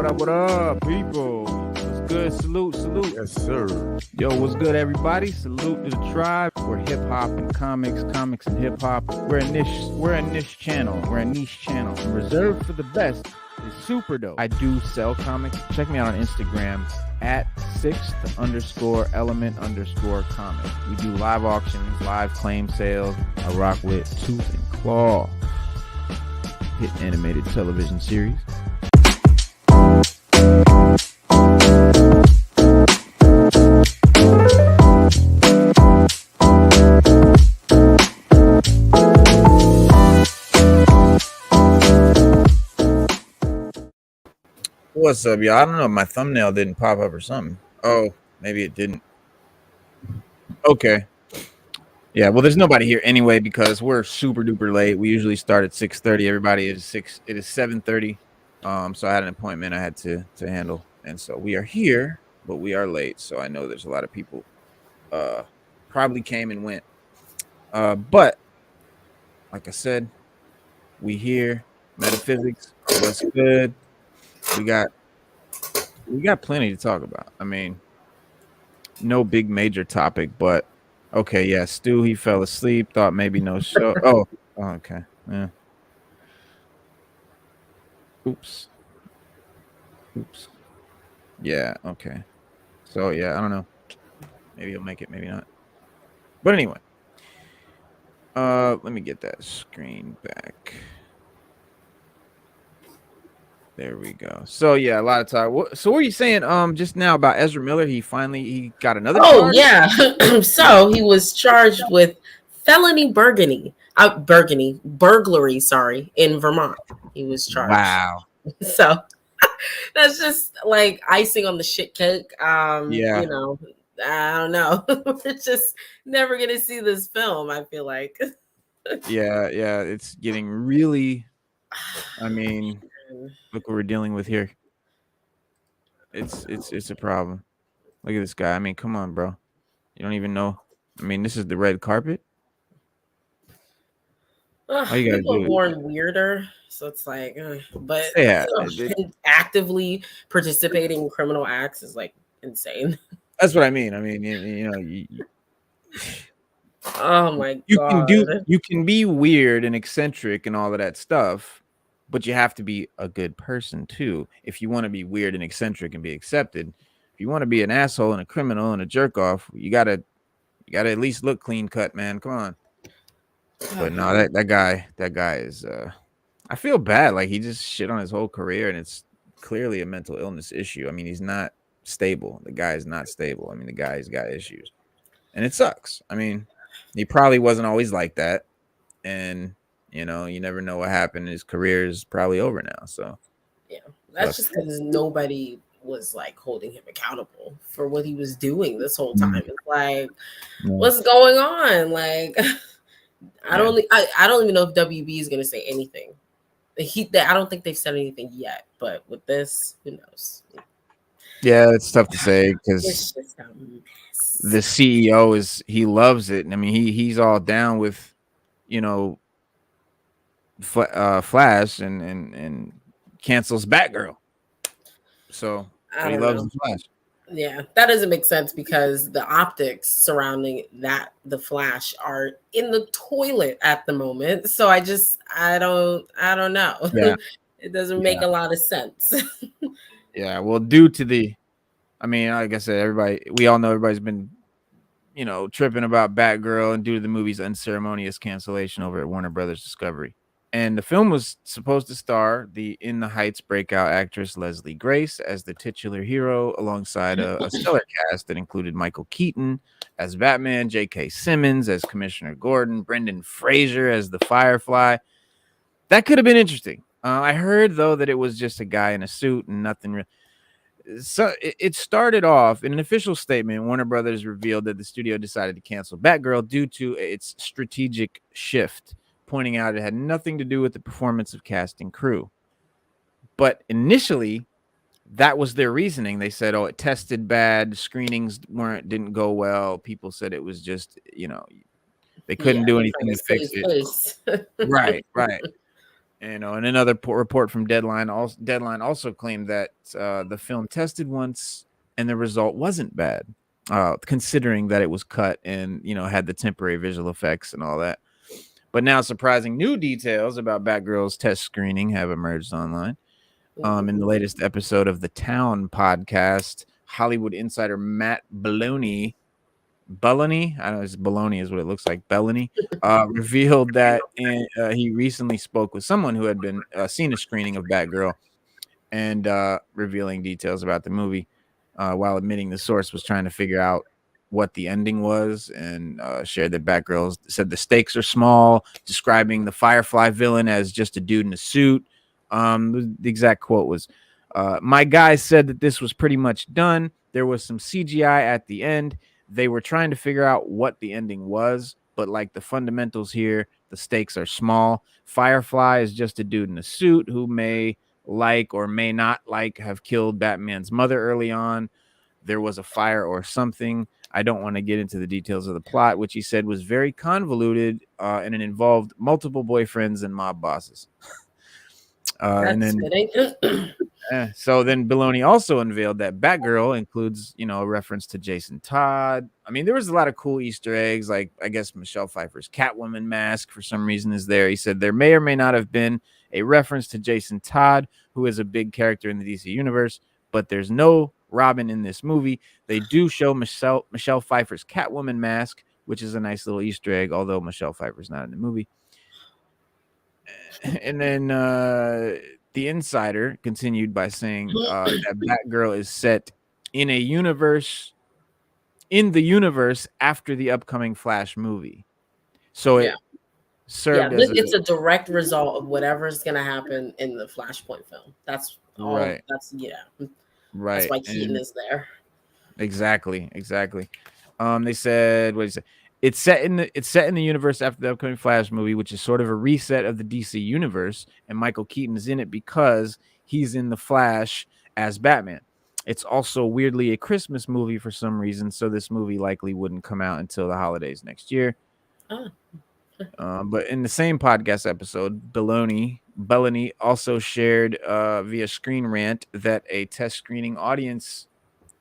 What up, people? What's good? Salute. Yes, sir. Yo, what's good, everybody? Salute to the tribe. We're hip hop and comics and hip hop. We're a niche channel. And reserved for the best is super dope. I do sell comics. Check me out on Instagram at 6th_element_comic. We do live auctions, live claim sales. I rock with Tooth and Claw, hit animated television series. What's up, y'all? I don't know if my thumbnail didn't pop up or something. Oh, maybe it didn't. Okay. Yeah, well, there's nobody here anyway because we're super duper late. We usually start at 6:30. Everybody is 6. It is 7:30. So I had an appointment I had to handle, and so we are here, but we are late. So I know there's a lot of people probably came and went. But like I said, we here. Metaphysics. What's good? We got plenty to talk about. I mean, no big major topic, but okay, yeah. Stu, he fell asleep. Thought maybe no show. Oh, okay. Yeah. Oops. Yeah. Okay. So yeah, I don't know. Maybe he'll make it. Maybe not. But anyway, let me get that screen back. There we go. So yeah, a lot of talk. So what were you saying just now about Ezra Miller? He got another charge? Yeah. So he was charged with felony burglary, in Vermont. He was charged. Wow. So that's just like icing on the shit cake. Yeah. You know, I don't know. We're just never gonna see this film, I feel like. Yeah, it's getting really, I mean, look what we're dealing with here. It's a problem. Look at this guy. I mean, come on, bro. You don't even know. I mean, this is the red carpet. People are born weirder, so it's like, but yeah, actively participating in criminal acts is like insane. That's what I mean. I mean, you know, oh my god, you can be weird and eccentric and all of that stuff, but you have to be a good person too. If you want to be weird and eccentric and be accepted, if you want to be an asshole and a criminal and a jerk off, you gotta at least look clean cut, man. Come on. But no, that guy is. I feel bad. Like he just shit on his whole career, and it's clearly a mental illness issue. I mean, he's not stable. The guy is not stable. I mean, the guy's got issues, and it sucks. I mean, he probably wasn't always like that, and you know, you never know what happened. His career is probably over now. So yeah, that's just because nobody was like holding him accountable for what he was doing this whole time. It's like, what's going on? Like, I don't even know if WB is going to say anything. I don't think they've said anything yet. But with this, who knows? Yeah, it's tough to say because the CEO he loves it. I mean, he's all down with, you know, Flash and cancels Batgirl. So he loves the Flash. Yeah, that doesn't make sense because the optics surrounding the Flash are in the toilet at the moment. So I don't know. Yeah. It doesn't make a lot of sense. Yeah, well, due to I mean, like I said, we all know everybody's been, you know, tripping about Batgirl and due to the movie's unceremonious cancellation over at Warner Brothers Discovery. And the film was supposed to star the In the Heights breakout actress Leslie Grace as the titular hero, alongside a stellar cast that included Michael Keaton as Batman, J.K. Simmons as Commissioner Gordon, Brendan Fraser as the Firefly. That could have been interesting. I heard, though, that it was just a guy in a suit and nothing real. So it started off in an official statement. Warner Brothers revealed that the studio decided to cancel Batgirl due to its strategic shift, pointing out it had nothing to do with the performance of cast and crew. But initially, that was their reasoning. They said, "Oh, it tested bad. Screenings didn't go well. People said it was just, you know, they couldn't do anything to fix it." Right. And another report from Deadline also claimed that the film tested once and the result wasn't bad, considering that it was cut and had the temporary visual effects and all that. But now, surprising new details about Batgirl's test screening have emerged online. In the latest episode of the Town podcast, Hollywood insider Matt Belloni, I don't know, it's Baloney is what it looks like, Belloni, revealed that he recently spoke with someone who had been seen a screening of Batgirl and revealing details about the movie, while admitting the source was trying to figure out what the ending was, and shared that Batgirl said the stakes are small, describing the Firefly villain as just a dude in a suit. The exact quote was, my guy said that this was pretty much done. There was some CGI at the end. They were trying to figure out what the ending was, but like the fundamentals here, the stakes are small. Firefly is just a dude in a suit who may like or may not like have killed Batman's mother early on. There was a fire or something. I don't want to get into the details of the plot, which he said was very convoluted, and it involved multiple boyfriends and mob bosses. And then so then Belloni also unveiled that Batgirl includes, a reference to Jason Todd. I mean, there was a lot of cool Easter eggs, like I guess Michelle Pfeiffer's Catwoman mask for some reason is there. He said there may or may not have been a reference to Jason Todd, who is a big character in the DC universe, but there's no Robin in this movie. They do show Michelle Pfeiffer's Catwoman mask, which is a nice little Easter egg, although Michelle Pfeiffer's not in the movie. And then the insider continued by saying that Batgirl is set in the universe after the upcoming Flash movie. So it served as it's a direct result of whatever's going to happen in the Flashpoint film. That's all. Right. Right. That's why Keaton is there. Exactly. They said, what did he say? It's set in the universe after the upcoming Flash movie, which is sort of a reset of the DC universe, and Michael Keaton is in it because he's in the Flash as Batman. It's also weirdly a Christmas movie for some reason, so this movie likely wouldn't come out until the holidays next year. But in the same podcast episode, Belloni also shared via Screen Rant that a test screening audience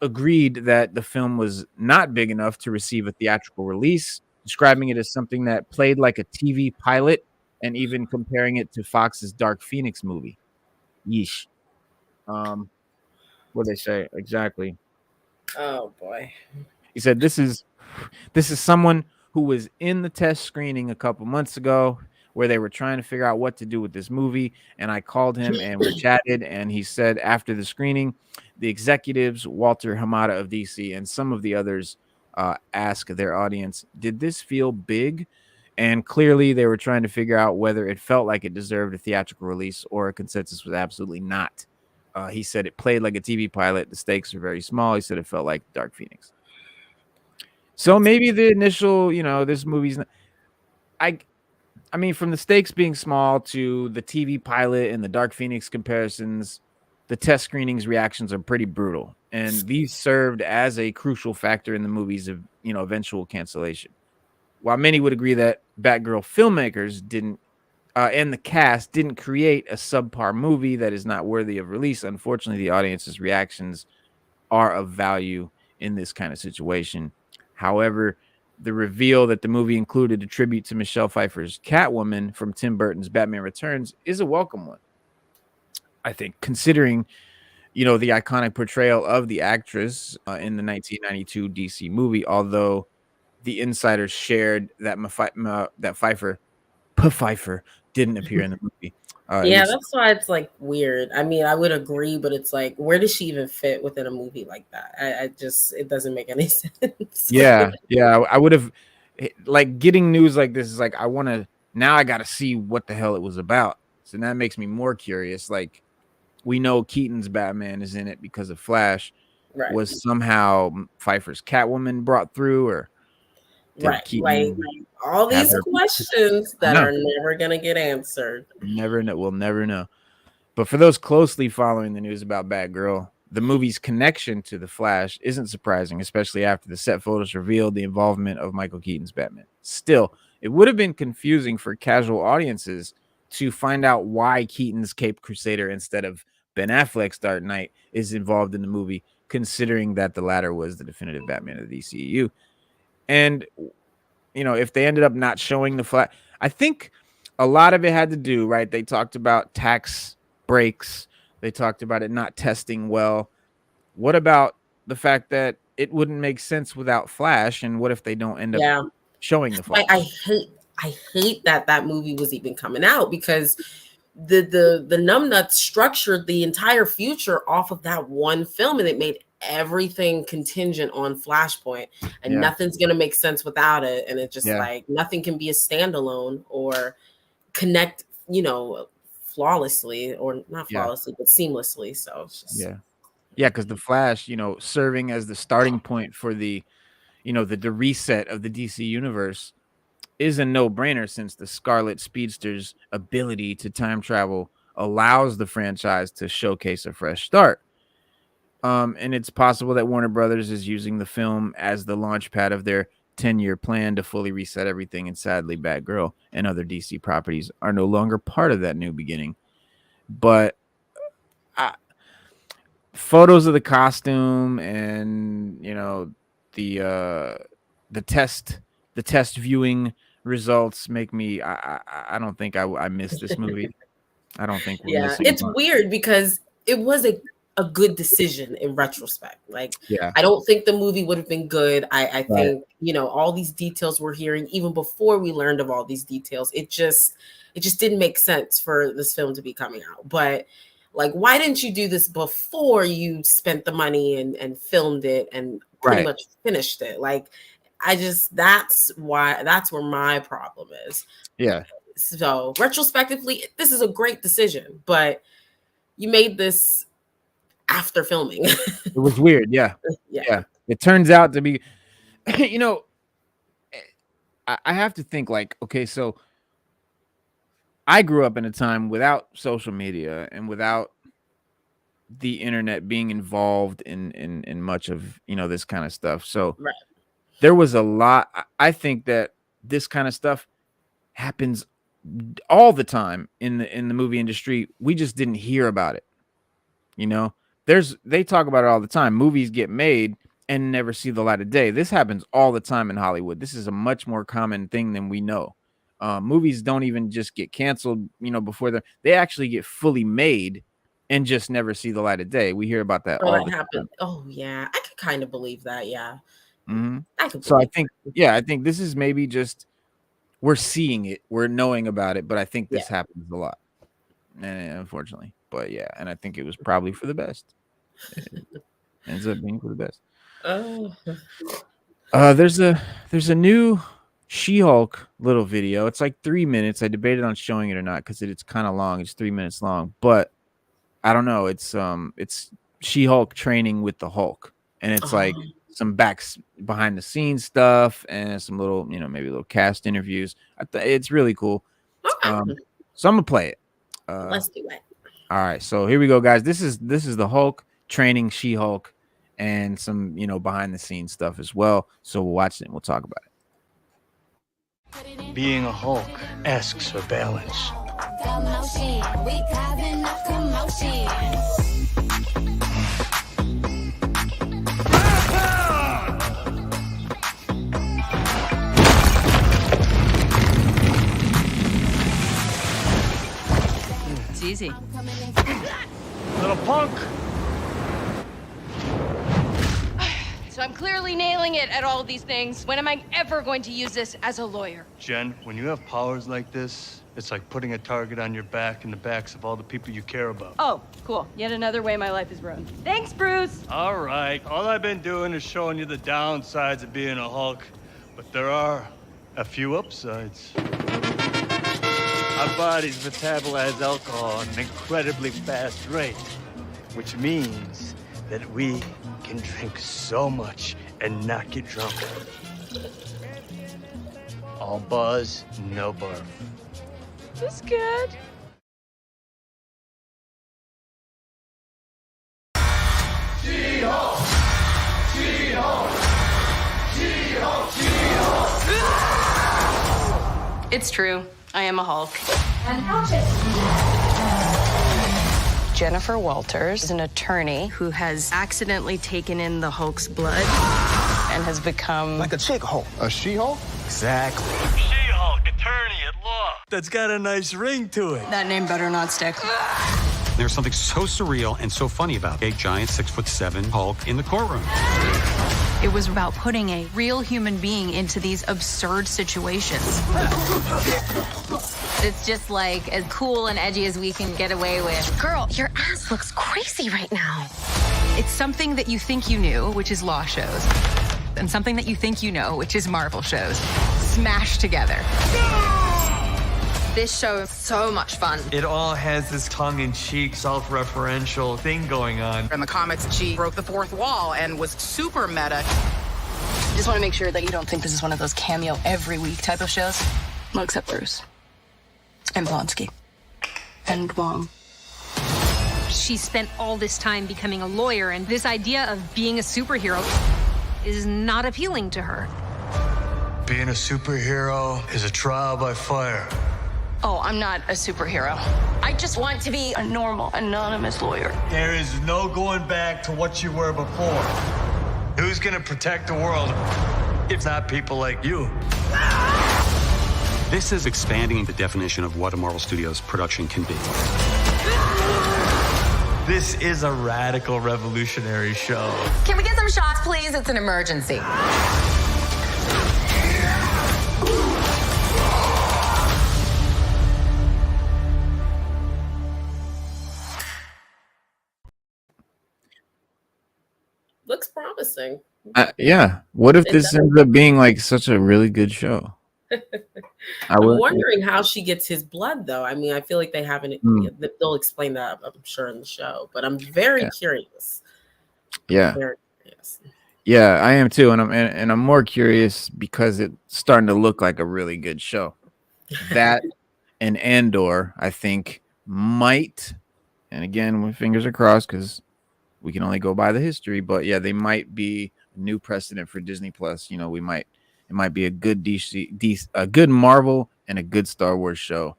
agreed that the film was not big enough to receive a theatrical release, describing it as something that played like a TV pilot and even comparing it to Fox's Dark Phoenix movie. Yeesh. What did they say exactly? Oh boy. He said this is someone who was in the test screening a couple months ago where they were trying to figure out what to do with this movie, and I called him and we chatted, and he said after the screening, the executives, Walter Hamada of DC and some of the others, asked their audience, did this feel big? And clearly they were trying to figure out whether it felt like it deserved a theatrical release, or a consensus was absolutely not. He said it played like a TV pilot. The stakes are very small. He said it felt like Dark Phoenix. So maybe the initial, this movie's not, I mean, from the stakes being small to the TV pilot and the Dark Phoenix comparisons, the test screenings reactions are pretty brutal. And these served as a crucial factor in the movie's, eventual cancellation. While many would agree that Batgirl filmmakers didn't, and the cast didn't create a subpar movie that is not worthy of release, unfortunately, the audience's reactions are of value in this kind of situation. However, the reveal that the movie included a tribute to Michelle Pfeiffer's Catwoman from Tim Burton's Batman Returns is a welcome one, I think, considering, the iconic portrayal of the actress in the 1992 DC movie, although the insiders shared that that Pfeiffer didn't appear in the movie. That's why it's like weird. I mean, I would agree, but it's like, where does she even fit within a movie like that? It doesn't make any sense. Yeah. I would have, like, getting news like this is like, I got to see what the hell it was about. So that makes me more curious. Like, we know Keaton's Batman is in it because of Flash. Right. Was somehow Pfeiffer's Catwoman brought through, or right? Like all these questions that are never gonna get answered. We'll never know. But for those closely following the news about Batgirl, the movie's connection to the Flash isn't surprising, especially after the set photos revealed the involvement of Michael Keaton's Batman. Still, it would have been confusing for casual audiences to find out why Keaton's Cape Crusader instead of Ben Affleck's Dark Knight is involved in the movie, considering that the latter was the definitive Batman of the DCEU. And, you know, if they ended up not showing the Flash, I think a lot of it had to do, right? They talked about tax breaks. They talked about it not testing well. What about the fact that it wouldn't make sense without Flash? And what if they don't end up showing the Flash? I hate that movie was even coming out, because the numbnuts structured the entire future off of that one film, and it made everything contingent on Flashpoint, and nothing's gonna make sense without it. And it just like nothing can be a standalone or connect, you know, flawlessly, or not flawlessly, but seamlessly. So it's just because the Flash, you know, serving as the starting point for the, you know, the reset of the DC universe is a no-brainer, since the Scarlet Speedster's ability to time travel allows the franchise to showcase a fresh start. And it's possible that Warner Brothers is using the film as the launch pad of their 10-year plan to fully reset everything. And sadly, Batgirl and other DC properties are no longer part of that new beginning. But photos of the costume and, you know, the test viewing results make me I don't think I missed this movie. I don't think it's weird, because it was a good decision in retrospect. Like, I don't think the movie would have been good. I think, you know, all these details we're hearing, even before we learned of all these details, it just didn't make sense for this film to be coming out. But like, why didn't you do this before you spent the money and filmed it and pretty much finished it? Like, that's where my problem is. So retrospectively, this is a great decision, but you made this after filming. It was weird. Yeah. It turns out to be, you know, I have to think like, okay, so I grew up in a time without social media and without the internet being involved in much of, you know, this kind of stuff. So there was a lot. I think that this kind of stuff happens all the time in the movie industry. We just didn't hear about it. You know, they talk about it all the time. Movies get made and never see the light of day. This happens all the time in Hollywood. This is a much more common thing than we know. Movies don't even just get canceled, you know, before they actually get fully made and just never see the light of day. We hear about that all the time. Oh yeah, I could kind of believe that. Yeah. So I think this is maybe just we're seeing it, we're knowing about it, but I think this happens a lot, unfortunately. But yeah, and I think it was probably for the best. It ends up being for the best. There's a new She-Hulk little video. It's like 3 minutes. I debated on showing it or not because it's kind of long. It's 3 minutes long, but I don't know. It's She-Hulk training with the Hulk, and it's like some behind the scenes stuff and some little, you know, maybe little cast interviews. It's really cool. So I'm gonna play it. Let's do it. All right, so here we go, guys. This is the Hulk training She-Hulk and some, you know, behind the scenes stuff as well. So we'll watch it and we'll talk about it. Being a Hulk asks for balance. It's easy. Little punk. So I'm clearly nailing it at all of these things. When am I ever going to use this as a lawyer? Jen, when you have powers like this, it's like putting a target on your back and the backs of all the people you care about. Oh, cool. Yet another way my life is ruined. Thanks, Bruce. All right. All I've been doing is showing you the downsides of being a Hulk, but there are a few upsides. Our bodies metabolize alcohol at an incredibly fast rate, which means that we can drink so much and not get drunk. All buzz, no barf. That's good. She-Hulk! She-Hulk! She-Hulk! She-Hulk! It's true. I am a Hulk. And action. Jennifer Walters is an attorney who has accidentally taken in the Hulk's blood and has become Like a chick Hulk. A she-Hulk? Exactly. She-Hulk, attorney at law. That's got a nice ring to it. that name better not stick. There's something so surreal and so funny about a giant 6'7" Hulk in the courtroom. It was about putting a real human being into these absurd situations. It's just like as cool and edgy as we can get away with. Girl, your ass looks crazy right now. It's something that you think you knew, which is law shows, and something that you think you know, which is Marvel shows, smashed together. This show is so much fun. It all has this tongue-in-cheek, self-referential thing going on. In the comics, she broke the fourth wall and was super meta. Just want to make sure that you don't think this is one of those cameo every week type of shows. Well, except Bruce. And Blonsky. And Wong. She spent all this time becoming a lawyer, and this idea of being a superhero is not appealing to her. Being a superhero is a trial by fire. Oh, I'm not a superhero. I just want to be a normal, anonymous lawyer. There is no going back to what you were before. Who's gonna protect the world if not people like you? This is expanding the definition of what a Marvel Studios production can be. This is a radical revolutionary show. Can we get some shots, please? It's an emergency. Looks promising. Yeah. What if this ends up being like such a really good show? I'm wondering how she gets his blood, though. I mean, I feel like they haven't. They'll explain that, I'm sure, in the show. But I'm very curious. Yeah. Very curious. Yeah, I am too, and I'm more curious because it's starting to look like a really good show. That and Andor, I think, might, and again, my fingers are crossed because we can only go by the history, but yeah, they might be a new precedent for Disney Plus. You know, it might be a good a good Marvel and a good Star Wars show.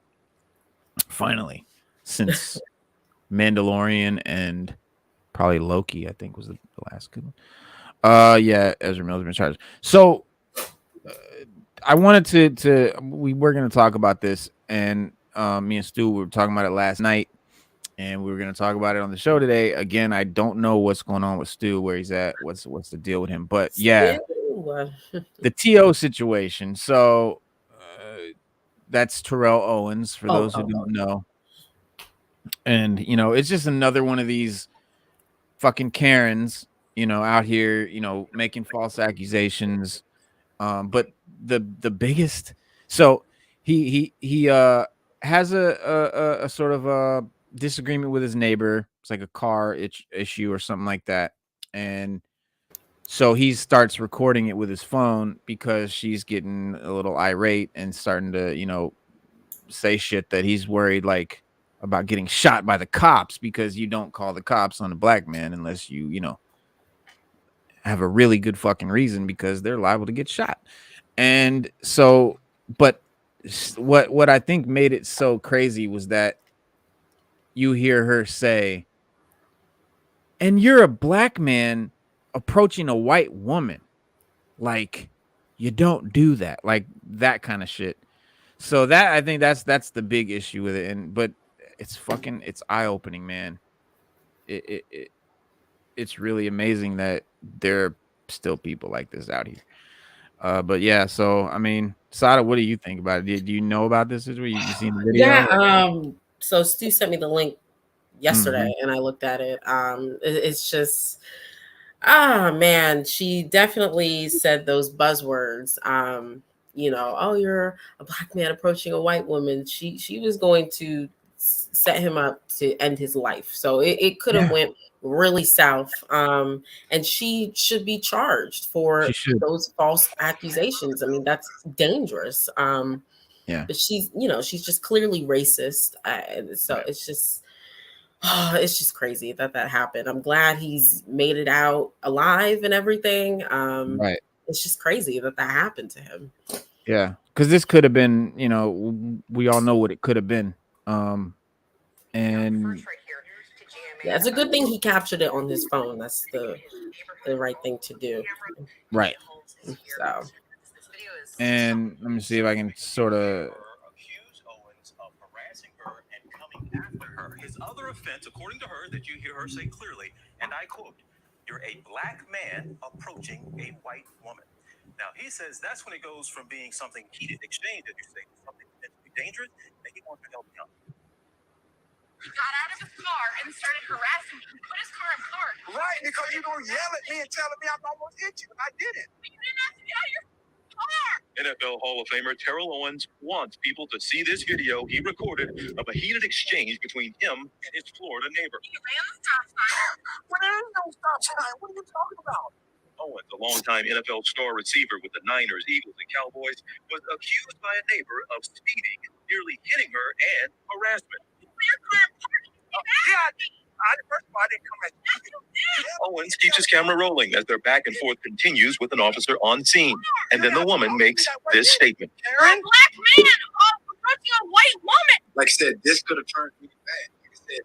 Finally, since Mandalorian and probably Loki, I think was the last good one. Yeah, Ezra Miller's been charged. So I wanted to we were going to talk about this, and me and Stu were talking about it last night, and we were going to talk about it on the show today. Again, I don't know what's going on with Stu, where he's at, what's the deal with him, but yeah, the TO situation. So that's Terrell Owens, for those who don't know, and you know, it's just another one of these fucking Karens, you know, out here, you know, making false accusations. But the biggest, so he has a sort of a disagreement with his neighbor. It's like a car issue or something like that, and so he starts recording it with his phone because she's getting a little irate and starting to, you know, say shit that he's worried like about getting shot by the cops, because you don't call the cops on a black man unless you know, have a really good fucking reason, because they're liable to get shot. And so, but what I think made it so crazy was that you hear her say, and you're a black man approaching a white woman, like you don't do that, like that kind of shit. So that, I think that's the big issue with it. And but it's eye-opening, man. It's really amazing that there are still people like this out here. But yeah, so I mean, Sada, what do you think about it? Do you know about this? You seen the video? Yeah. So Stu sent me the link yesterday, and I looked at it. It's just, man, she definitely said those buzzwords. You know, oh, you're a black man approaching a white woman. She was going to set him up to end his life. So it could have went really south. And she should be charged for those false accusations. I mean, that's dangerous. But she's, you know, she's just clearly racist. So it's just crazy that happened. I'm glad he's made it out alive and everything. Right. It's just crazy that happened to him. Yeah. because this could have been, you know, we all know what it could have been. And Yeah, it's a good thing he captured it on his phone. That's the right thing to do. right. So, And let me see if I can sort of. His other offense, according to her, that you hear her say clearly, and I quote, "You're a black man approaching a white woman." Now, he says that's when it goes from being something heated exchange, as you say, to something potentially dangerous, and he wants to help you out. He got out of the car and started harassing me. He put his car in park. Right, because you're going to yell at me and telling me I'm almost hit you. I didn't. But you didn't have to get out of your car. NFL Hall of Famer Terrell Owens wants people to see this video he recorded of a heated exchange between him and his Florida neighbor. He ran the stop sign. Well, there ain't no stop sign. What are you talking about? Owens, a longtime NFL star receiver with the Niners, Eagles, and Cowboys, was accused by a neighbor of speeding, nearly hitting her, and harassment. First of all, I didn't come at you. Owens keeps his camera rolling as their back and forth continues with an officer on scene. And then the woman makes this statement. A black man approaching a white woman. Like I said, this could have turned really bad. Like I said,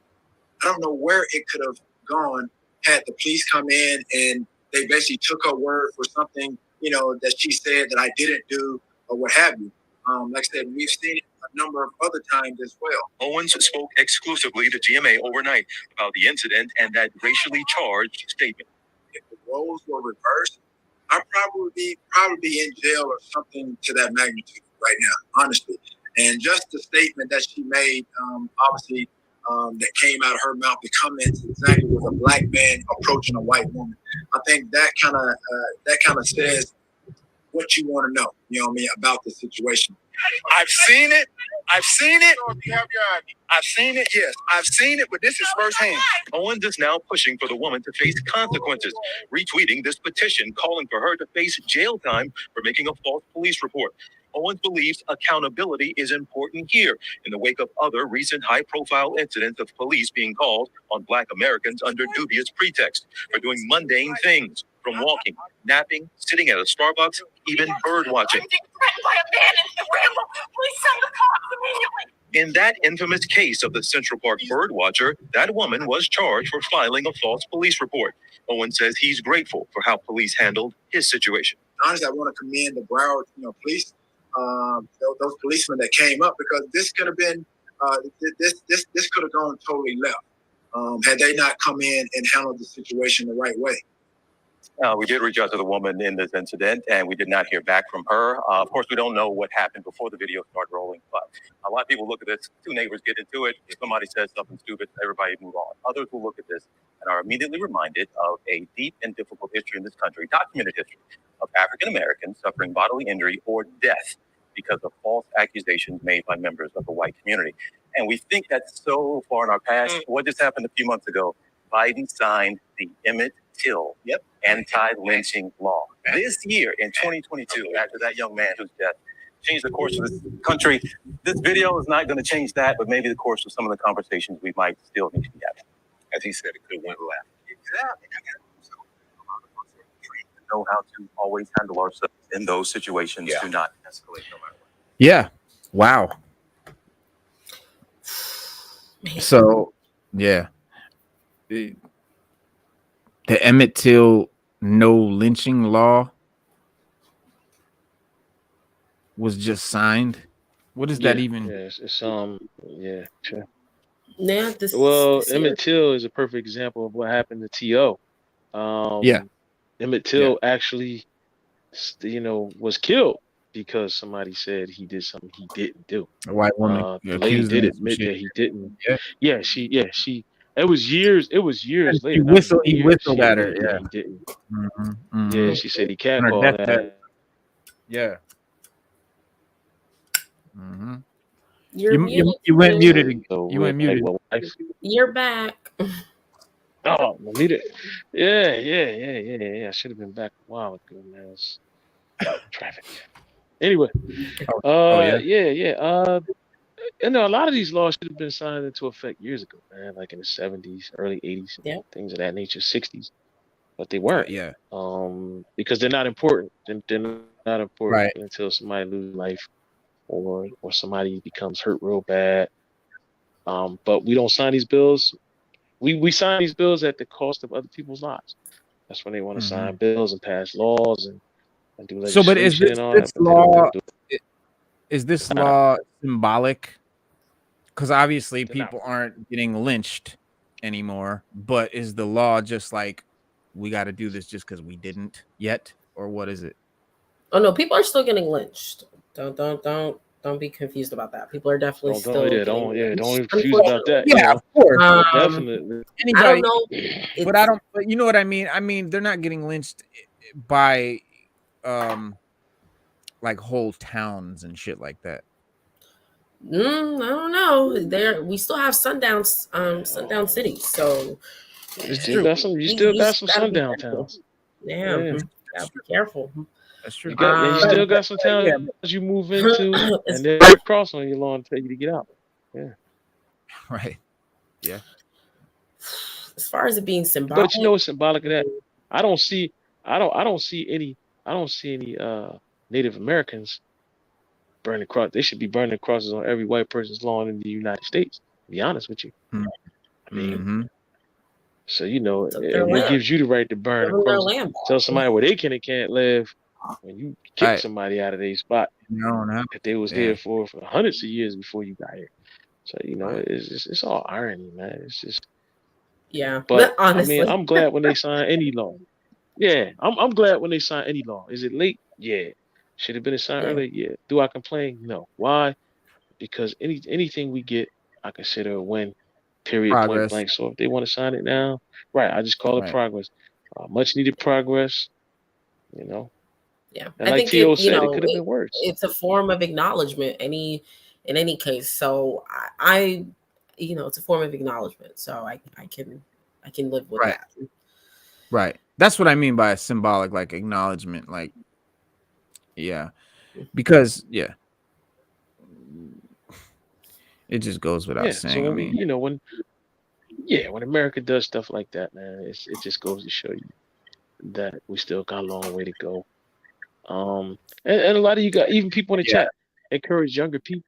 I don't know where it could have gone had the police come in and they basically took her word for something, you know, that she said that I didn't do or what have you. Like I said, we've seen it a number of other times as well. Owens spoke exclusively to GMA overnight about the incident and that racially charged statement. If the roles were reversed, I'd probably be in jail or something to that magnitude right now, honestly. And just the statement that she made, obviously, that came out of her mouth, the comments exactly with a black man approaching a white woman. I think that kind of says what you want to know, you know what I mean, about the situation. I've seen it. I've seen it. Yes, I've seen it, but this is firsthand. Owens is now pushing for the woman to face consequences, retweeting this petition calling for her to face jail time for making a false police report. Owens believes accountability is important here in the wake of other recent high-profile incidents of police being called on Black Americans under dubious pretext for doing mundane things, from walking, napping, sitting at a Starbucks, even bird watching. In that infamous case of the Central Park bird watcher, that woman was charged for filing a false police report. Owens says he's grateful for how police handled his situation. Honestly, I want to commend the Broward, police, those policemen that came up, because this could have been, this could have gone totally left had they not come in and handled the situation the right way. We did reach out to the woman in this incident, and we did not hear back from her. Of course, we don't know what happened before the video started rolling, but a lot of people look at this. Two neighbors get into it. If somebody says something stupid, everybody move on. Others will look at this and are immediately reminded of a deep and difficult history in this country, documented history, of African Americans suffering bodily injury or death because of false accusations made by members of the white community. And we think that's so far in our past. What just happened a few months ago? Biden signed the Emmett Till anti-lynching law. This year, in 2022, after that young man whose death changed the course of this country, this video is not going to change that, but maybe the course of some of the conversations we might still need to be having. As he said, it could have went left. Exactly. Know how to always handle ourselves in those situations to not escalate no matter what. Yeah. Wow. So, yeah. The Emmett Till no lynching law was just signed. What is that even? Yeah, it's yeah, sure. Yeah, Emmett Till is a perfect example of what happened to T.O. Emmett Till actually, was killed because somebody said he did something he didn't do. A white woman. The lady did admit that he didn't. Yeah, she. It was years later. He whistled at her. Yeah. He didn't. Mm-hmm. Yeah, she said he catcalled that. Yeah. Mm-hmm. You went muted. You went muted. You're back. Oh, muted. Yeah. I should have been back a while ago, man. It's traffic. Anyway. And a lot of these laws should have been signed into effect years ago, man, like in the 70s, early 80s, things of that nature, 60s. but they weren't. Yeah. Because they're not important. They're not important Right. until somebody loses life or somebody becomes hurt real bad. But we don't sign these bills. We sign these bills at the cost of other people's lives. That's when they want to sign bills and pass laws and do So, but is legislation this and all that. But they don't law? want to do Is this it. law symbolic? Because obviously They're not. people aren't getting lynched anymore. But is the law just like we got to do this just because we didn't yet, or what is it? Oh no, people are still getting lynched. Don't be confused about that. People are definitely still getting lynched. don't be confused about that. Yeah, of course. Definitely. I don't know. But I don't. But you know what I mean. I mean, they're not getting lynched by, like whole towns and shit like that. I don't know. We still have sundown cities, so you still got some sundown towns. Yeah, gotta be careful. That's true. You still got some towns you move into, and they're cross on your lawn and tell you to get out. Yeah. Right. Yeah. As far as it being symbolic, but you know what's symbolic of that? I don't see any Native Americans burning crosses. They should be burning crosses on every white person's lawn in the United States. To be honest with you. I mean, so you know, it gives you the right to burn a cross. Tell somebody where they can and can't live when you kick somebody out of their spot that they was there for hundreds of years before you got here. So you know, it's all irony, man. It's just But honestly, I mean, I'm glad when they sign any law. Yeah, I'm glad when they sign any law. Is it late? Yeah. Should have been signed earlier? Yeah. Do I complain? No. Why? Because anything we get, I consider a win. Period. Progress. Point blank. So if they want to sign it now, right? I just call it progress. Much needed progress. You know. Yeah, and I think T.O. said it could have been worse. It's a form of acknowledgement. In any case, so I it's a form of acknowledgement. So I can live with that. Right. That's what I mean by a symbolic, like acknowledgement. Like, yeah, because it just goes without saying. So I mean, you know, when America does stuff like that, man, it just goes to show you that we still got a long way to go. And a lot of you got even people in the chat encourage younger people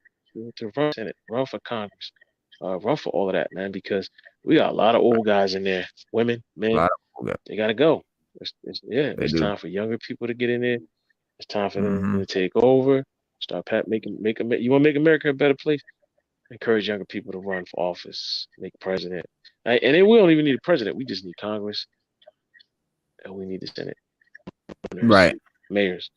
to run Senate, run for Congress, run for all of that, man, because we got a lot of old guys in there, women, men. They gotta go. It's time for younger people to get in there. It's time for them to take over. Start making you want to make America a better place? Encourage younger people to run for office, make president. And then we don't even need a president. We just need Congress, and we need the Senate. Right. Mayors.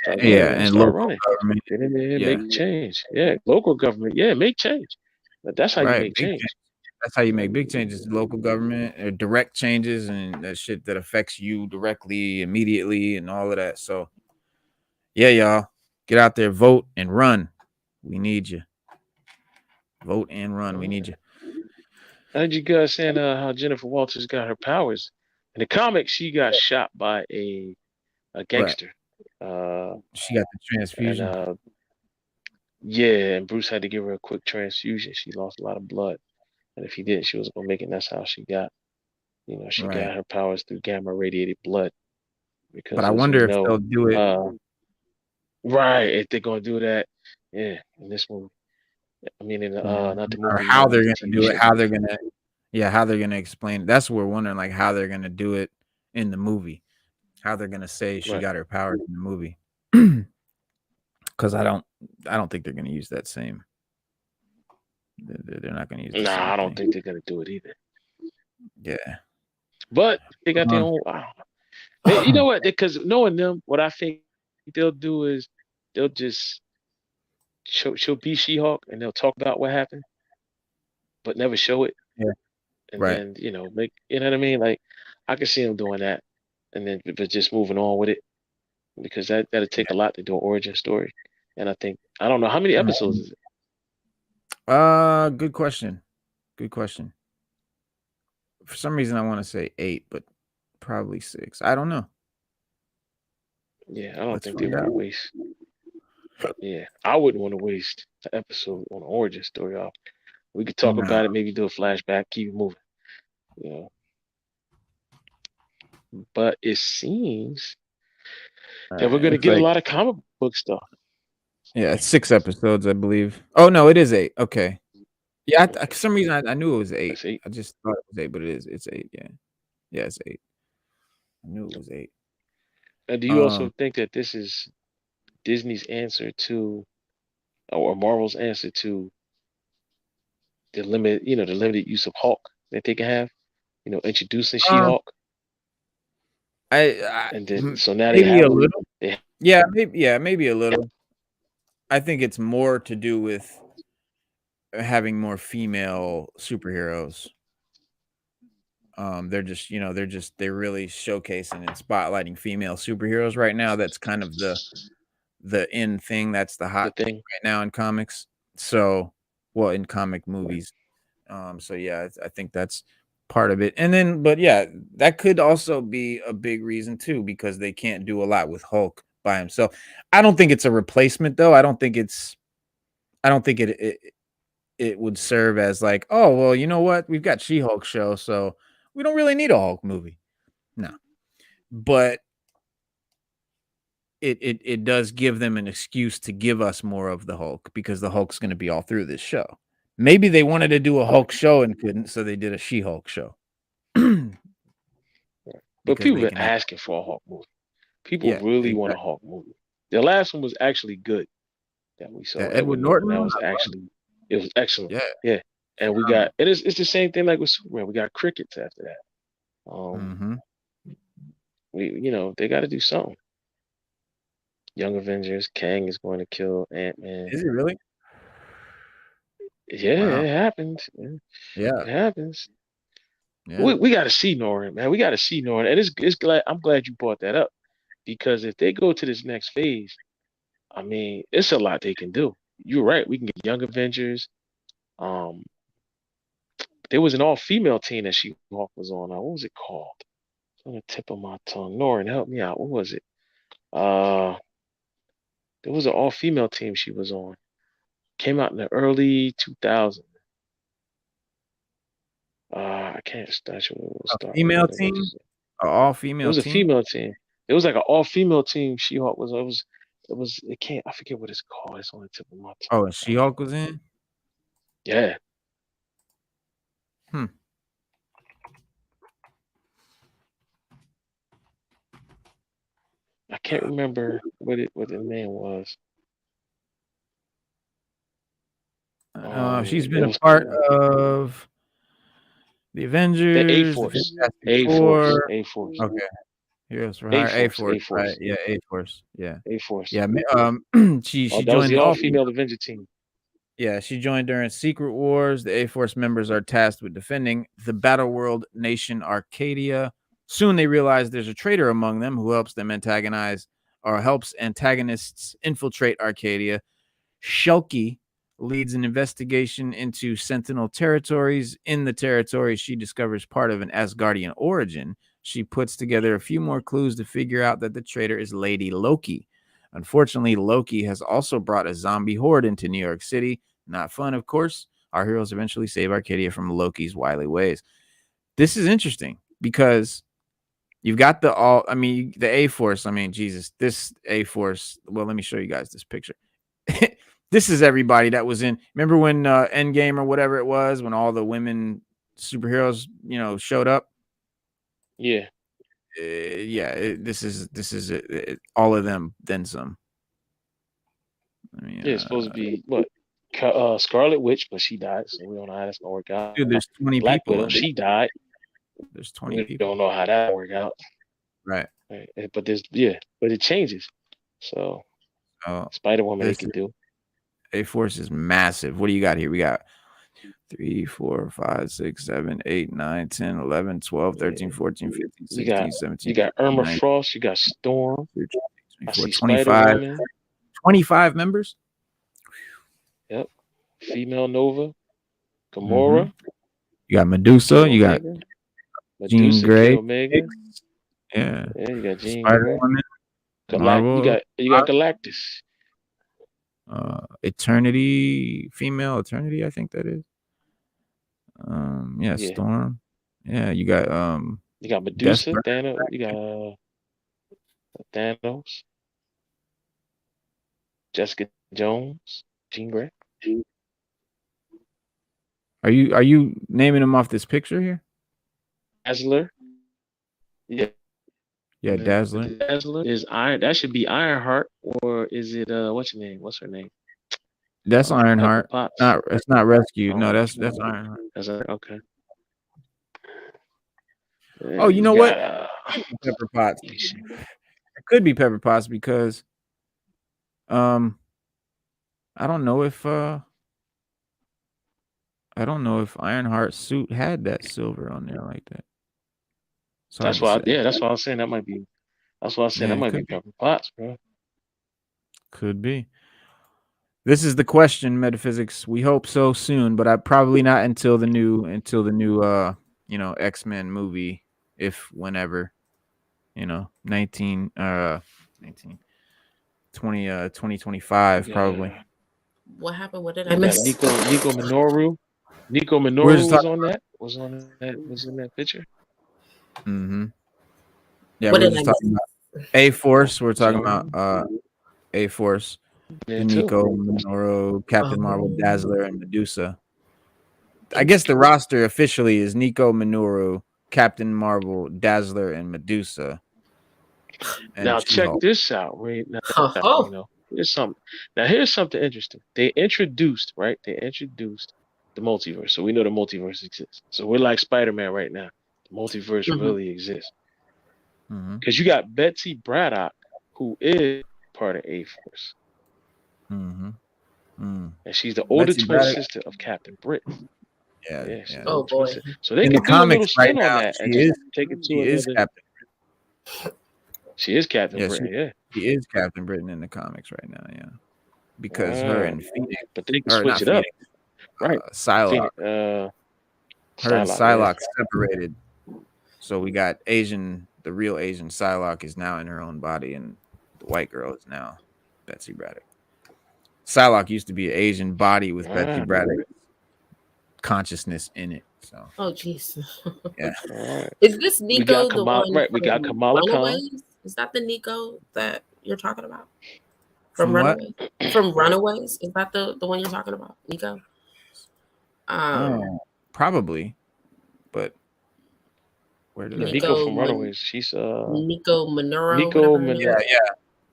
And start local running. government. Get in there, make change. Yeah, local government. Yeah, make change. But that's how you make change. That's how you make big changes. Local government, or direct changes, and that shit that affects you directly, immediately, and all of that. So, yeah, y'all, get out there, vote and run. We need you. Vote and run. We need you. I heard you guys saying how Jennifer Walters got her powers. In the comics, she got shot by a gangster. She got the transfusion. And, and Bruce had to give her a quick transfusion. She lost a lot of blood, and if he didn't, she was gonna make it. And that's how she got, got her powers through gamma radiated blood. Because, but I wonder if they'll do it. If they're gonna do that, in this movie. I mean, in not the movie. Or how they're gonna do it? How they're gonna explain it. That's what we're wondering, like how they're gonna do it in the movie. How they're gonna say she got her powers in the movie. Because I don't think they're gonna use that same. They're not gonna use. Nah, I don't think they're gonna do it either. Yeah, but they got their own. You know what? Because knowing them, what I think they'll do is they'll just she'll be She-Hulk and they'll talk about what happened, but never show it. Yeah, and then make what I mean. Like I can see them doing that, and then but just moving on with it. Because that'll take a lot to do an origin story. And I think I don't know how many episodes is it? Good question. For some reason I want to say 8, but probably 6. I don't know. Yeah, I don't think they want to waste. Yeah, I wouldn't want to waste an episode on an origin story off. We could talk about it, maybe do a flashback, keep it moving. but it seems that we're gonna get a lot of comic book stuff. Yeah, it's 6 episodes, I believe. Oh no, it is 8. Okay. Yeah, for some reason I knew it was 8. I just thought it was 8, but it's 8. Yeah, yeah, it's 8. I knew it was 8. And do you also think that this is Disney's answer to, or Marvel's answer to the limited use of Hulk that they can have? Introducing She-Hulk. And then so now maybe they have a little. Maybe a little. I think it's more to do with having more female superheroes. They're really showcasing and spotlighting female superheroes right now. That's kind of the in thing. That's the hot thing right now in comics. So, well, in comic movies. So yeah, I think that's part of it. And then, but yeah, that could also be a big reason too, because they can't do a lot with Hulk by himself. I don't think it's a replacement though. I don't think it would serve as like, oh, well, you know what? We've got She-Hulk show, so we don't really need a Hulk movie. No. But it does give them an excuse to give us more of the Hulk because the Hulk's going to be all through this show. Maybe they wanted to do a Hulk show and couldn't, so they did a She-Hulk show. But people have been asking for a Hulk movie. People really want a Hulk movie. The last one was actually good that we saw. Edward Norton. That was it was excellent. Yeah. And we got it's the same thing like with Superman. We got crickets after that. They got to do something. Young Avengers. Kang is going to kill Ant-Man. Is he really? Yeah, wow. It happened. Yeah, it happens. Yeah. We got to see Norrin, man. We got to see Norrin, and it's glad. I'm glad you brought that up because if they go to this next phase, I mean, it's a lot they can do. You're right. We can get Young Avengers. There was an all-female team that She-Hulk was on. What was it called? It's on the tip of my tongue. Norrin, help me out. What was it? There was an all-female team she was on. Came out in the early 2000s. I can't start you. A female team? An all-female team? It was a female team. It was like an all-female team. She-Hulk was. It can't. I forget what it's called. It's on the tip of my tongue. Oh, and She-Hulk was in. Yeah. I can't remember what the name was. She's been a part of the Avengers, the A-Force. A-Force. Okay. Yes, right. A-Force. Right. Yeah, A-Force. Yeah. A-Force. Yeah. She that joined was the all-female Avenger team. Yeah, she joined during Secret Wars. The A-Force members are tasked with defending the battle world nation Arcadia. Soon they realize there's a traitor among them who helps antagonists infiltrate Arcadia. Shulky leads an investigation into Sentinel territories. In the territories, she discovers part of an Asgardian origin. She puts together a few more clues to figure out that the traitor is Lady Loki. Unfortunately, Loki has also brought a zombie horde into New York City. Not fun, of course. Our heroes eventually save Arcadia from Loki's wily ways. This is interesting because you've got the A-Force. I mean, Jesus, this A-Force. Well, let me show you guys this picture. This is everybody that was in. Remember when Endgame or whatever it was, when all the women superheroes, showed up? Yeah. This is all of them, then some. I mean, it's supposed to be what? Scarlet Witch, but she died, so we don't know how that's gonna work out. Dude, there's 20 Black people. Widow, she died. There's 20 we people. Don't know how that work out. Right. But it changes. So Spider-Woman they can do. A-Force is massive. What do you got here? We got 3, 4, 5, 6, 7, 8, 9, 10, 11, 12, 13, 14, 15, 16, 17. You got Irma 19, Frost. You got Storm. 25. 25 members? Yep. Female Nova. Gamora. You got Medusa. You got Jean Grey. Omega. Yeah. You got Jean Spider-Woman. Grey. You got Galactus. Eternity, female Eternity, I think that is. Storm. Yeah, you got You got Medusa, Thanos. You got Thanos, Jessica Jones, Jean Grey. Are you naming them off this picture here? Dazzler. Yeah. Yeah, Dazzler. Dazzler is Iron. That should be Ironheart, or is it what's her name? What's her name? That's Ironheart. It's not Rescue. No, that's okay. Ironheart. That's okay. Oh, you know what? Pepper Potts. It could be Pepper Potts because I don't know if Ironheart's suit had that silver on there like that. That's why. That's why I was saying that might be. That's why I said that might be Pepper Potts, bro. Could be. This is the question, Metaphysics. We hope so soon, but probably not until the new X-Men movie, if whenever, 2025 probably. What happened? What did I miss? Nico Minoru. Nico Minoru was on that. Was in that picture. Mm-hmm. Yeah, we're just talking about A-Force. We're talking about A-Force. Nico Minoru, Captain Marvel, Dazzler, and Medusa. I guess the roster officially is Nico Minoru, Captain Marvel, Dazzler, and Medusa. And now check this out. Right now, here's something. Now here's something interesting. They introduced the multiverse, so we know the multiverse exists. So we're like Spider-Man right now. The multiverse really exists because you got Betsy Braddock, who is part of A-Force. And she's the older twin sister of Captain Britain. Yeah. Oh boy! So they can do a little spin on that and just take it to another. Captain. She is Captain Britain. She is Captain Britain in the comics right now. Yeah, because her and Phoenix, but they can switch it up, right? Psylocke. Her and Psylocke separated. So we got the real Asian Psylocke is now in her own body, and the white girl is now Betsy Braddock. Psylocke used to be an Asian body with Betsy Braddock's consciousness in it. So. Oh jeez. Yeah. Is this Nico the one? Right. We got Kamala Khan. Is that the Nico that you're talking about? From Runaways? From Runaways? Is that the one you're talking about, Nico? Probably, but where did Nico from Runaways? She's Nico Minoru.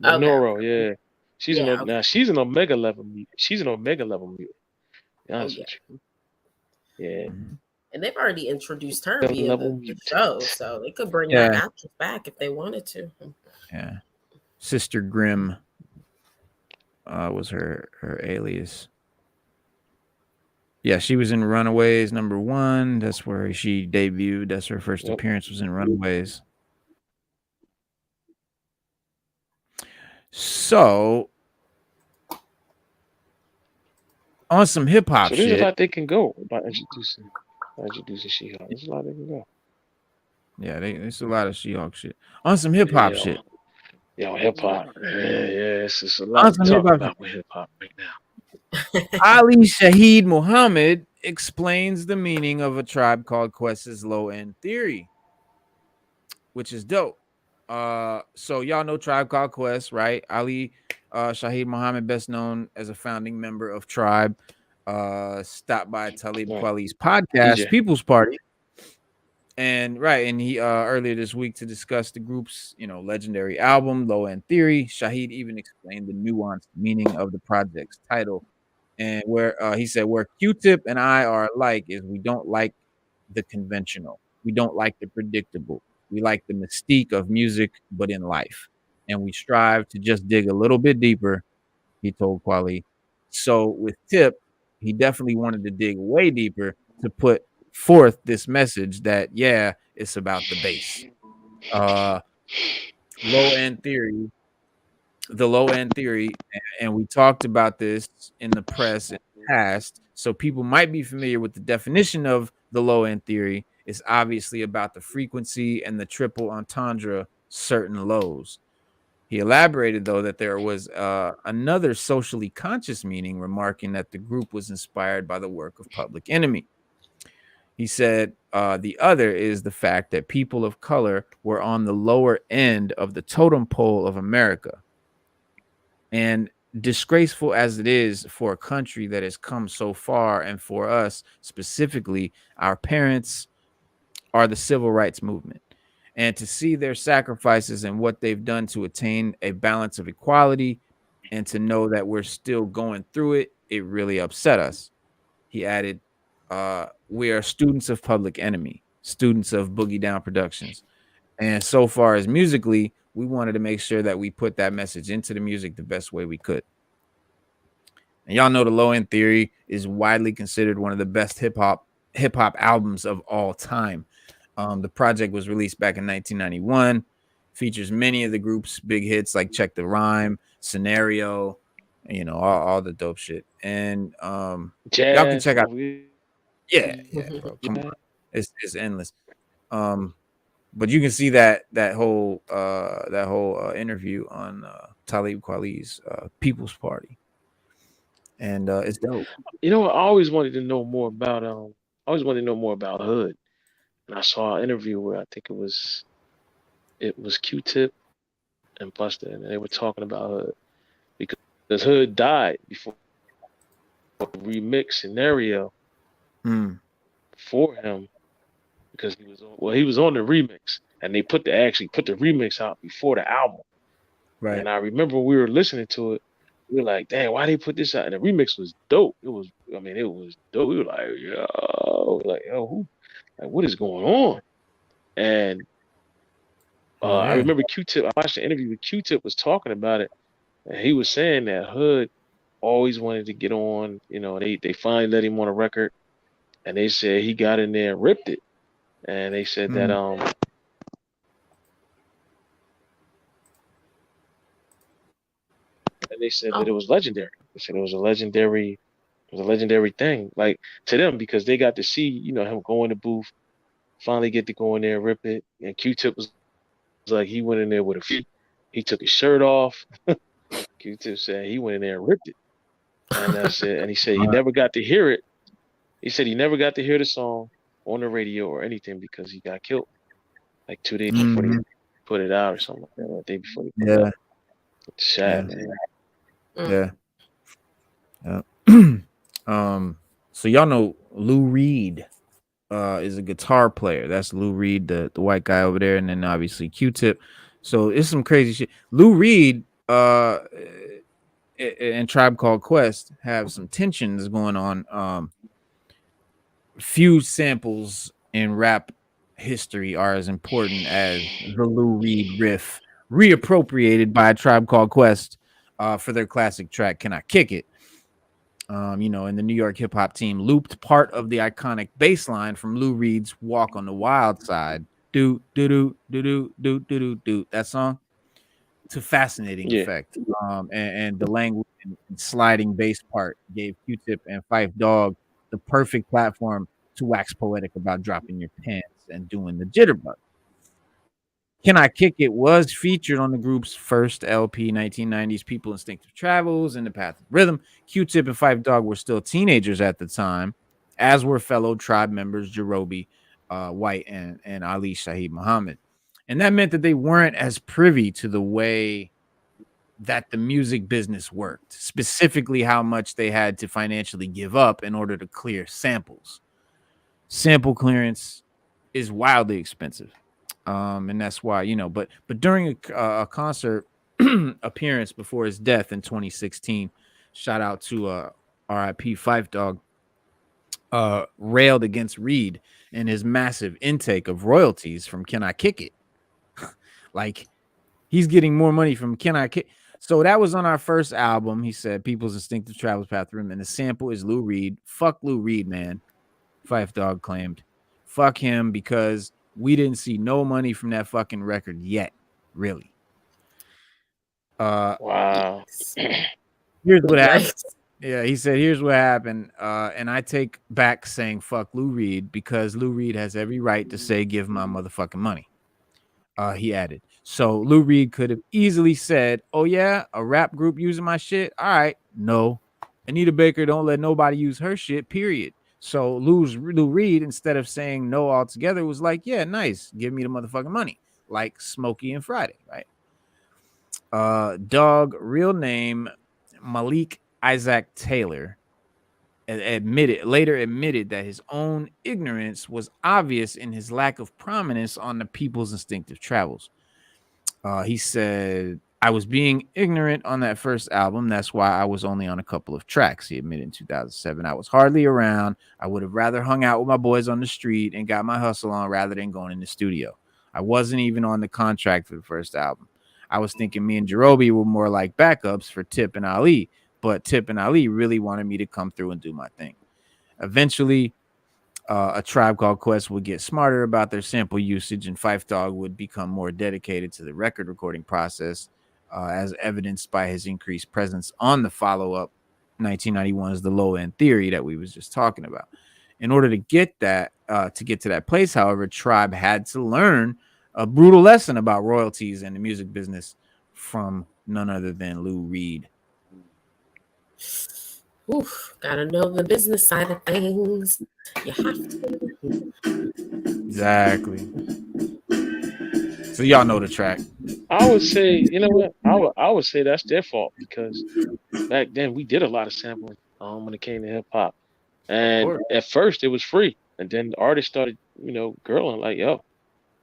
Minoru, yeah. She's she's an Omega level mutant. She's an Omega level mutant. Yeah. And they've already introduced her via the show, so they could bring that actress back if they wanted to. Yeah. Sister Grimm was her alias. Yeah, she was in Runaways #1. That's where she debuted. That's her first appearance was in Runaways. So on some hip hop shit. There's a lot they can go about introducing She-Hulk. There's a lot they can go. Yeah, there's a lot of She-Hulk shit. On some hip hop shit. Yo, hip hop. Yeah, it's just a lot to talk about with hip hop right now. Ali Shaheed Muhammad explains the meaning of A Tribe Called Quest's Low End Theory, which is dope. So y'all know Tribe Called Quest, right? Ali Shaheed Muhammad, best known as a founding member of Tribe, stopped by Talib Kweli's podcast, People's Party. And he earlier this week to discuss the group's legendary album Low End Theory. Shaheed even explained the nuanced meaning of the project's title, and where he said where Q-Tip and I are alike is we don't like the conventional, we don't like the predictable, we like the mystique of music but in life, and we strive to just dig a little bit deeper, he told Kweli. So with Tip, he definitely wanted to dig way deeper to put forth this message that it's about the bass. Low End Theory, the Low End Theory, and we talked about this in the press in the past, so people might be familiar with the definition of the Low End Theory. It's obviously about the frequency and the triple entendre certain lows. He elaborated, though, that there was another socially conscious meaning, remarking that the group was inspired by the work of Public Enemy. He said, the other is the fact that people of color were on the lower end of the totem pole of America. And disgraceful as it is for a country that has come so far, and for us specifically, our parents are the civil rights movement. And to see their sacrifices and what they've done to attain a balance of equality, and to know that we're still going through it, it really upset us. He added, we are students of Public Enemy, students of Boogie Down Productions. And so far as musically, we wanted to make sure that we put that message into the music the best way we could. And y'all know the Low End Theory is widely considered one of the best hip hop albums of all time. The project was released back in 1991, features many of the group's big hits like Check the Rhyme, Scenario, you know, all the dope shit. And y'all can check out. Yeah, bro, come on, it's endless. But you can see that whole interview on Talib Kweli's People's Party, and it's dope. You know, I always wanted to know more about Hood, and I saw an interview where I think it was Q-Tip and Busta, and they were talking about Hood because Hood died before the remix Scenario for him, because he was on the remix, and they actually put the remix out before the album. Right. And I remember we were listening to it, we were like, "Damn, why they put this out?" And the remix was dope. It was dope. We were like, "Yo, what is going on?" And I remember Q-Tip. I watched the interview with Q-Tip was talking about it, and he was saying that Hood always wanted to get on. You know, they finally let him on a record, and they said he got in there and ripped it. And they said that and they said that it was legendary. They said it was a legendary thing, like, to them, because they got to see, you know, him go in the booth, finally get to go in there and rip it. And Q-Tip was like, he went in there with he took his shirt off. Q-Tip said he went in there and ripped it. And he said he never got to hear it. He said he never got to hear the song on the radio or anything because he got killed like 2 days before they put it out or something like that, or a day before they put it out. It's sad, man. So y'all know Lou Reed is a guitar player. That's Lou Reed, the white guy over there, and then obviously Q-Tip. So it's some crazy shit. Lou Reed and Tribe Called Quest have some tensions going on. Few samples in rap history are as important as the Lou Reed riff, reappropriated by a Tribe Called Quest for their classic track "Can I Kick It?" You know, and the New York hip hop team looped part of the iconic bass line from Lou Reed's "Walk on the Wild Side," do do do do do do do do, that song, to fascinating effect. And the language and sliding bass part gave Q-Tip and Phife Dawg the perfect platform to wax poetic about dropping your pants and doing the jitterbug. "Can I Kick It" was featured on the group's first LP, 1990s People Instinctive Travels and The Path of Rhythm. Q-Tip and Phife Dawg were still teenagers at the time, as were fellow Tribe members Jarobi White and Ali Shaheed Muhammad. And that meant that they weren't as privy to the way that the music business worked, specifically how much they had to financially give up in order to clear samples. Sample clearance is wildly expensive. And that's why, you know, but during a concert appearance before his death in 2016, shout out to RIP Phife Dawg, railed against Reed and his massive intake of royalties from "Can I Kick It?" Like, he's getting more money from "Can I Kick?" So that was on our first album. He said People's Instinctive Travels, Path of Rhythm, and the sample is Lou Reed. Fuck Lou Reed, man. Phife Dawg claimed. Fuck him, because we didn't see no money from that fucking record yet, really. Wow. Here's what happened. Yeah, he said, here's what happened. And I take back saying fuck Lou Reed, because Lou Reed has every right to say give my motherfucking money. He added. So Lou Reed could have easily said, "Oh yeah, a rap group using my shit? All right, no. Anita Baker don't let nobody use her shit, period. So Lou Reed, instead of saying no altogether, was like, yeah, nice, give me the motherfucking money, like Smokey and Friday, right? Dog, real name Malik Isaac Taylor, later admitted that his own ignorance was obvious in his lack of prominence on the People's Instinctive Travels. He said, I was being ignorant on that first album. That's why I was only on a couple of tracks. He admitted in 2007. I was hardly around. I would have rather hung out with my boys on the street and got my hustle on rather than going in the studio. I wasn't even on the contract for the first album. I was thinking me and Jarobi were more like backups for Tip and Ali, but Tip and Ali really wanted me to come through and do my thing. Eventually, A Tribe Called Quest would get smarter about their sample usage, and Phife Dawg would become more dedicated to the record recording process, as evidenced by his increased presence on the follow-up 1991's The Low End Theory that we was just talking about. In order to get to that place, however, Tribe had to learn a brutal lesson about royalties and the music business from none other than Lou Reed. Oof, gotta know the business side of things. You have to. Exactly. So y'all know the track. I would say, you know what? I would say that's their fault, because back then we did a lot of sampling when it came to hip hop. And at first it was free. And then the artists started, girling like, yo,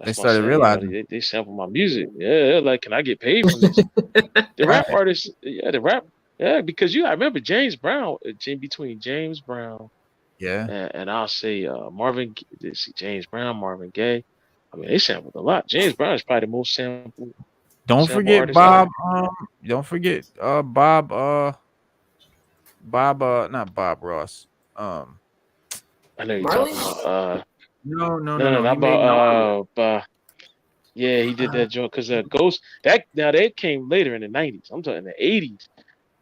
they started realizing they sample my music. Yeah, like, can I get paid from this? The rap artists, because I remember James Brown, between James Brown, and I'll say James Brown, Marvin Gaye. I mean, they sampled a lot. James Brown is probably the most sampled. Don't forget Bob. Don't forget Bob. Not Bob Ross. I know you're talking about. No. Not about. Yeah, he did that joint because Ghost. That came later in the 90s. I'm talking in the 80s,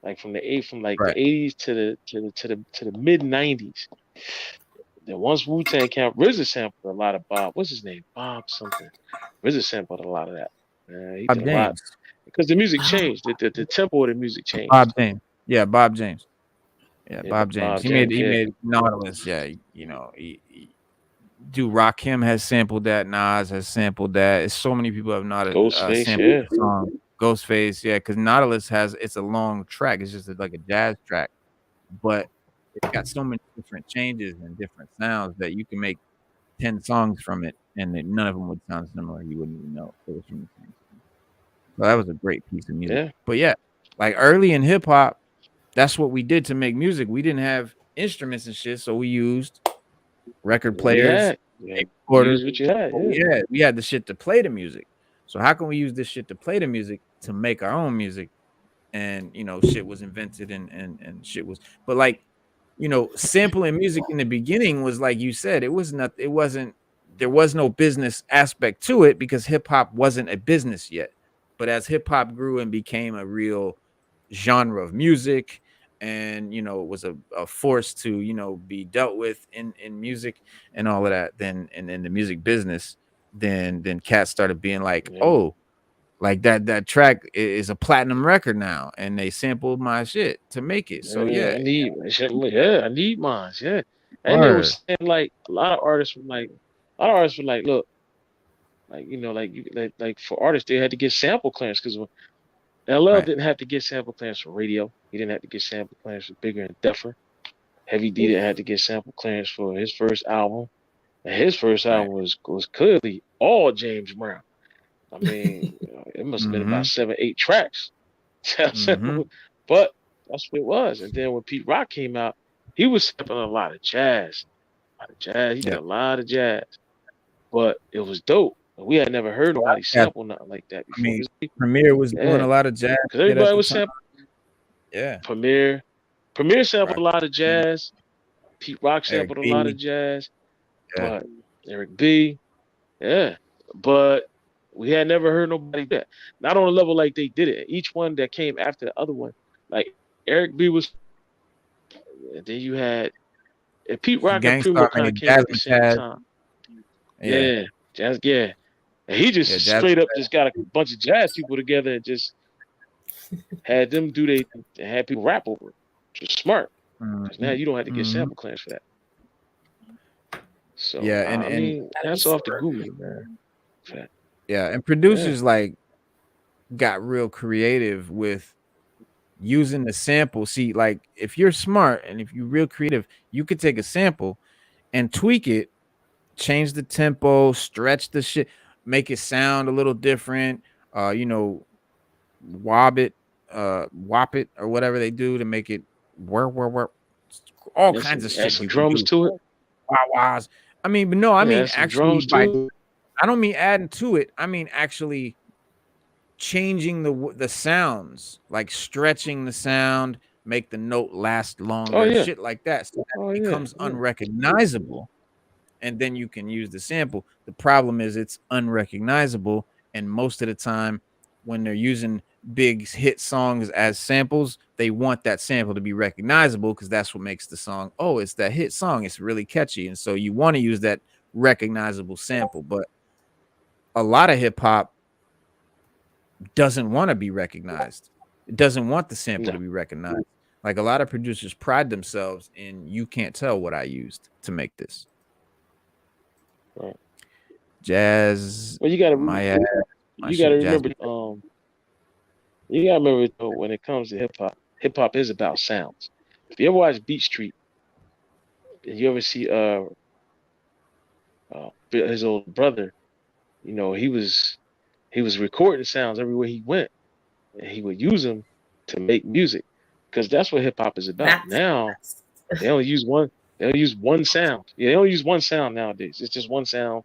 like from the 80s to the mid 90s. Then once Wu-Tang Camp, RZA sampled a lot of Bob. What's his name? Bob something. RZA sampled a lot of that. He did a lot because the music changed. The tempo of the music changed. Bob James. Yeah, Bob James. Yeah, Bob James. He made Nautilus. Yeah, Dude, Rakim has sampled that. Nas has sampled that. It's so many people have not Ghostface, sampled the song. Ghostface, yeah, because Nautilus it's a long track. It's just like a jazz track, but it's got so many different changes and different sounds that you can make 10 songs from it, and none of them would sound similar. You wouldn't even know it was from the same song. So that was a great piece of music. Yeah. But yeah, like early in hip hop, that's what we did to make music. We didn't have instruments and shit, so we used record players. Use what you had. We had the shit to play the music. So how can we use this shit to play the music to make our own music? And shit was invented and shit was, but like, sampling music in the beginning was like you said, there was no business aspect to it because hip hop wasn't a business yet. But as hip hop grew and became a real genre of music, and it was a force to be dealt with in music and all of that, then and in the music business, then cats started being like, oh, like that track is a platinum record now, and they sampled my shit to make it. So I need mine. Yeah, and they were saying like a lot of artists were like, look, like for artists they had to get sample clearance because LL didn't have to get sample clearance for radio. He didn't have to get sample clearance for Bigger and Deffer. Heavy D didn't have to get sample clearance for his first album. And his first album was clearly all James Brown. I mean, it must have been about 7-8 tracks. But that's what it was. And then when Pete Rock came out, he was sampling a lot of jazz. He did a lot of jazz. But it was dope. We had never heard nobody sample nothing like that before. I mean, Premier was doing a lot of jazz. Because everybody was sampling. Yeah. Premier sampled a lot of jazz. Pete Rock sampled a lot of jazz. But Eric B. Yeah. But we had never heard nobody do that. Not on a level like they did it. Each one that came after the other one. Like Eric B was, and then you had Pete Rock and Premier kind of came at the same time. Jazz, and he just straight up just got a bunch of jazz people together and just had them had people rap over it. Which was smart. Because now you don't have to get sample clearance for that. So Yeah, I mean, that's off the Google, man. Fact. Yeah, and producers like got real creative with using the sample. See, like if you're smart and if you're real creative, you could take a sample and tweak it, change the tempo, stretch the shit, make it sound a little different. You know, wop it or whatever they do to make it work. All kinds of Add shit some you can drums do. to it. Wah-wahs. I mean, but no, I mean add some actually drums to it. I don't mean adding to it. I mean actually changing the sounds, like stretching the sound, make the note last longer, shit like that, so that it becomes unrecognizable, and then you can use the sample. The problem is it's unrecognizable, and most of the time when they're using big hit songs as samples, they want that sample to be recognizable because that's what makes the song, oh, it's that hit song, it's really catchy, and so you want to use that recognizable sample. But a lot of hip hop doesn't want to be recognized. It doesn't want the sample to be recognized. Like a lot of producers pride themselves in, you can't tell what I used to make this. Right. Jazz. Well, you gotta remember. You gotta remember though, when it comes to hip hop is about sounds. If you ever watch Beat Street, and you ever see his old brother, you know, he was recording sounds everywhere he went, and he would use them to make music, because that's what hip hop is about. Now they only use one. They only use one sound. Yeah, they only use one sound nowadays. It's just one sound,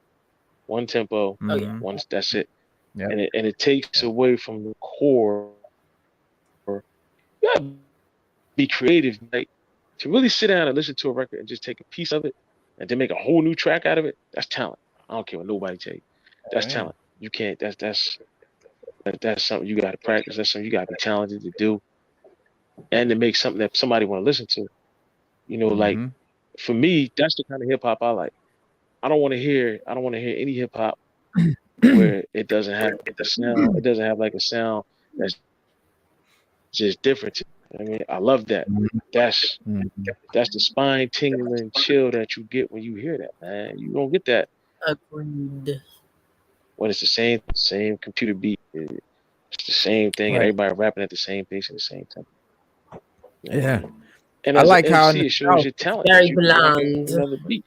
one tempo. That's it. Yep. And it takes away from the core. You gotta be creative, like to really sit down and listen to a record and just take a piece of it and then make a whole new track out of it. That's talent. I don't care what nobody tell you. That's talent. You can't. That's something you got to practice. That's something you got to be talented to do, and to make something that somebody want to listen to. You know, like for me, that's the kind of hip hop I like. I don't want to hear any hip hop where it doesn't have a sound. It doesn't have like a sound that's just different. I mean, I love that. That's the spine tingling chill that you get when you hear that, man. You don't get that. Agreed. When it's the same computer beat. It's the same thing, and everybody rapping at the same pace at the same time. Yeah. And I like how it shows your talent. Very blonde.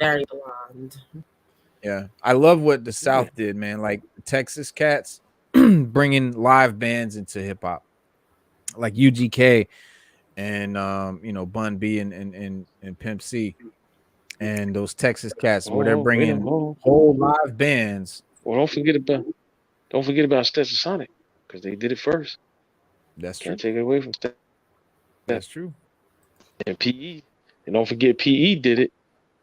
Very blonde. Yeah, I love what the South did, man. Like Texas cats bringing live bands into hip hop, like UGK and you know, Bun B and Pimp C, and those Texas cats where they're bringing whole live bands. Well, don't forget about Stetson Sonic, because they did it first. That's Can't take it away from Stetson. That's true. And PE, and don't forget PE did it.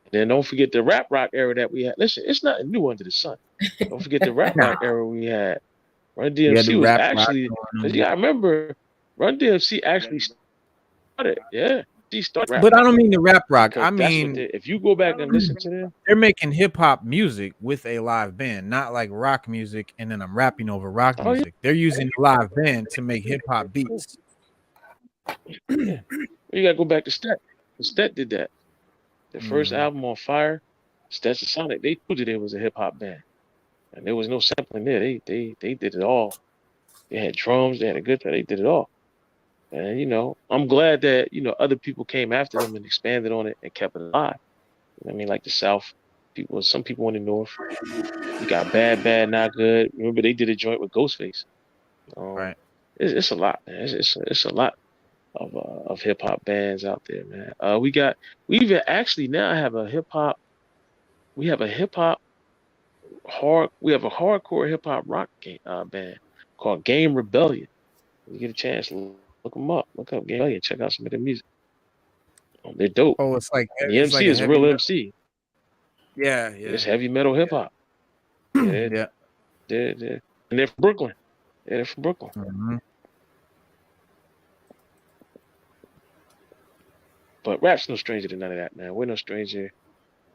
And then don't forget the rap rock era that we had. Listen, it's nothing new under the sun. Don't forget the rap rock era we had. Run DMC was actually, because you gotta remember, Run DMC actually started. Yeah, he started. But I don't mean the rap rock. I mean, if you go back and listen to them, they're making hip hop music with a live band, not like rock music. And then I'm rapping over rock music. They're using the live band to make hip hop beats. Yeah. You gotta go back to Stet. Stet did that. The first album on Fire, Stetson Sonic, they put it was a hip hop band, and there was no sampling there. They did it all. They had drums, they had a guitar, they did it all. And you know, I'm glad that other people came after them and expanded on it and kept it alive. You know what I mean, like the South people, some people in the North. You got Bad, Not Good. Remember they did a joint with Ghostface. Right. It's a lot, man. It's a lot of hip hop bands out there, man. We even actually now have a hip hop. We have a hardcore hip hop rock band called Game Rebellion. When you get a chance, look them up. Look up Game Rebellion. Check out some of their music. They're dope. Oh, it's like and the MC is a real MC. Yeah. It's heavy metal hip hop. Yeah. And they're from Brooklyn. Yeah, they're from Brooklyn. Mm-hmm. But rap's no stranger to none of that, man. We're no stranger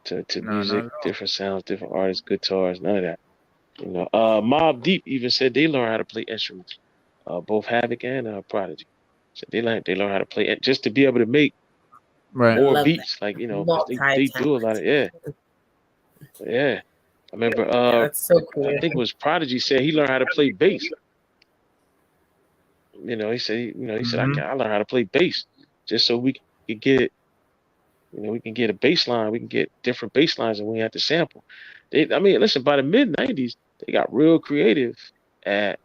to music, different sounds, different artists, guitars, none of that. You know, Mobb Deep even said they learn how to play instruments, both Havoc and Prodigy. So they learn how to play it just to be able to make more beats. Like they do a lot of Yeah, I remember. Yeah, that's so cool. I think it was Prodigy said he learned how to play bass. He said, I learned how to play bass just so we could get, we can get a bass line, we can get different bass lines, and we have to sample. Listen, by the mid-90s, they got real creative at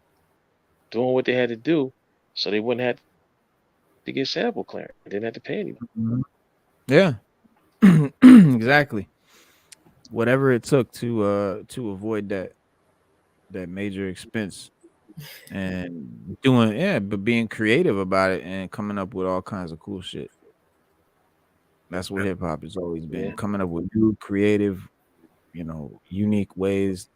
doing what they had to do, so they wouldn't have to get sample clearance. They didn't have to pay anyone. Yeah, exactly. Whatever it took to avoid that major expense and but being creative about it and coming up with all kinds of cool shit. That's what hip hop has always been, coming up with new creative, unique ways.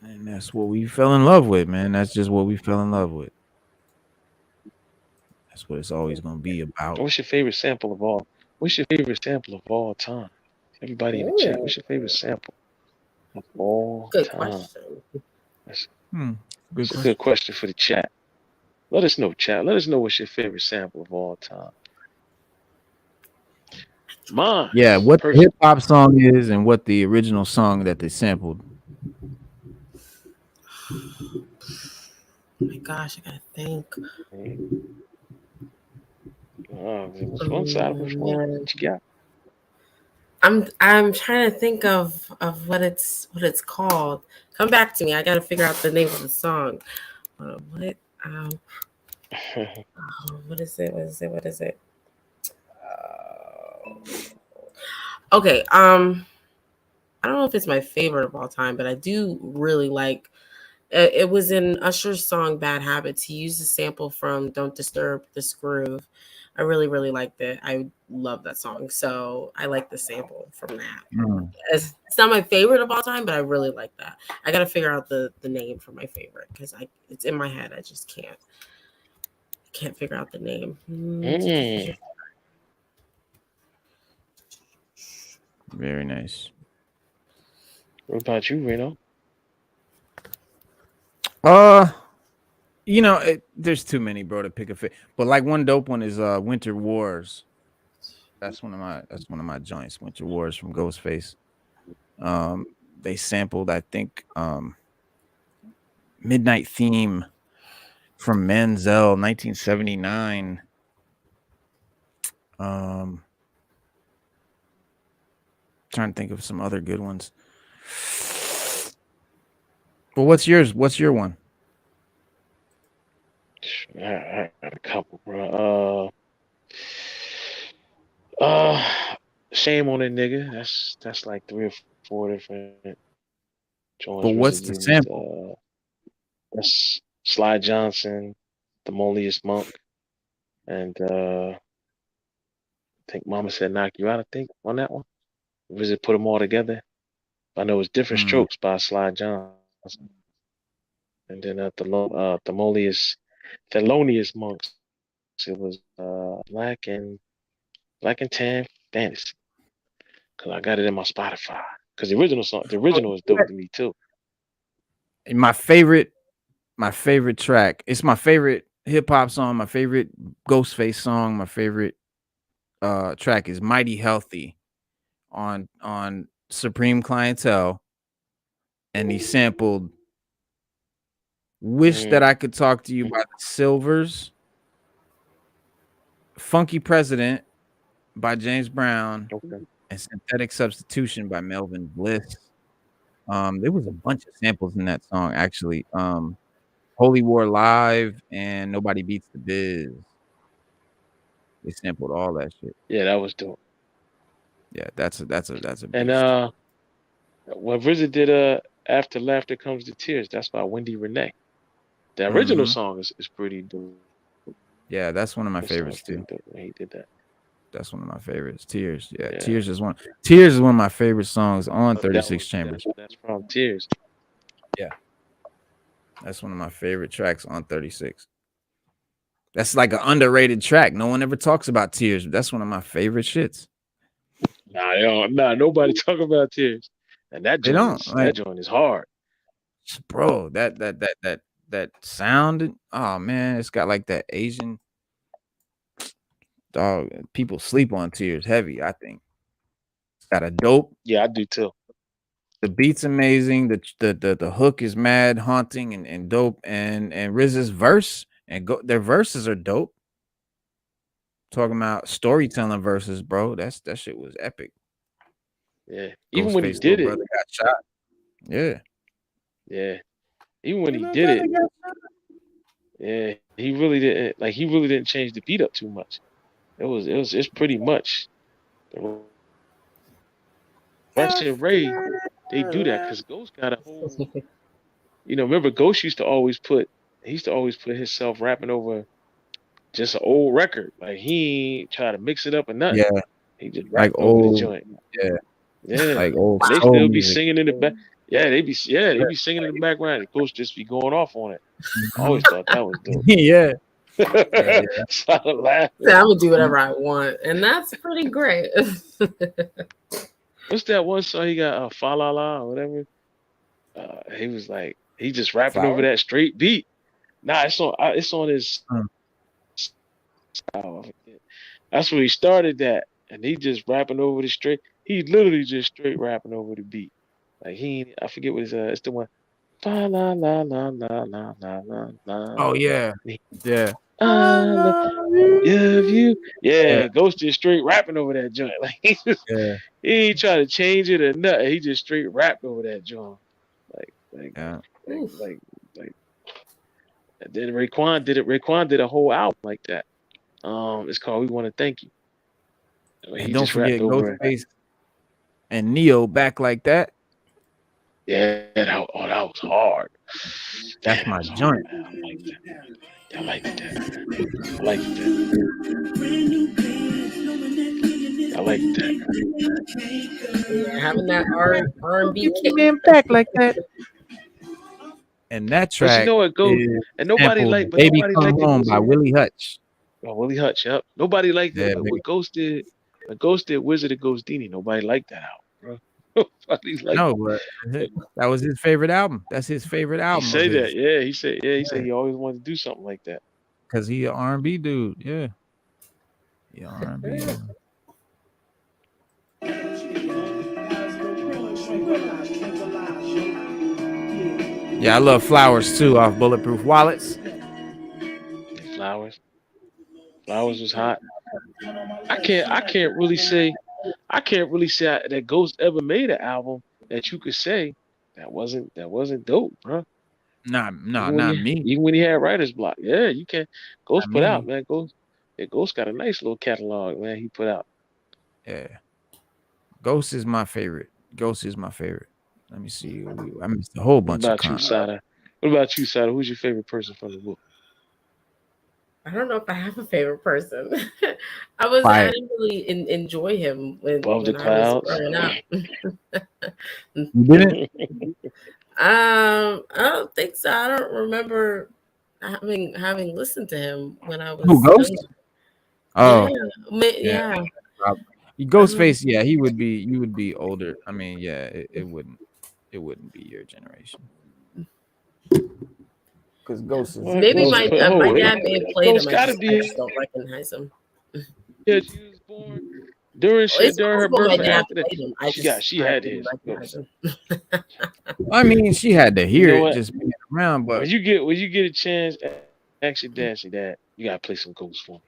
And that's what we fell in love with, man. That's just what we fell in love with. That's what it's always going to be about. What's your favorite sample of all? What's your favorite sample of all time? Everybody in the chat, what's your favorite sample of all Good time? question. That's a good question for the chat. Let us know, chat. Let us know what's your favorite sample of all time. Mine. Yeah, what the hip hop song is and what the original song that they sampled. Oh my gosh, I gotta think. One side, which one? What you got? I'm trying to think of what it's called. Come back to me. I gotta figure out the name of the song. What is it? What is it? Okay. I don't know if it's my favorite of all time, but I do really like. It was in Usher's song "Bad Habits." He used a sample from "Don't Disturb This Groove." I really, really liked it. I love that song, so I like the sample from that. It's not my favorite of all time, but I really like that. I got to figure out the name for my favorite because it's in my head. I just can't figure out the name. Very nice. What about you, Reno? There's too many, bro, to pick a fit. But like one dope one is Winter Wars. That's one of my joints. Winter Wars from Ghostface. They sampled, I think, Midnight Theme from Manziel, 1979. Trying to think of some other good ones. Well, what's yours? What's your one? I got a couple, bro. Shame on a nigga. That's like 3 or 4 different joints. But what's the sample? That's Sly Johnson, The Loneliest Monk, and I think Mama Said Knock You Out, I think, on that one. Visit Put Them All Together. I know it's Different Strokes by Sly Johnson. And then the Thelonious Monks. It was Black and Tan Fantasy. Cause I got it in my Spotify. Cause the original is dope to me too. My favorite track. It's my favorite hip hop song. My favorite Ghostface song. My favorite track is Mighty Healthy on Supreme Clientele, and he sampled Wish That I Could Talk to You by the Silvers, Funky President by James Brown, and Synthetic Substitution by Melvin Bliss. There was a bunch of samples in that song, actually. Holy War Live and Nobody Beats the Biz. They sampled all that shit. Yeah, that was dope. Yeah, that's a beast. And when RZA did After Laughter Comes the Tears, that's by Wendy Renee. The original song is pretty dope. Yeah, that's one of my favorites too. He did that. That's one of my favorites. Tears. Yeah, Tears is one of my favorite songs on 36 Chambers. That's from Tears. Yeah. That's one of my favorite tracks on 36. That's like an underrated track. No one ever talks about Tears. That's one of my favorite shits. Nah, nobody talk about Tears. And that joint is hard. Bro, that sound, oh man, it's got like that Asian dog. People sleep on Tears heavy, I think. Got a dope. Yeah, I do too. The beat's amazing. The hook is mad haunting and dope. And RZA's verse and their verses are dope. Talking about storytelling verses, bro. That shit was epic. Yeah, even when he Ghostface did little it. brother got shot. Yeah. Yeah, even when he did it. Yeah, he really didn't like. He really didn't change the beat up too much. It's pretty much. Rush and Ray, they do that because Ghost got a whole. Remember Ghost used to always put. He used to always put himself rapping over just an old record. Like he ain't try to mix it up or nothing. Yeah. He just Like rapped over the old, joint. yeah. Yeah. Like old And they soul still be music. singing in the back. Yeah, they be singing in the background. The Ghost just be going off on it. I always thought that was dope. Yeah. So I laugh. I'm gonna do whatever I want, and that's pretty great. What's that one song he got? Fa La La or whatever. He was like he just rapping over that straight beat. Nah, it's on his. Oh, I forget. That's where he started that, and he just rapping over the straight. He literally just straight rapping over the beat. Like I forget what it's the one. Fa la la la la la la la la. Oh yeah, yeah. I love you. Yeah, Ghost just straight rapping over that joint. Like he ain't trying to change it or nothing. He just straight rapped over that joint. Like. And then Raekwon did it. Raekwon did a whole album like that. It's called "We Want to Thank You." And don't forget Ghostface and Neo back like that. Yeah, that was hard. That's my joint. I like that. I like that. I like that. Yeah, having that R&B kick back like that. And that track, but you know what, goes and nobody like, but Baby nobody Come liked Home by Willie Hutch. Oh, Willie Hutch, yep. Nobody liked it. What Ghost did. When Ghost did Wizard of Ghostini, nobody liked that album, bro. Nobody liked but that was his favorite album. That's his favorite album. He said that, yeah. He said he always wanted to do something like that. Cause he an R&B dude, yeah. Yeah, R&B. Yeah, I love Flowers too off Bulletproof Wallets. Flowers was hot. I can't really say that Ghost ever made an album that you could say that wasn't dope, bro. Not me. Even when he had writer's block, yeah, you can't. Ghost put out, man. Ghost got a nice little catalog, man. He put out. Yeah, Ghost is my favorite. Let me see. I missed a whole bunch of content. What about you, Sada? Who's your favorite person from the book? I don't know if I have a favorite person. I didn't really enjoy him when I was growing up. You didn't? I don't think so. I don't remember having listened to him when I was Ghost? Oh, yeah. Ghostface, yeah, you would be older. I mean, yeah, it wouldn't be your generation. Because Ghost is maybe my dad may have played him. I just don't recognize him. Yeah, she was born during her birth. After that, she had his. I mean, she had to hear it just being around. But when you get a chance, ask your dad, say, Dad, you gotta play some Ghost for me.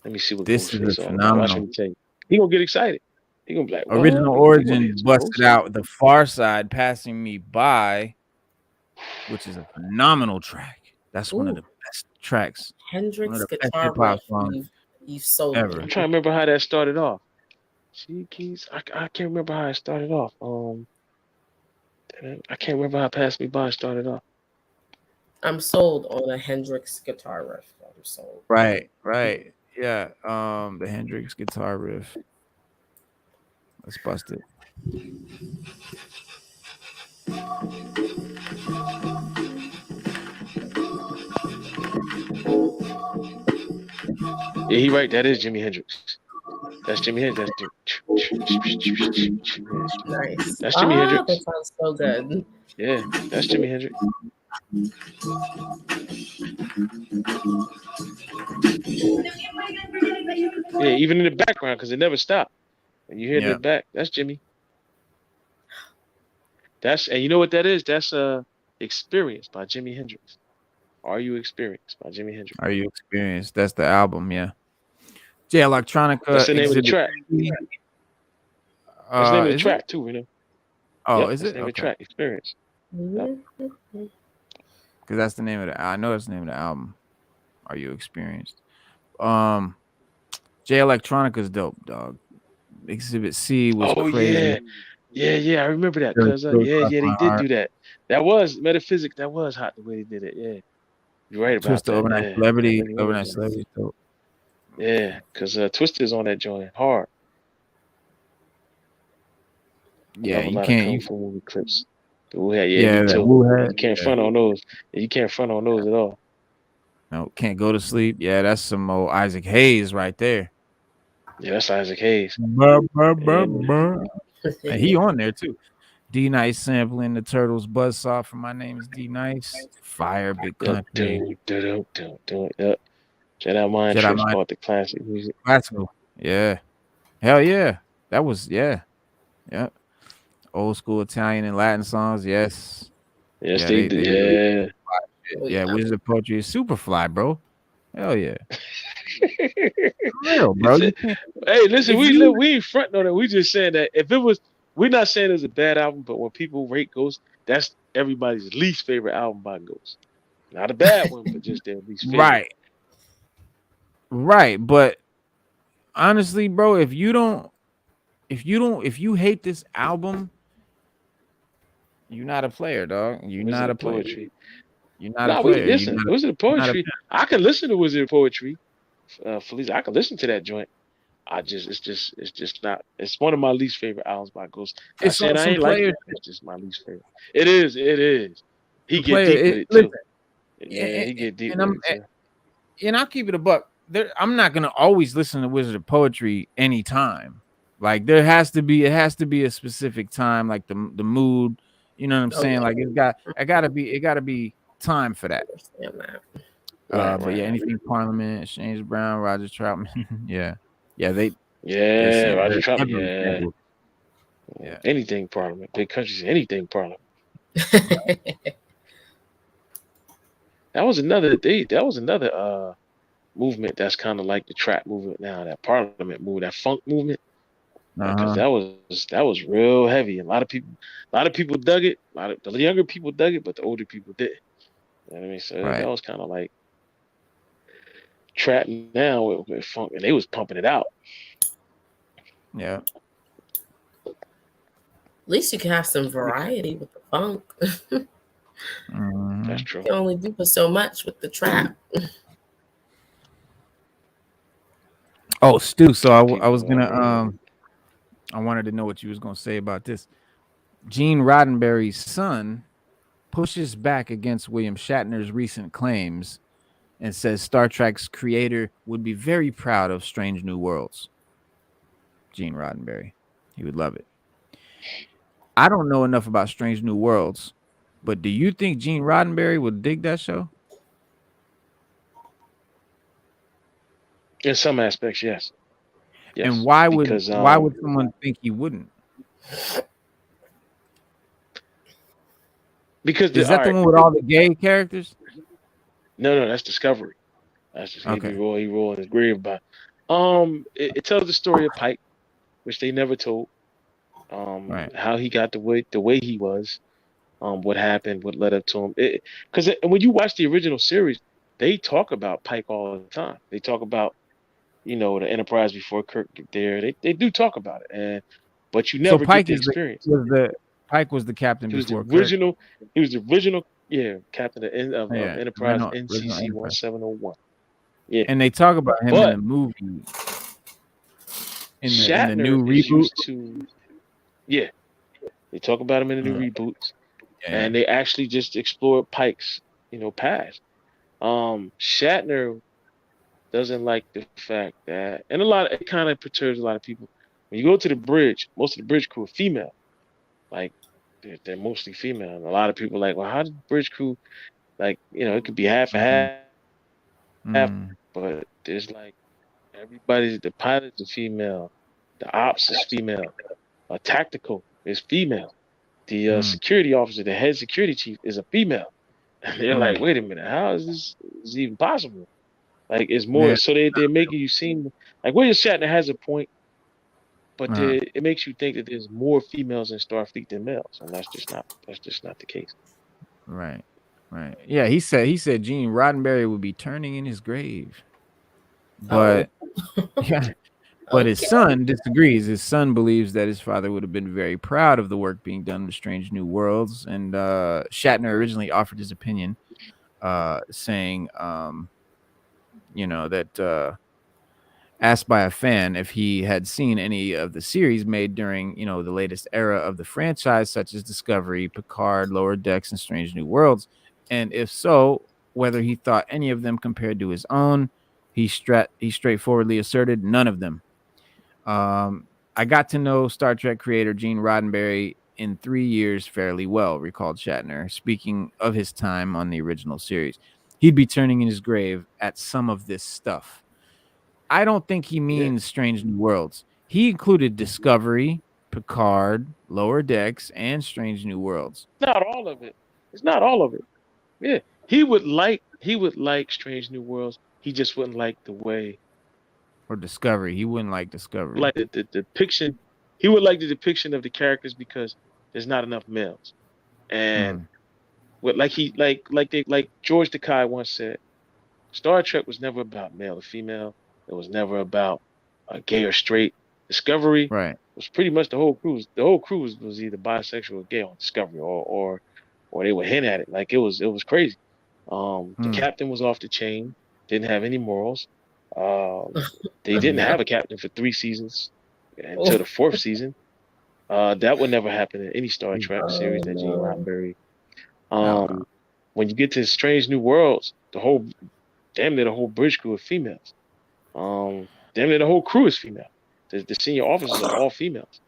Let me see what this Ghost is phenomenal. He gonna get excited. He gonna be like, Original Origin busted out The Far Side, Passing Me By, which is a phenomenal track. That's one of the best tracks. Hendrix guitar songs you've sold ever. I'm trying to remember how that started off. I can't remember how it started off. I can't remember how Pass Me By started off. I'm sold on a Hendrix guitar riff. I'm sold. Right. Yeah. The Hendrix guitar riff. Let's bust it. Yeah, he right. That is Jimi Hendrix. That's Jimi Hendrix. Nice. That's Jimi Hendrix. That sounds so good. Yeah, that's Jimi Hendrix. Yeah, even in the background, because it never stopped. And you hear the back, that's Jimmy. And you know what that is? That's Experience by Jimi Hendrix. Are You Experienced by Jimi Hendrix. Are You Experienced? That's the album, yeah. J Electronica. That's the name of the track. That's the name of the track too, you know. Oh, is that's it? The name of the track, Experience. Because that's the name of the. I know that's the name of the album. Are You Experienced? J Electronica's dope, dog. Exhibit C was crazy. Yeah. I remember that because they did do that. That was Metaphysics. That was hot the way they did it. Yeah, you're right about that. Overnight Yeah. Celebrity. Overnight Celebrity. Dope. Yeah, because Twister's on that joint hard. Yeah, you can't. Kung Fu movie clips. Me too. You can't front on those. You can't front on those at all. No, Can't Go to Sleep. Yeah, that's some old Isaac Hayes right there. Yeah, that's Isaac Hayes. And he on there too. D Nice sampling the Turtles Buzzsaw from My Name is D Nice. Fire, Big Country. Yep. Jedi Mind Tricks bought the classic music. Classical. Yeah. Hell yeah. That was old school Italian and Latin songs. Yes. Yes, they did. Yeah, Wizard of Poetry is super fly, bro. Hell yeah. Real, bro. Hey, listen, we ain't fronting on it. We just saying that if it was, we're not saying it's a bad album, but when people rate Ghost, that's everybody's least favorite album by Ghost. Not a bad one, but just their least favorite. Right. But honestly, bro, if you hate this album, you're not a player, dog. You're not a player. Poetry. You're not a player. Listen, Wizard of Poetry. I can listen to Wizard of Poetry. Felice, I can listen to that joint. It's just not. It's one of my least favorite albums by Ghost. I ain't like it. It's just my least favorite. It is. He get deep with it too. Yeah, he get deep with it too. And I'll keep it a buck. I'm not gonna always listen to Wizard of Poetry anytime. Like it has to be a specific time, like the mood. You know what I'm saying? Like it gotta be time for that. But anything Parliament, James Brown, Roger Troutman, Roger Troutman, anything Parliament, Big Countries, anything Parliament. That was another movement that's kind of like the trap movement now, that Parliament movement, that funk movement. Because that was real heavy. A lot of people dug it. The younger people dug it, but the older people didn't. You know what I mean? So that was kind of like trap now with funk, and they was pumping it out. Yeah. At least you can have some variety with the funk. That's true. You can only do so much with the trap. Oh, Stu. So I was gonna I wanted to know what you was gonna say about this. Gene Roddenberry's son pushes back against William Shatner's recent claims and says Star Trek's creator would be very proud of Strange New Worlds. Gene Roddenberry. He would love it. I don't know enough about Strange New Worlds, but do you think Gene Roddenberry would dig that show? In some aspects, yes. And why would someone think he wouldn't? Because is that the one with all the gay characters? No, that's Discovery. That's just he roll in his grave about. It tells the story of Pike, which they never told. How he got the way he was, what happened, what led up to him. Because when you watch the original series, they talk about Pike all the time. They talk about, the Enterprise before Kirk get there. They do talk about it, but you never get the experience. Pike was the captain before Kirk. He was the original, captain of Enterprise NCC 1701. Yeah, and they talk about him in the movie. In the new reboot. They talk about him in the new reboots, and they actually just explore Pike's, past. Shatner doesn't like the fact that, and it kind of perturbs a lot of people. When you go to the bridge, most of the bridge crew are female. Like they're mostly female, and a lot of people are like, well, how did the bridge crew, it could be half and half, but there's the pilot's a female, The ops is female. Tactical is female. The security officer, the head security chief, is a female. And they're like, wait a minute, how is this is even possible? Like, it's more. So they're making you seem like William Shatner has a point, but it makes you think that there's more females in Starfleet than males, and that's just not the case. Right. Yeah, he said Gene Roddenberry would be turning in his grave, but but his son disagrees. His son believes that his father would have been very proud of the work being done with Strange New Worlds, and Shatner originally offered his opinion, saying, that. Asked by a fan if he had seen any of the series made during, the latest era of the franchise, such as Discovery, Picard, Lower Decks, and Strange New Worlds, and if so, whether he thought any of them compared to his own, he straightforwardly asserted none of them. I got to know Star Trek creator Gene Roddenberry in 3 years fairly well, recalled Shatner, speaking of his time on the original series. He'd be turning in his grave at some of this stuff. I don't think he means Strange New Worlds. He included Discovery, Picard, Lower Decks, and Strange New Worlds. Not all of it. It's not all of it. Yeah, he would like Strange New Worlds. He just wouldn't like the way. Or Discovery. He wouldn't like Discovery. Like the depiction. He would like the depiction of the characters because there's not enough males. And like George Takei once said, Star Trek was never about male or female. It was never about gay or straight. Discovery was pretty much the whole crew. The whole crew was either bisexual or gay on Discovery, or they would hint at it. Like it was crazy. The captain was off the chain. Didn't have any morals. They didn't have a captain for 3 seasons until the 4th season. That would never happen in any Star Trek series that Gene Roddenberry. When you get to Strange New Worlds, damn near the whole bridge crew of females. Damn near the whole crew is female. The senior officers are all females.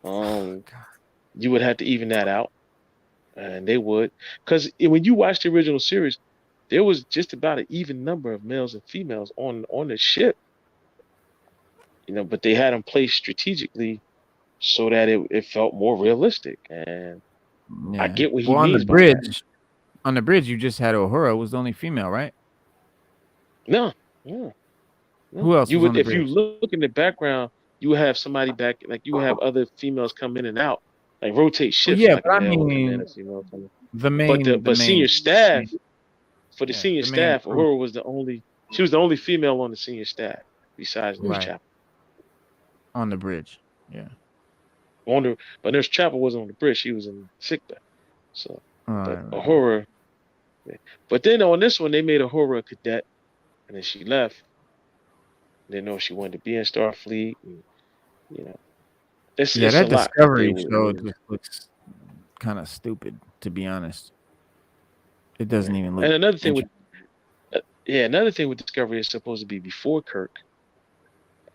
You would have to even that out, and they would, because when you watch the original series, there was just about an even number of males and females on the ship. But they had them placed strategically so that it felt more realistic. And I get what he means. On the bridge, you just had Uhura was the only female, right? No. Who else? You would, if you look in the background, you would have somebody back, like you would have other females come in and out, like rotate shifts. Yeah, like but I mean, senior staff for the senior staff, Uhura was the only female on the senior staff besides Nurse Chapel. On the bridge, yeah. But Nurse Chapel wasn't on the bridge; she was in sick bay. So, Uhura. But then on this one, they made Uhura a cadet, and then she left. Didn't know she wanted to be in Starfleet. And, it's that a lot Discovery show just looks kind of stupid, to be honest. It doesn't even look. And another thing with Discovery is supposed to be before Kirk,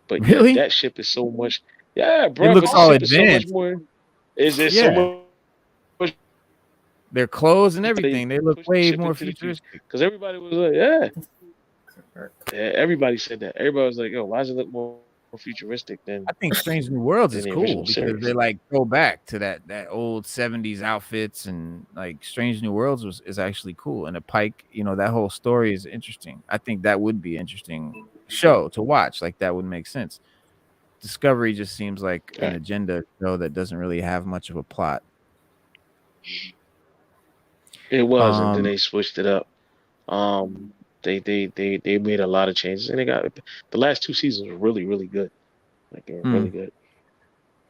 but really, that ship is so much. Yeah, bro, it looks all advanced. So much? Their clothes and everything, they look way more futuristic. Because everybody was like, yeah, everybody said that. Everybody was like, "Oh, why does it look more futuristic than?" I think Strange New Worlds is cool because they like go back to that old 70s outfits, and like Strange New Worlds is actually cool. And a Pike, that whole story is interesting. I think that would be an interesting show to watch. Like that would make sense. Discovery just seems like an agenda show that doesn't really have much of a plot. It was, and then they switched it up. They made a lot of changes, and they got the last 2 seasons were really, really good. Like they were really good.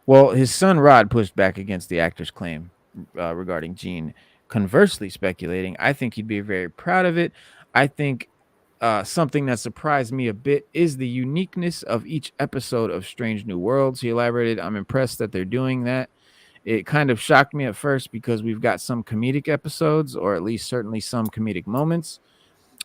Well, his son Rod pushed back against the actor's claim regarding Gene. Conversely, speculating, I think he'd be very proud of it. I think something that surprised me a bit is the uniqueness of each episode of Strange New Worlds. He elaborated, I'm impressed that they're doing that. It kind of shocked me at first because we've got some comedic episodes, or at least certainly some comedic moments.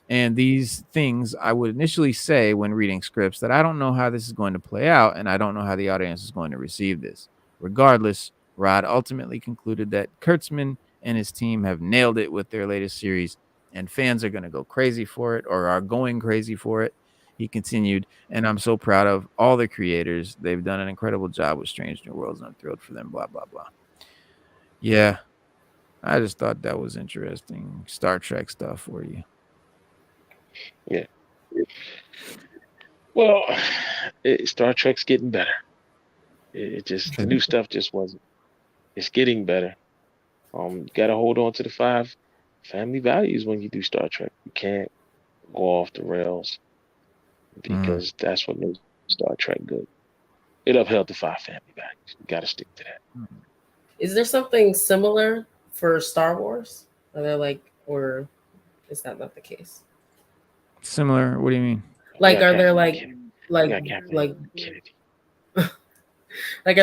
And these things I would initially say when reading scripts that I don't know how this is going to play out, and I don't know how the audience is going to receive this. Regardless, Rod ultimately concluded that Kurtzman and his team have nailed it with their latest series, and fans are going to go crazy for it, or are going crazy for it. He continued, and I'm so proud of all the creators. They've done an incredible job with Strange New Worlds, and I'm thrilled for them, blah, blah, blah. Yeah, I just thought that was interesting. Star Trek stuff for you. Yeah. Well, Star Trek's getting better. It just, the new stuff just wasn't. It's getting better. You gotta hold on to the 5 family values when you do Star Trek. You can't go off the rails because that's what makes Star Trek good. It upheld the 5 family values. You gotta stick to that. Is there something similar for Star Wars? Are there like, or is that not the case? Similar? What do you mean? Like, are there like like are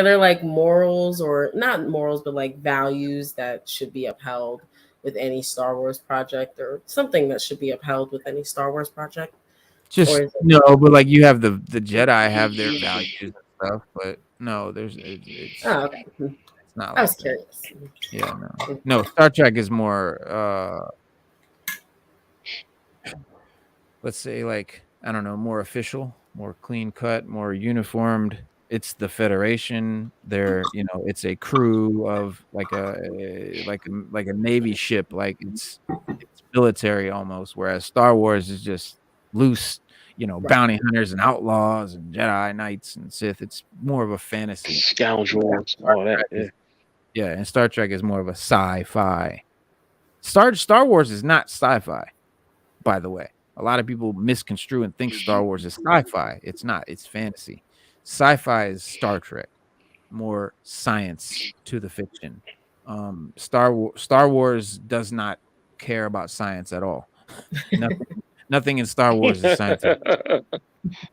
there like morals, or not morals, but like values that should be upheld with any Star Wars project, or something that should be upheld with any Star Wars project? Just no, but like you have the Jedi have their values and stuff, but no, it's okay. It's not. I was curious. Yeah, no. Star Trek is more let's say, like, I don't know, more official, more clean cut, more uniformed. It's the Federation. It's a crew of like a Navy ship. Like it's military almost. Whereas Star Wars is just loose, bounty hunters and outlaws and Jedi Knights and Sith. It's more of a fantasy. Scoundrels, all that. Yeah, and Star Trek is more of a sci-fi. Star Wars is not sci-fi, by the way. A lot of people misconstrue and think Star Wars is sci-fi. It's not. It's fantasy. Sci-fi is Star Trek, more science to the fiction. Star Wars does not care about science at all. Nothing in Star Wars is scientific.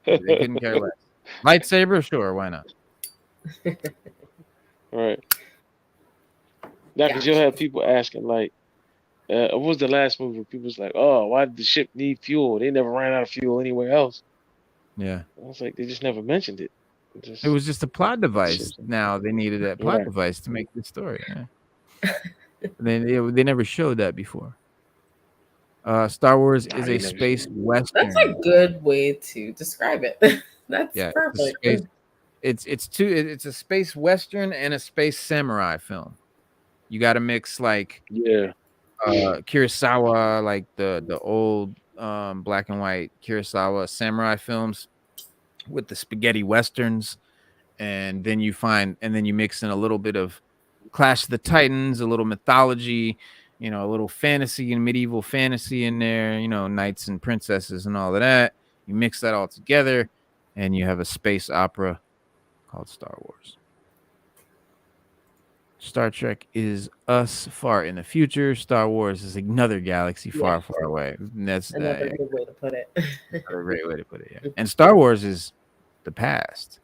They couldn't care less. Lightsaber, sure, why not? Right. Now, because you'll have people asking, like, what was the last movie where people was like, oh, why did the ship need fuel? They never ran out of fuel anywhere else. Yeah. I was like, they just never mentioned it. It was just a plot device. Now they needed that plot device to make the story. Yeah. they never showed that before. Star Wars is a space western. That's a good way to describe it. That's perfect. It's a space western and a space samurai film. You got to mix like Kurosawa, like the old black and white Kurosawa samurai films with the spaghetti westerns, and then you mix in a little bit of Clash of the Titans, a little mythology, a little fantasy and medieval fantasy in there, knights and princesses and all of that. You mix that all together and you have a space opera called Star Wars. Star Trek is us far in the future. Star Wars is another galaxy far, far away. And that's another good way to put it. A great way to put it, yeah. And Star Wars is the past.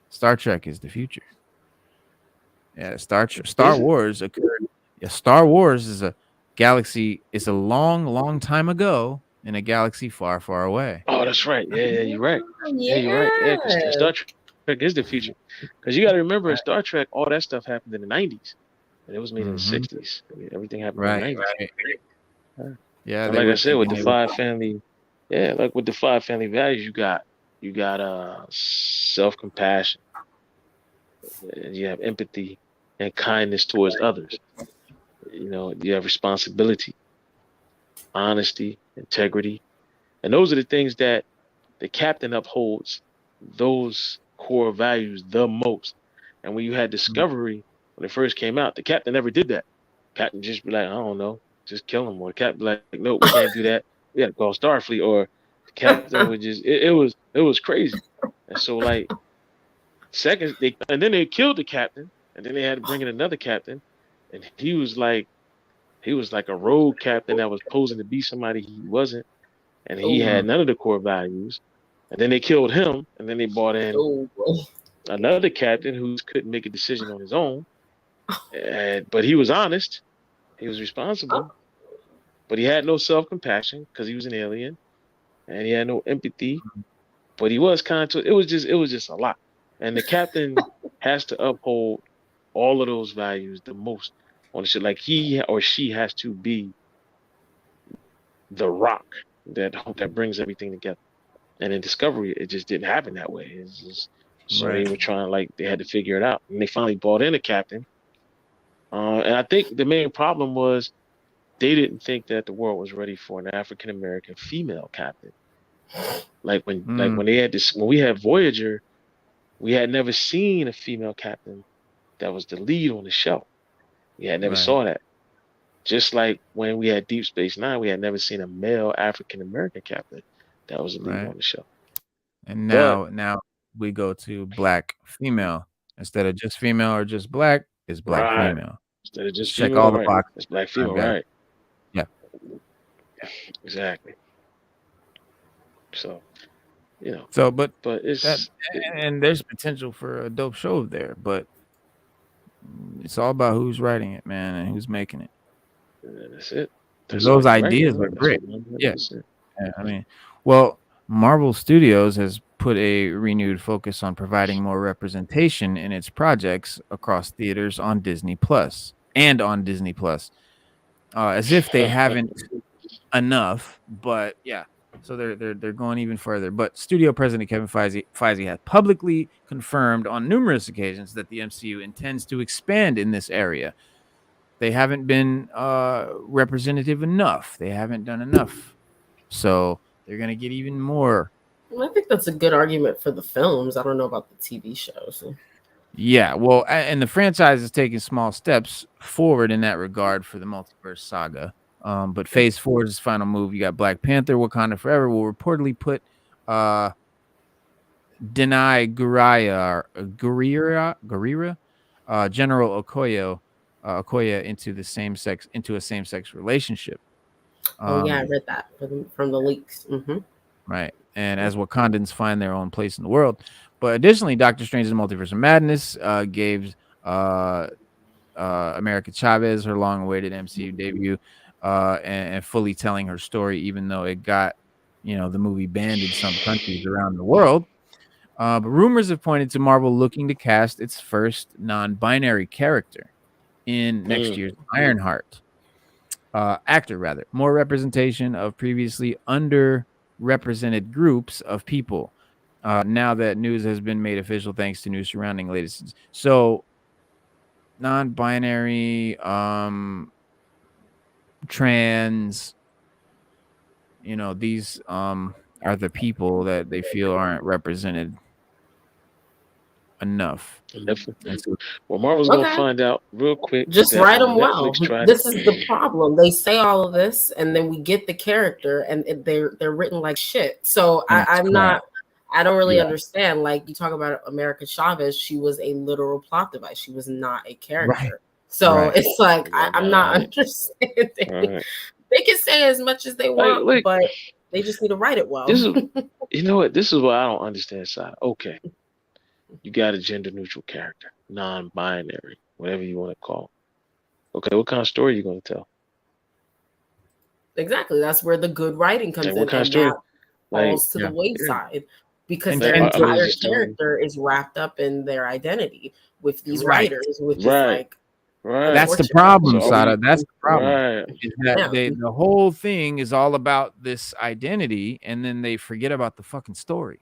Star Trek is the future. Yeah, Star Wars occurred. Yeah, Star Wars is a galaxy. It's a long, long time ago in a galaxy far, far away. Oh, that's right. Yeah, you're right. Yeah, you're right. Yeah, because Star Trek is the future. Because you got to remember, in Star Trek, all that stuff happened in the 90s. And it was made in the 60s. I mean, everything happened in the 90s. Right. Yeah. Like I said, with the 5 family, like with the 5 family values, you got self-compassion. You have empathy and kindness towards others. You have responsibility, honesty, integrity. And those are the things that the captain upholds, those core values the most. And when you had Discovery, when it first came out, the captain never did that. Captain just be like, I don't know, just kill him. Or the captain be like, no, we can't do that. We got to call Starfleet. Or the captain would just, it was crazy. And so like, and then they killed the captain, and then they had to bring in another captain, and he was like a rogue captain that was posing to be somebody he wasn't, and he had none of the core values. And then they killed him, and then they brought in another captain who couldn't make a decision on his own, but he was honest, he was responsible, but he had no self-compassion because he was an alien, and he had no empathy, but he was kind of. It was just a lot. And the captain has to uphold all of those values the most on the ship. Like he or she has to be the rock that brings everything together. And in Discovery, it just didn't happen that way. It's just, so Right. they were trying, they had to figure it out. And they finally brought in a captain. And I think the main problem was they didn't think that the world was ready for an African American female captain. Like when they had this, when we had Voyager, we had never seen a female captain that was the lead on the show. We had never saw that. Just like when we had Deep Space Nine, we had never seen a male African American captain that was the lead on the show. And now we go to black female instead of just female or just black. It's black female. Instead of just check female, all the boxes. It's black female, right? Yeah, exactly. So, but it's and there's potential for a dope show there, but it's all about who's writing it, man, and who's making it. That's it. Those ideas are great. Yeah. I mean, well, Marvel Studios has put a renewed focus on providing more representation in its projects across theaters on Disney Plus and on Disney Plus, as if they haven't enough. But yeah, so they're going even further. But studio president Kevin Feige has publicly confirmed on numerous occasions that the MCU intends to expand in this area. They haven't been representative enough. They haven't done enough. So they're going to get even more. Well, I think that's a good argument for the films. I don't know about the TV shows. Yeah, well, and the franchise is taking small steps forward in that regard for the multiverse saga. But Phase 4 is its final move. You got Black Panther, Wakanda Forever will reportedly put Denai Gurira, General Okoye into a same-sex relationship. I read that from the leaks. Right, and as Wakandans find their own place in the world. But additionally, Doctor Strange's Multiverse of Madness gave America Chavez her long-awaited MCU debut, and fully telling her story, even though it got the movie banned in some countries around the world. But rumors have pointed to Marvel looking to cast its first non-binary character in next year's Ironheart. Actor, rather. More representation of previously underrepresented groups of people. Now that news has been made official thanks to news surrounding latest. So, non-binary, trans, these are the people that they feel aren't represented enough. Well, Marvel's gonna find out real quick. Just write them well. This is the problem. They say all of this, and then we get the character, and they're written like shit. So I don't really understand. Like, you talk about America Chavez, she was a literal plot device. She was not a character. Right. So it's like I'm not understanding. Right. They can say as much as they want, but they just need to write it well. This is, this is what I don't understand, side. Okay. You got a gender neutral character, non-binary, whatever you want to call it. Okay, what kind of story are you going to tell? Exactly. That's where the good writing comes in. What kind of story? Falls to the wayside because their entire character is wrapped up in their identity with these writers, which is like. Right. That's the problem, Sada. That's the problem. Is that the whole thing is all about this identity, and then they forget about the fucking story.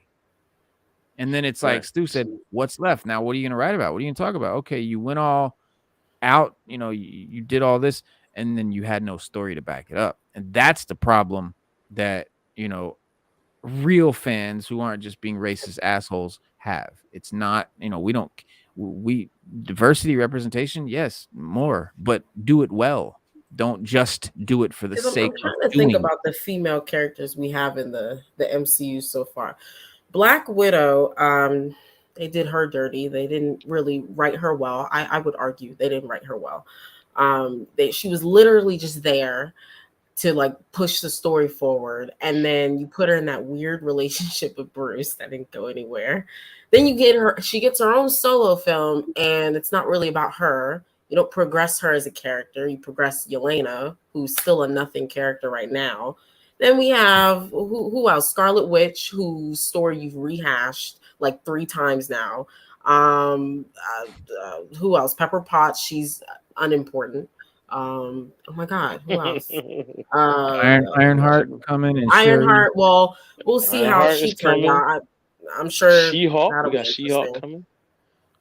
And then it's like Stu said, what's left? Now, what are you going to write about? What are you going to talk about? Okay, you went all out, you did all this, and then you had no story to back it up. And that's the problem that, real fans who aren't just being racist assholes have. It's not, we diversity representation, yes, more, but do it well. Don't just do it for the sake of trying to think about the female characters we have in the MCU so far. Black Widow, they did her dirty. They didn't really write her well. I would argue they didn't write her well. She was literally just there to like push the story forward, and then you put her in that weird relationship with Bruce that didn't go anywhere. Then she gets her own solo film, and it's not really about her. You don't progress her as a character. You progress Yelena, who's still a nothing character right now. Then we have who else? Scarlet Witch, whose story you've rehashed like 3 times now. Who else? Pepper Potts, she's unimportant. Oh my God, who else? Ironheart coming and Ironheart. Well, we'll see how Ironheart she is turns coming. out. I'm sure She-Hulk. that'll We be got She-Hulk interesting. coming.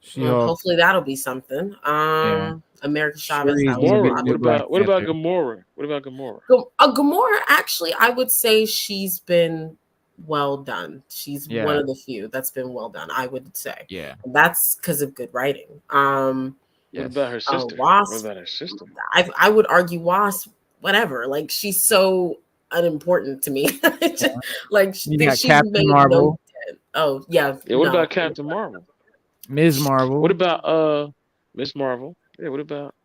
She-Hulk. Hopefully that'll be something. Yeah. America Chavez. Shuri's That was gonna be a the lot. new Black What about Panther. Gamora? What about Gamora? Gamora, actually, I would say she's been well done. She's one of the few that's been well done, I would say. Yeah. And that's because of good writing. What about her sister? Wasp, What about her sister? I would argue Wasp, whatever. Like, she's so unimportant to me. Like, You got she's Captain made Marvel. Oh, yeah. Yeah, what about Captain Marvel? Ms. Marvel. What about Miss Marvel? Yeah, what about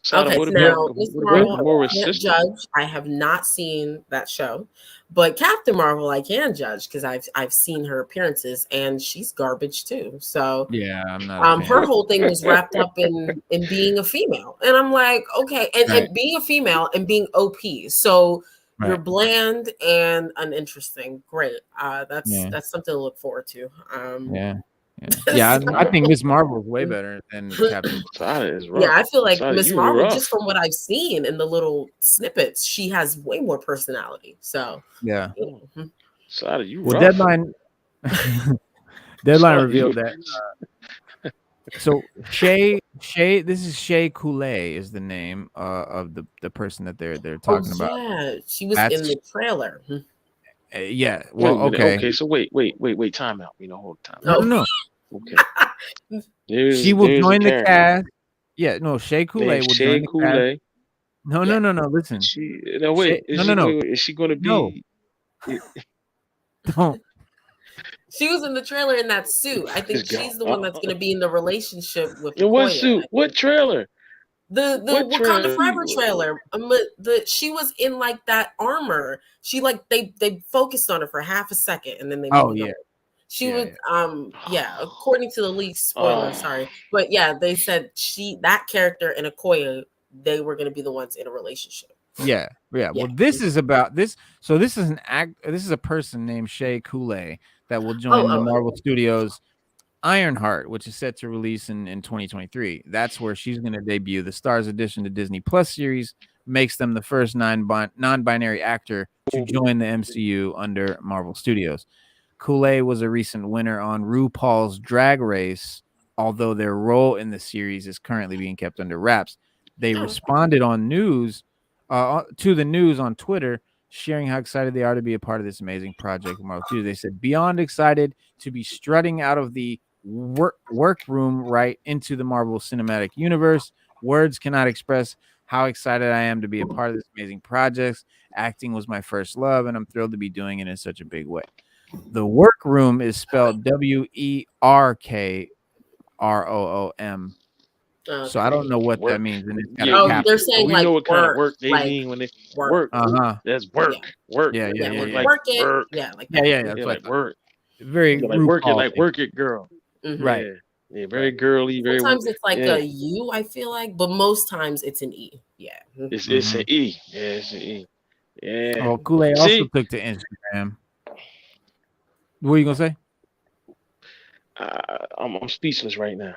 Sada? Okay, What now about Miss what Marvel, about I Gamora's can't sister? judge. I have not seen that show, but Captain Marvel I can judge because I've seen her appearances and she's garbage too. So Yeah, I'm not a fan. her whole thing was wrapped up in being a female, and I'm like, okay, and being a female and being OP. So you're bland and uninteresting. Great. That's something to look forward to. Yeah, I think Miss Marvel is way better than Captain. Sada is rough. Yeah, I feel like Sada, Miss you Marvel, rough. just from what I've seen in the little snippets, she has way more personality. So yeah, Sada, you well, rough. Deadline revealed that. So Shay, this is Shay Coulee is the name of the person that they're talking about. Yeah, she was in the trailer. Yeah. Well, Okay. So wait. Time out. Hold time. No. Okay. She will join the cast. Yeah. No. Shay Coulee will join the cast. No. Listen. Is she going to be? No. Don't. She was in the trailer in that suit. I think she's the one that's going to be in the relationship with. In what suit? What trailer? The Wakanda Forever trailer. She was in like that armor. She like they focused on her for half a second and then they moved on. She was according to the leak, spoiler, sorry. But yeah, they said that character and Okoye, they were gonna be the ones in a relationship. Yeah. Well, this is about this. So this is this is a person named Shay Coulee that will join the Marvel Studios Ironheart, which is set to release in 2023. That's where she's going to debut. The Stars addition to Disney Plus series makes them the first non-binary actor to join the MCU under Marvel Studios. Coulee was a recent winner on RuPaul's Drag Race, although their role in the series is currently being kept under wraps. They responded on to the news on Twitter, sharing how excited they are to be a part of this amazing project. Marvel Studios. They said, beyond excited to be strutting out of the workroom right into the Marvel Cinematic Universe. Words cannot express how excited I am to be a part of this amazing project. Acting was my first love, and I'm thrilled to be doing it in such a big way. The workroom is spelled WERKROOM. So I don't know what that means. And it's got they're saying we like know what kind of work they like mean when they work. That's work. Work. Yeah. Like work it. Work. Yeah, like like work. Very like work it, girl. Mm-hmm. Right. Yeah, very girly. Very. Sometimes it's like a U, I feel like, but most times it's an E. Yeah. It's an E. Yeah, it's an E. Yeah. Oh, Coulee also took to Instagram. What are you gonna say? I'm speechless right now.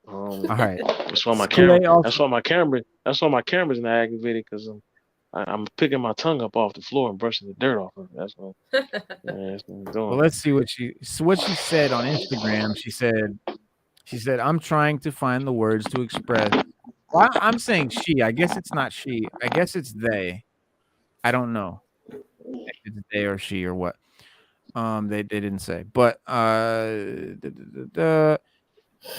All right. That's why my camera. That's why my camera's not activated because I'm picking my tongue up off the floor and brushing the dirt off of it. That's what. That's what I'm doing. Well, let's see what she said on Instagram. She said, I'm trying to find the words to express. Well, I'm saying she. I guess it's not she. I guess it's they. I don't know if it's they or she or what. They didn't say, but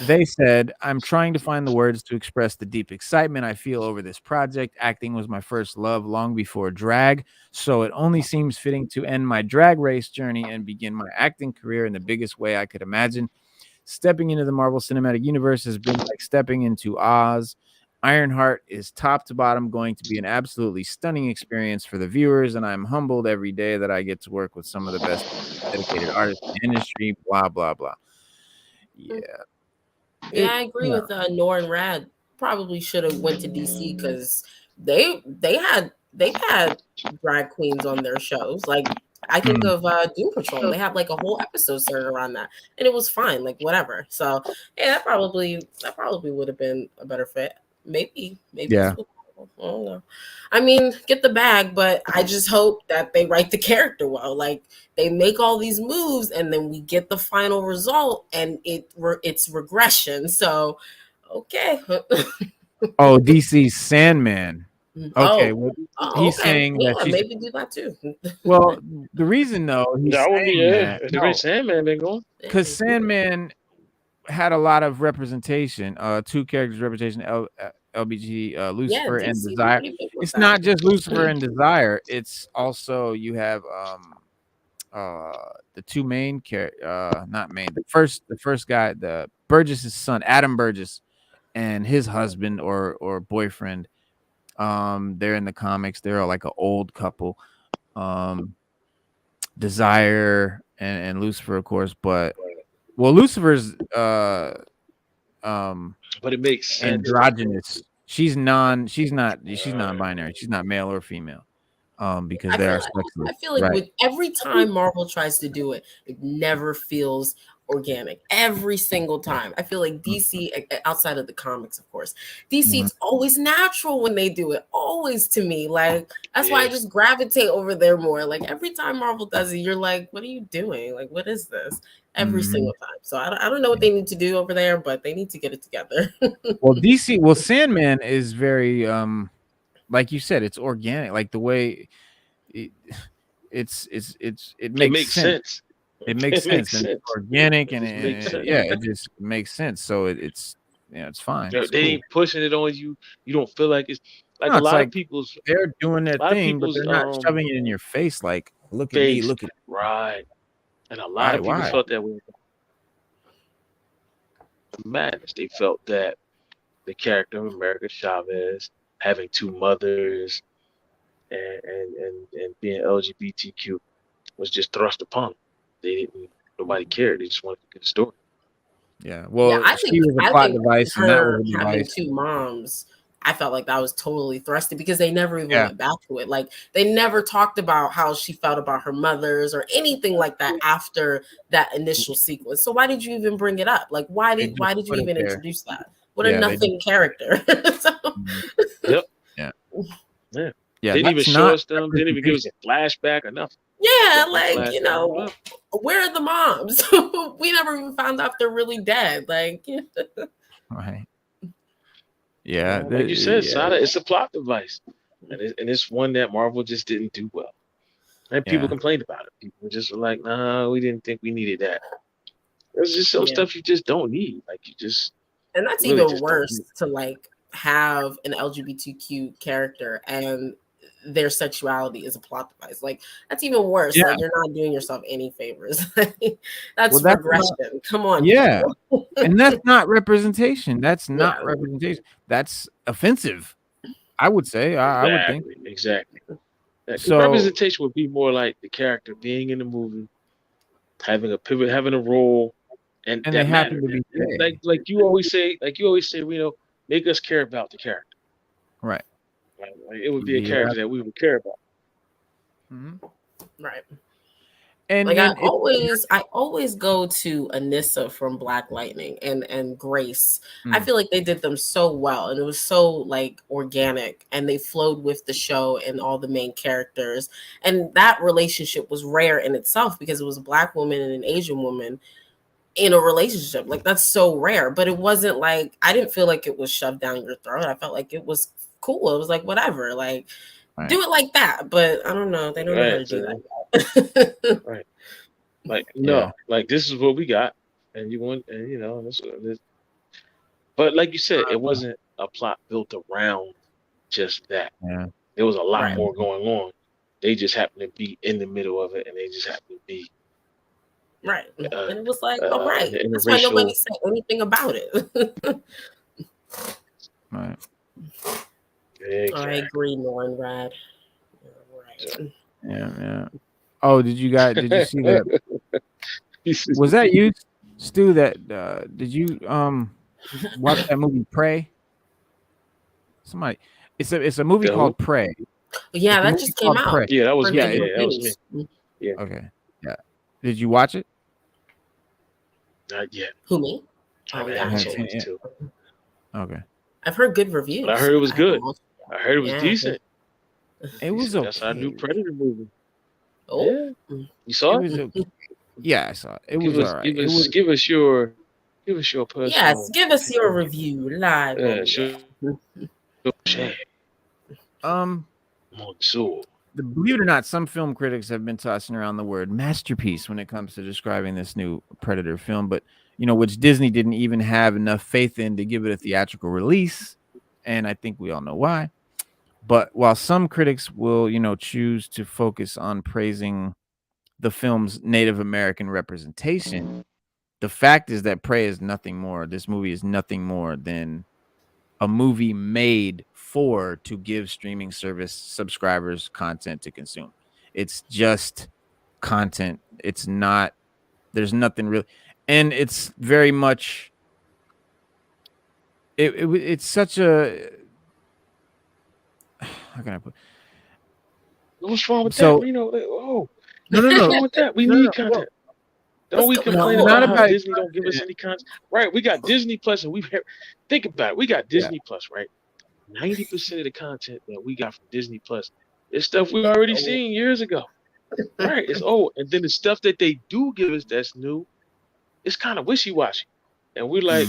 they said, I'm trying to find the words to express the deep excitement I feel over this project. Acting was my first love long before drag, so it only seems fitting to end my drag race journey and begin my acting career in the biggest way I could imagine. Stepping into the Marvel Cinematic Universe has been like stepping into Oz. Ironheart is top to bottom going to be an absolutely stunning experience for the viewers, and I'm humbled every day that I get to work with some of the best dedicated artists in the industry, blah, blah, blah. Yeah, I agree with Nor and Rad. Probably should have went to DC because they've had drag queens on their shows. Like I think of Doom Patrol. They had like a whole episode centered around that, and it was fine. Like whatever. So yeah, that probably would have been a better fit. Maybe. Yeah. I don't know. I mean, get the bag, but I just hope that they write the character well. Like they make all these moves, and then we get the final result, and it's regression. So, okay. Oh, DC's Sandman. Okay, Oh, well, oh, he's okay. saying that Yeah, she's. maybe do that too. Well, the reason though he's That would be saying that the great Sandman been going. because Sandman had a lot of representation. Two characters representation: LBG, Lucifer, and DC Desire. pretty big with It's that. not just Lucifer and Desire. It's also you have the two main not main. The first guy, the Burgess's son, Adam Burgess, and his husband or boyfriend. They're in the comics. They're like an old couple. Desire and Lucifer, of course, but Lucifer's But it makes sense. androgynous. She's non-binary. She's not male or female. Because they are sexless. I feel like with every time Marvel tries to do it, it never feels organic. Every single time. I feel like DC, outside of the comics, of course, DC it's always natural when they do it. Always to me. Like that's why I just gravitate over there more. Like every time Marvel does it, you're like, what are you doing? Like, what is this? Every single time. So I don't know what they need to do over there, but they need to get it together. Well, Sandman is very like you said, it's organic. Like the way it makes sense. It makes sense. And it's organic and it just makes sense. So it's it's fine. They ain't pushing it on you. You don't feel like it's like No, a lot of people's. They're doing their thing, but they're not shoving it in your face. Like, look at me, look at right. And a lot of people felt that way. Madness. They felt that the character of America Chavez having two mothers and being LGBTQ was just thrust upon them. Nobody cared. They just wanted to get a story. Yeah. Well, I she was a plot device, and that was a having device. two moms. I felt like that was totally thrusted because they never even went back to it. Like they never talked about how she felt about her mothers or anything like that after that initial sequence. So why did you even bring it up? Like why did you even introduce that? What a nothing character. Yep. Yeah. Yeah. Yeah. Didn't even show us them. Didn't even give us a flashback or nothing. Yeah, like where are the moms? We never even found out they're really dead. Like, right. Yeah, like you said, Sada, it's a plot device, and it's one that Marvel just didn't do well. And people complained about it. People just were like, "Nah, we didn't think we needed that." There's just some stuff you just don't need. Like you just, and that's really even worse to like have an LGBTQ character and their sexuality is a plot device. Like that's even worse. Like you're not doing yourself any favors. That's regression. Come on. Yeah. And that's not representation. That's not representation. That's offensive. I would say. I would think. Exactly. So representation would be more like the character being in the movie, having a pivot, having a role, and they happen to be gay. like you always say, Reno, make us care about the character. Right. Like, it would be a character that we would care about. Right. And like I always go to Anissa from Black Lightning and Grace. I feel like they did them so well, and it was so like organic, and they flowed with the show and all the main characters. And that relationship was rare in itself because it was a Black woman and an Asian woman in a relationship. Like that's so rare, but it wasn't like I didn't feel like it was shoved down your throat. I felt like it was cool. It was like whatever, like do it like that. But I don't know. They don't know how to do that. Right. Like no, like this is what we got, and you want, and you know, this. But like you said, it wasn't a plot built around just that. Yeah. There was a lot more going on. They just happened to be in the middle of it, and they just happened to be right. And it was like, all right. That's why nobody said anything about it. Right. Exactly. I agree, Norn Rad. Right. Yeah. Oh, did you see that? Was that you, Stu? That did you watch that movie Prey? Somebody, it's a movie called Prey. Yeah, that just came out. Prey. Yeah, that was me. Yeah, that was me. Yeah. Okay. Yeah. Did you watch it? Not yet. Who, me? I haven't seen it too. Okay. I've heard good reviews. But I heard it was good. I heard it was Yeah. decent. It was okay. That's our new Predator movie. Oh, Yeah, you saw It was okay. Yeah, I saw it. It Give was us, all right. give It us, was. give us your personal. yes. Give us your review live. Yeah, On sure. Um, believe it or not, some film critics have been tossing around the word masterpiece when it comes to describing this new Predator film, but which Disney didn't even have enough faith in to give it a theatrical release, and I think we all know why. But while some critics will, choose to focus on praising the film's Native American representation, the fact is that Prey is nothing more. This movie is nothing more than a movie made to give streaming service subscribers content to consume. It's just content. It's not, there's nothing really, and it's very much, it's such a, how can I put? What's wrong with So, that? No. What's wrong with that? We need content. Don't we complain about how Disney don't give us any content? Right, we got Disney Plus, and think about it. We got Disney Plus, right? 90% of the content that we got from Disney Plus is stuff we already seen years ago. Right, it's old. And then the stuff that they do give us that's new, it's kind of wishy-washy. And we're like,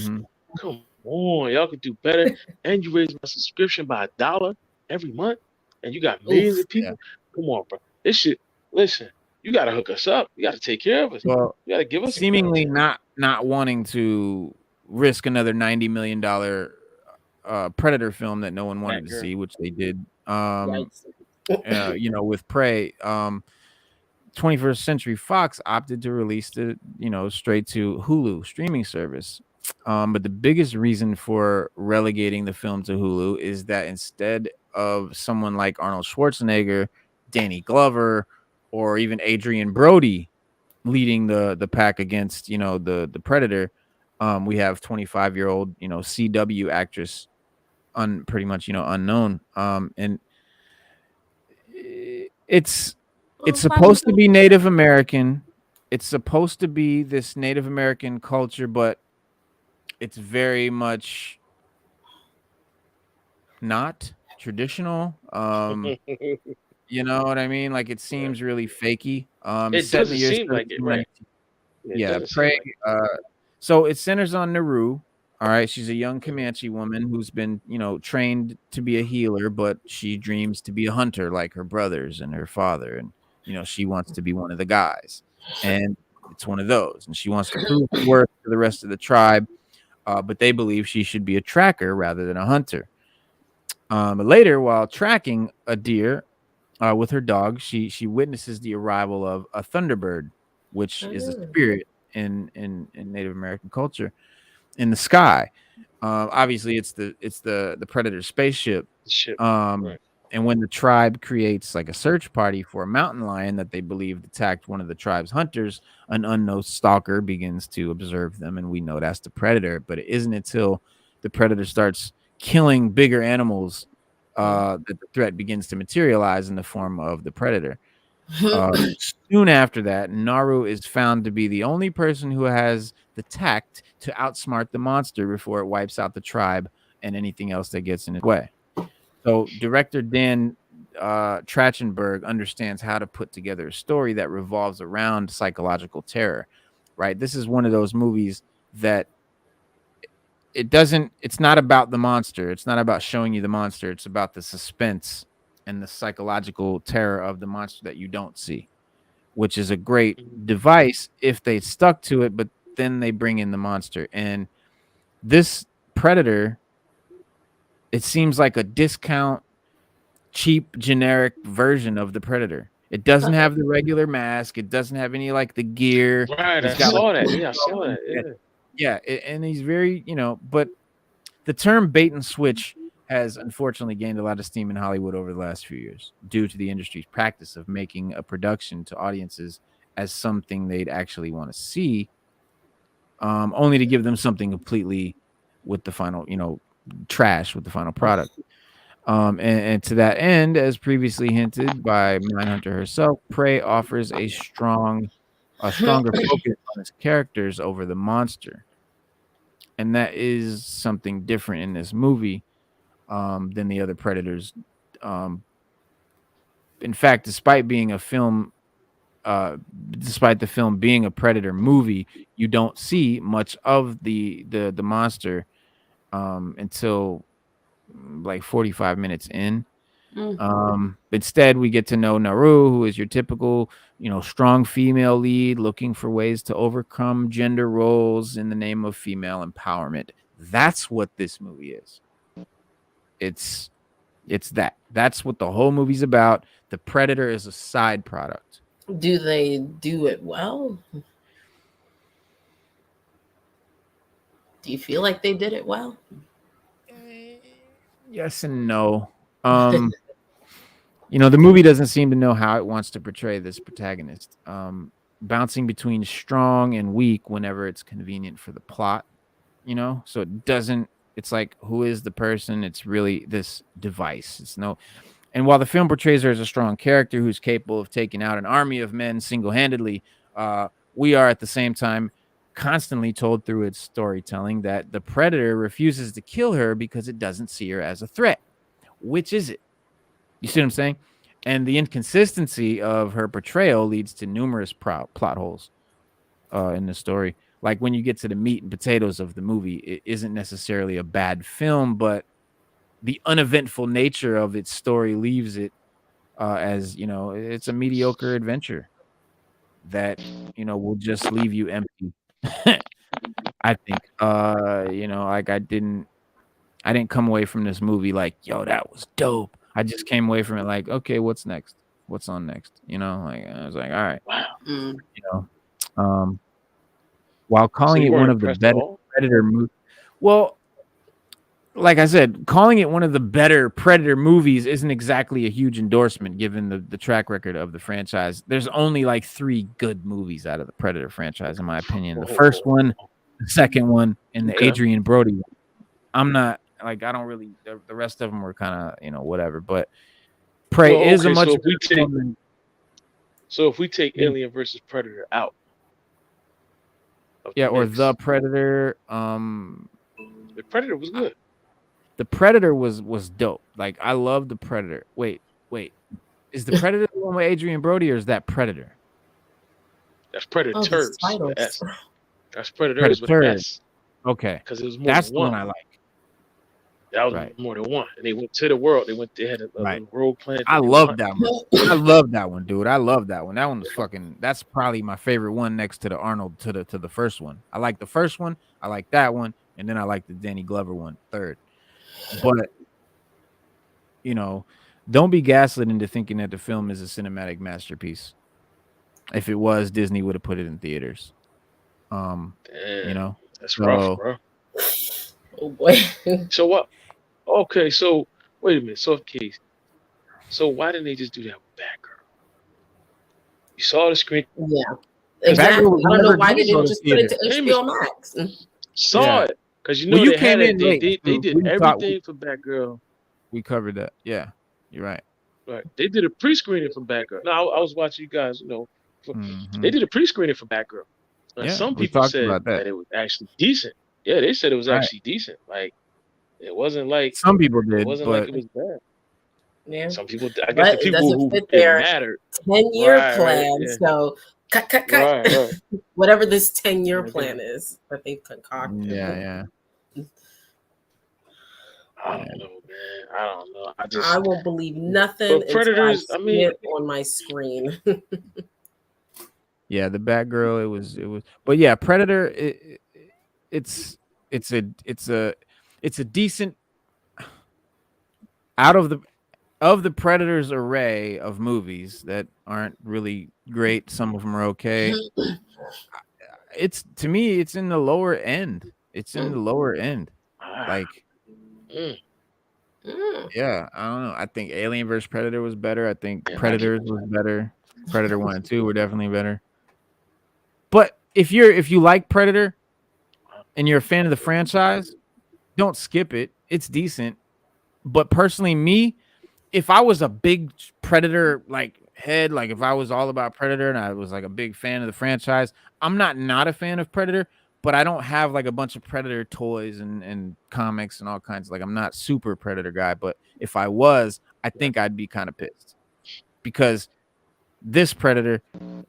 come on, y'all can do better. And you raise my subscription by $1 every month, and you got millions of people. Come on, bro. This shit, listen, you got to hook us up. You got to take care of us. Well, you got to give us seemingly not wanting to risk another $90 million Predator film that no one wanted to see, which they did. With Prey, 21st Century Fox opted to release it, straight to Hulu streaming service. But the biggest reason for relegating the film to Hulu is that instead of someone like Arnold Schwarzenegger, Danny Glover, or even Adrian Brody leading the pack against, the Predator, we have 25-year-old, CW actress, pretty much, unknown. And it's supposed to be Native American. It's supposed to be this Native American culture, but it's very much not traditional. You know what I mean? Like, it seems really fakey. It doesn't seem like it, right? Yeah, Prey. So it centers on Naru. All right, she's a young Comanche woman who's been, trained to be a healer, but she dreams to be a hunter like her brothers and her father, and she wants to be one of the guys, and it's one of those, and she wants to prove her worth to the rest of the tribe, but they believe she should be a tracker rather than a hunter. But later, while tracking a deer with her dog, she witnesses the arrival of a thunderbird, which is a spirit in Native American culture, in the sky. Obviously, it's the Predator spaceship. Right. And when the tribe creates like a search party for a mountain lion that they believe attacked one of the tribe's hunters, an unknown stalker begins to observe them, and we know that's the Predator. But it isn't until the Predator starts killing bigger animals that the threat begins to materialize in the form of the Predator. Soon after that, Naru is found to be the only person who has the tact to outsmart the monster before it wipes out the tribe and anything else that gets in its way. So director Dan Trachtenberg understands how to put together a story that revolves around psychological terror, right? This is one of those movies that it's not about the monster. It's not about showing you the monster. It's about the suspense and the psychological terror of the monster that you don't see, which is a great device if they stuck to it, but then they bring in the monster. And this Predator, it seems like a discount, cheap, generic version of the Predator. It doesn't have the regular mask. It doesn't have any like the gear. Right, I saw that. Yeah, I saw that. Yeah, and he's very, but the term bait and switch has unfortunately gained a lot of steam in Hollywood over the last few years due to the industry's practice of making a production to audiences as something they'd actually want to see, only to give them something completely with the final, trash with the final product. And to that end, as previously hinted by Mindhunter herself, Prey offers a stronger focus on its characters over the monster. And that is something different in this movie. than the other Predators. In fact, despite being a film, despite the film being a Predator movie, you don't see much of the monster until like 45 minutes in. Instead, we get to know Naru, who is your typical, strong female lead looking for ways to overcome gender roles in the name of female empowerment. That's what this movie is. It's that. That's what the whole movie's about. The Predator is a side product. Do they do it well? Do you feel like they did it well? Yes and no. The movie doesn't seem to know how it wants to portray this protagonist. Bouncing between strong and weak whenever it's convenient for the plot, so it doesn't, it's like, who is the person? It's really this device. And while the film portrays her as a strong character who's capable of taking out an army of men single-handedly, we are at the same time constantly told through its storytelling that the Predator refuses to kill her because it doesn't see her as a threat. Which is it? You see what I'm saying? And the inconsistency of her portrayal leads to numerous plot holes in the story. Like when you get to the meat and potatoes of the movie, it isn't necessarily a bad film, but the uneventful nature of its story leaves it as, it's a mediocre adventure that, will just leave you empty. I think, like I didn't come away from this movie like, yo, that was dope. I just came away from it like, okay, what's next? What's on next? Like I was like, all right, while calling it one of the better Predator movies. Well, like I said, calling it one of the better Predator movies isn't exactly a huge endorsement given the track record of the franchise. There's only like 3 good movies out of the Predator franchise, in my opinion. The first one, the second one, and the Adrian Brody one. I'm not like, I don't really, the rest of them were kind of, whatever, but Prey is a much so if we take Alien versus Predator out. Or The Predator, the Predator was good. The Predator was dope. Like, I love the Predator. Wait. Is the Predator the one with Adrian Brody, or is that Predator? That's Predators. That's Predators with an S. Okay. Because it was more That's than the one. one I like. That was more than one. And they went to the world. They had a rogue planet. I love that one. I love that one, dude. I love that one. That one was fucking, that's probably my favorite one next to the Arnold, to the first one. I like the first one. I like that one. And then I like the Danny Glover one third. But, don't be gaslit into thinking that the film is a cinematic masterpiece. If it was, Disney would have put it in theaters. Damn, that's rough, bro. Oh boy. So what? Okay, so wait a minute. So why didn't they just do that with Batgirl? You saw the screen. Yeah, exactly. I don't know why they didn't just put it to HBO Max. Saw it because you came in. They did everything for Batgirl. We covered that. Yeah, you're right. Right. They did a pre-screening for Batgirl. No, I was watching you guys. They did a pre-screening for Batgirl. Now, some people said that it was actually decent. Yeah, they said it was actually decent. Like, it wasn't like some people did. It wasn't like it was bad. Yeah. Some people, I guess, the people who fit it their mattered. 10-year plan. Yeah. So cut. Right. Whatever this 10-year plan is that they've concocted. Yeah. I don't know, man. I don't know. I won't believe nothing. Predators. I mean, on my screen. Yeah, the Batgirl. It was. But yeah, Predator. It's a decent out of the Predators array of movies that aren't really great. Some of them are okay. It's, to me, it's in the lower end. Like, yeah, I don't know. I think Alien vs. Predator was better. I think Predators was better. Predator 1 and 2 were definitely better. But if you like Predator and you're a fan of the franchise, don't skip it. It's decent. But personally, me, if I was a big Predator head, like if I was all about Predator and I was like a big fan of the franchise, I'm not a fan of Predator, but I don't have like a bunch of Predator toys and comics and all kinds. Like I'm not super Predator guy, but if I was, I think I'd be kind of pissed because this Predator,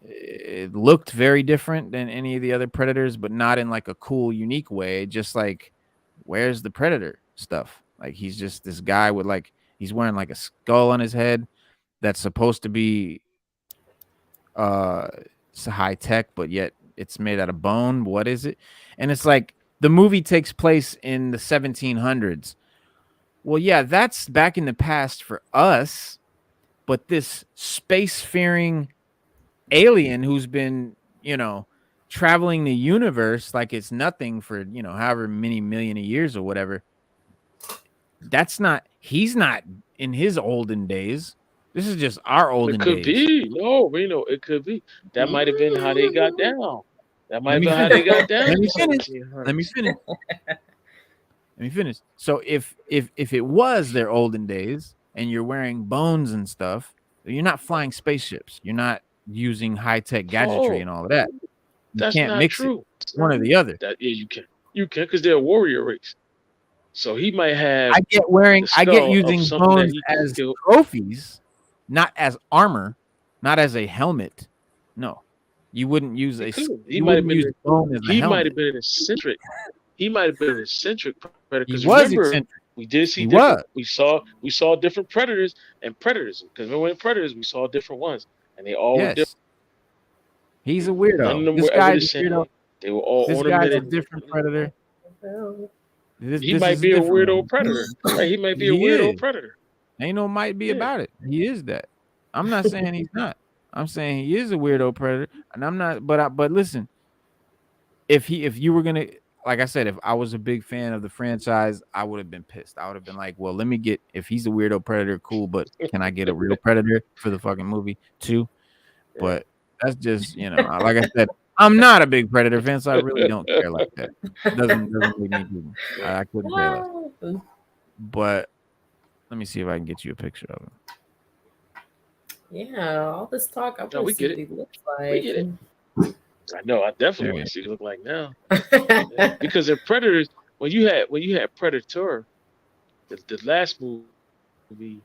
it looked very different than any of the other Predators, but not in like a cool, unique way. Just like, where's the Predator stuff? Like he's just this guy with like, he's wearing like a skull on his head that's supposed to be it's high tech, but yet it's made out of bone. What is it? And it's like the movie takes place in the 1700s. Well, yeah, that's back in the past for us, but this space-faring alien who's been, you know, traveling the universe like it's nothing for, you know, however many million of years or whatever. He's not in his olden days. This is just our olden days. It could be. No, Reno, it could be. That might have been how they got down. That might have been how they got down. Let me finish. So if it was their olden days and you're wearing bones and stuff, you're not flying spaceships. You're not using high-tech gadgetry and all of that. That's can't not mix true. One or the other. Yeah, you can. You can because they're a warrior race. So he might have. I get using bones as trophies, not as armor, not as a helmet. No, you wouldn't use a. He might have been. He might have been an eccentric. He might have been an eccentric predator. He was remember, eccentric. We did see different. We saw different predators and predators. Because when we were predators, we saw different ones, and they all were different. He's a weirdo. None of them This were guy's ever a weirdo. They were all This ornamented. guy's a different predator. He might be a weirdo predator. Right? He might be a weirdo predator. Ain't no might be about it. He is that. I'm not saying he's not. I'm saying he is a weirdo predator, and I'm not. But listen, if you were gonna, like I said, if I was a big fan of the franchise, I would have been pissed. I would have been like, well, let me get, if he's a weirdo predator, cool, but can I get a real predator for the fucking movie too? But that's just, you know, like I said, I'm not a big Predator fan, so I really don't care like that. Doesn't really need to. I couldn't care less. But let me see if I can get you a picture of him. Yeah, all this talk. I we get it. Looks like. We get it. I know. I definitely want to see what he look like now. Yeah, because in Predators, when you had Predator, the last movie,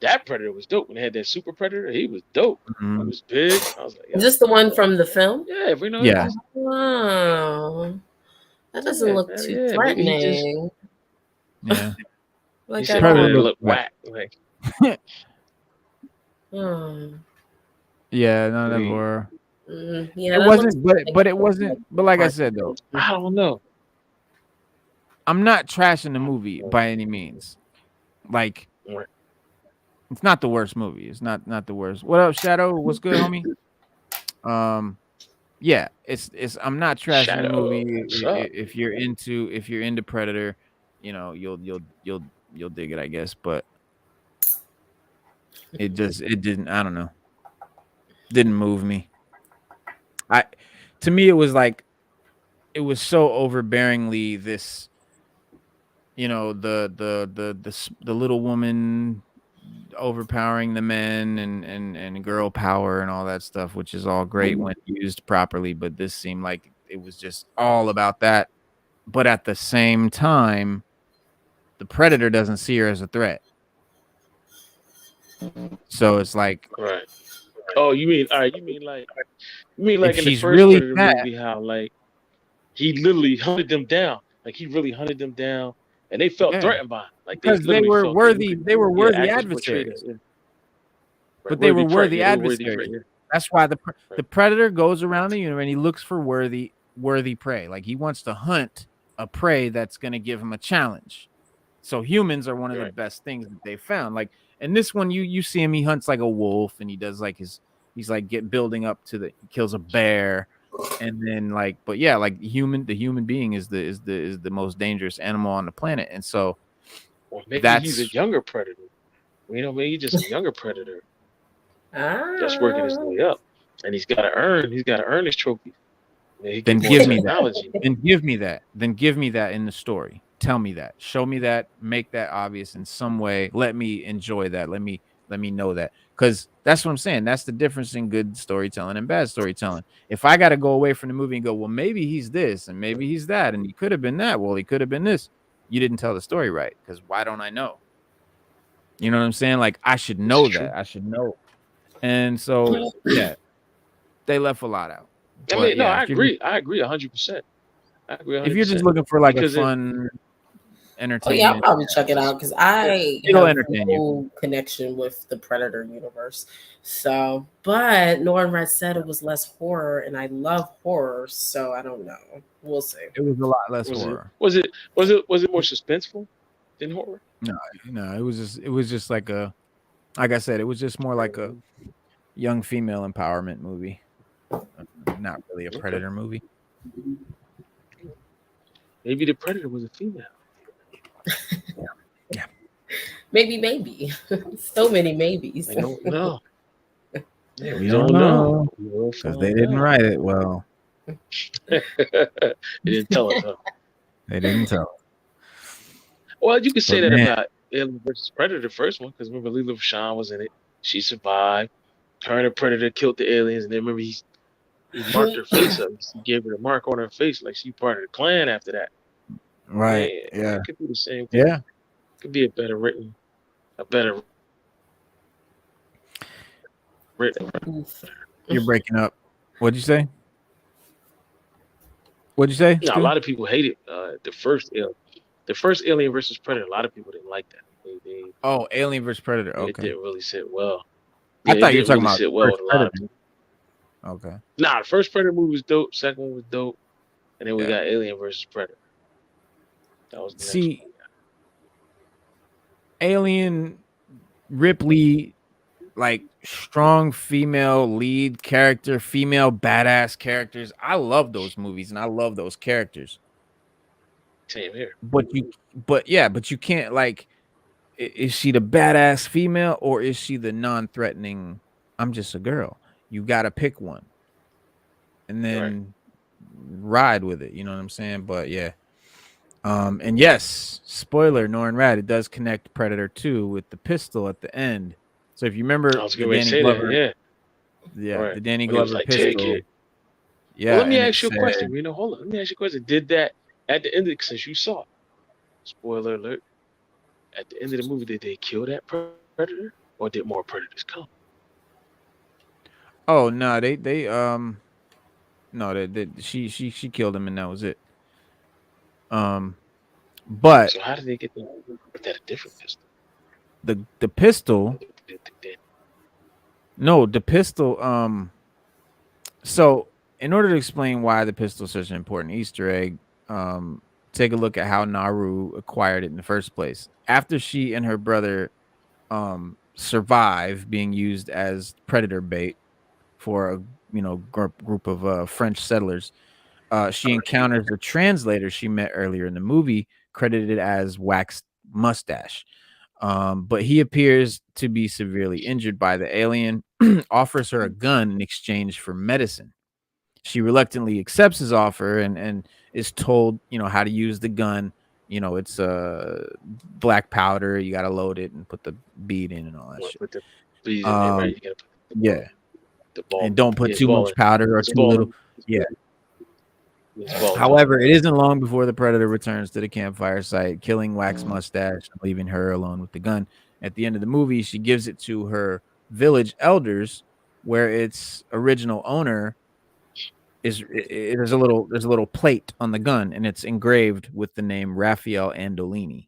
that Predator was dope. When they had that Super Predator, he was dope. Mm-hmm. He was big. I was like, is this the one from the film? Yeah, we know. Yeah. Wow, that doesn't look too threatening. Yeah. Like that Predator look whack. Like. Yeah, none of them were. Yeah, it wasn't, but it wasn't. But like I said, though, I don't know. I'm not trashing the movie by any means. Like, it's not the worst movie. It's not the worst. What up, Shadow? What's good, homie? Yeah, it's. I'm not trashing Shadow. the movie. If you're into Predator, you know, you'll dig it, I guess. But it didn't. I don't know. Didn't move me. To me, it was like, it was so overbearingly this, you know, the little woman overpowering the men and girl power and all that stuff, which is all great when used properly. But this seemed like it was just all about that. But at the same time, the Predator doesn't see her as a threat. So it's like, right. Oh, you mean like in the first really Predator movie, how like he literally hunted them down, like he really hunted them down, and they felt threatened by him, like because they were worthy. They were worthy adversaries. But they were worthy adversaries. That's why the Predator goes around the universe and he looks for worthy prey. Like he wants to hunt a prey that's going to give him a challenge. So humans are one of the best things that they found. Like, and this one, you see him, he hunts like a wolf, and he does like he's like building up to he kills a bear, and then like, but yeah, like the human being is the most dangerous animal on the planet, and so maybe he's a younger predator. You know, maybe he's just a younger predator, just working his way up, and he's got to earn his trophy. Then give me that. Then give me that. Then give me that in the story. Tell me that. Show me that. Make that obvious in some way. Let me enjoy that. Let me Let me know that, because that's what I'm saying. That's the difference in good storytelling and bad storytelling. If I got to go away from the movie and go, well, maybe he's this and maybe he's that, and he could have been that. Well, he could have been this. You didn't tell the story right, because why don't I know? You know what I'm saying? Like, I should know that. I should know. And so, yeah, they left a lot out. I mean, no, I agree. I agree 100%. I agree 100%. If you're just looking for like because a fun, entertainment, oh yeah, I'll probably check it out because I it'll have entertain no connection with the Predator universe. So, but Norrin Red said it was less horror, and I love horror, so I don't know. We'll see. It was a lot less horror. Was it more suspenseful than horror? No, it was just like I said, it was just more like a young female empowerment movie. Not really a Predator movie. Maybe the Predator was a female. Yeah. Maybe. So many maybes. I don't know. Yeah, we don't know because they didn't write it well. They didn't tell us. Huh? They didn't tell us. Well, you could say that about Alien vs. Predator, the first one, because remember Lila Vachon was in it. She survived. Her and the Predator killed the aliens, and then remember he marked her face up. He gave her a mark on her face, like she part of the clan after that. Right. Man, yeah. It could be the same thing. Yeah. It could be a better written. You're breaking up. What'd you say? What'd you say? No, a lot of people hated the first Alien versus Predator. A lot of people didn't like that. Oh, Alien versus Predator. Okay. It didn't really sit well. I thought you were talking really about sit well with a lot of people. Okay. Nah, the first Predator movie was dope. Second one was dope, and then we got Alien versus Predator. That was the next one. Alien, Ripley, like strong female lead character, female badass characters. I love those movies and I love those characters. Same here. But you can't, like, is she the badass female or is she the non-threatening, I'm just a girl? You got to pick one and then ride with it. You know what I'm saying? But yeah. And yes, spoiler, Norrin Rad, it does connect Predator 2 with the pistol at the end. So if you remember the Danny Glover, the Danny Glover pistol. Yeah. Well, let me ask you a question. Hold on. Let me ask you a question. Did that at the end of, since you saw it, spoiler alert, at the end of the movie, did they kill that Predator or did more Predators come? Oh no, she killed him and that was it. But so how did they get that a different pistol? The pistol. No, the pistol. So in order to explain why the pistol is such an important Easter egg, take a look at how Naru acquired it in the first place. After she and her brother survive being used as predator bait for a group of French settlers, she encounters a translator she met earlier in the movie, credited as Waxed Mustache. But he appears to be severely injured by the alien, offers her a gun in exchange for medicine. She reluctantly accepts his offer and is told, how to use the gun. It's black powder. You got to load it and put the bead in and all that shit. Put the bead in there, right? You gotta put the ball, and don't put too much powder or too little. Yeah. However, it isn't long before the Predator returns to the campfire site, killing Wax Mustache and leaving her alone with the gun. At the end of the movie, she gives it to her village elders, where its original owner there's a little plate on the gun, and it's engraved with the name Raphael Andolini.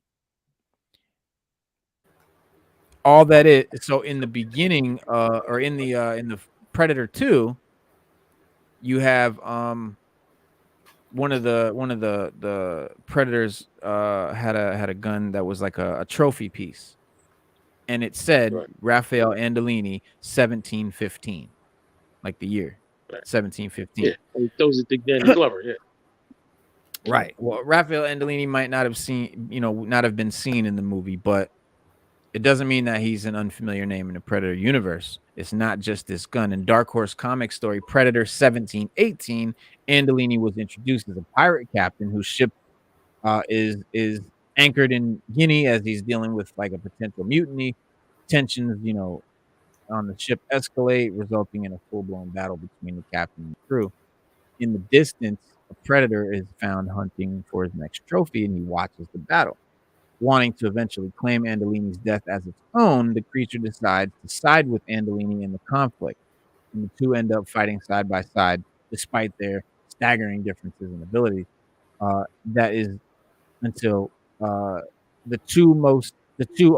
All that is so in the beginning, or in the Predator 2, you have one of the Predators had a gun that was like a trophy piece, and it said Raphael Andolini 1715, like the year 1715. Yeah, those are the Danny Glover. Yeah, right. Well, Raphael Andolini might not have been seen in the movie, but it doesn't mean that he's an unfamiliar name in the Predator universe. It's not just this gun. In Dark Horse comic story Predator 1718, Andolini was introduced as a pirate captain whose ship is anchored in Guinea as he's dealing with like a potential mutiny. tensions, on the ship escalate, resulting in a full-blown battle between the captain and the crew. In the distance, a predator is found hunting for his next trophy, and he watches the battle. Wanting to eventually claim Andolini's death as its own, the creature decides to side with Andolini in the conflict, and the two end up fighting side by side despite their staggering differences in abilities. That is until uh, the two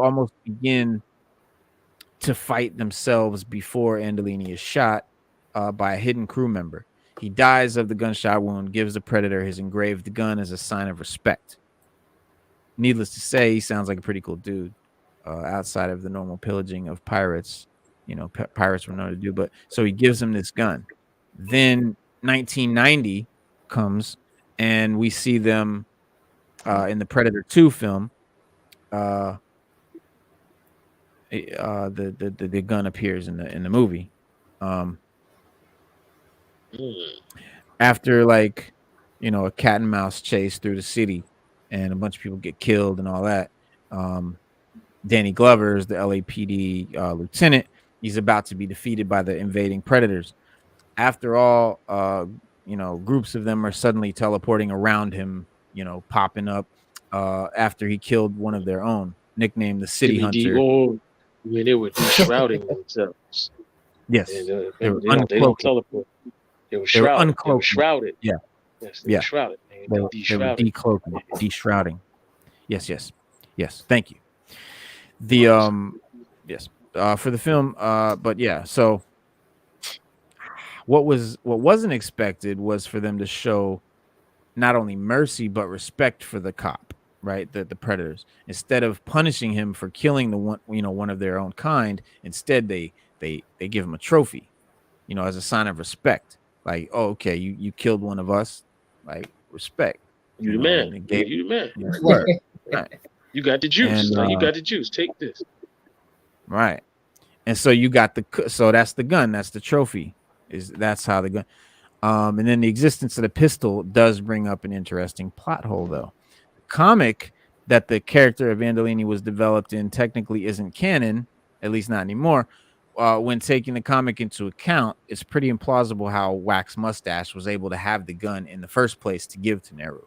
almost begin to fight themselves before Andolini is shot by a hidden crew member. He dies of the gunshot wound, gives the predator his engraved gun as a sign of respect. Needless to say, he sounds like a pretty cool dude. Outside of the normal pillaging of pirates, pirates were known to do. But so he gives him this gun. Then 1990 comes, and we see them in the Predator 2 film. The gun appears in the movie. After a cat and mouse chase through the city, and a bunch of people get killed and all that. Danny Glover is the LAPD lieutenant. He's about to be defeated by the invading predators. After all, groups of them are suddenly teleporting around him, popping up after he killed one of their own, nicknamed the City Hunter. When they were shrouding themselves. Yes. And, they don't teleport. They were shrouded. They were shrouded. Yeah. Yes, they were shrouded. They were decloaking, de-shrouding. Yes. Thank you. For the film, but yeah, so what wasn't expected was for them to show not only mercy but respect for the cop, right? The predators. Instead of punishing him for killing one of their own kind, instead they give him a trophy, as a sign of respect. Like, oh, okay, you killed one of us, like respect. You the man. You the man. Right. You got the juice. And, you got the juice. Take this. Right. And so you got so that's the gun. That's the trophy. That's how the gun. And then the existence of the pistol does bring up an interesting plot hole, though. The comic that the character of Andolini was developed in technically isn't canon, at least not anymore. When taking the comic into account, it's pretty implausible how Wax Mustache was able to have the gun in the first place to give to Nehru.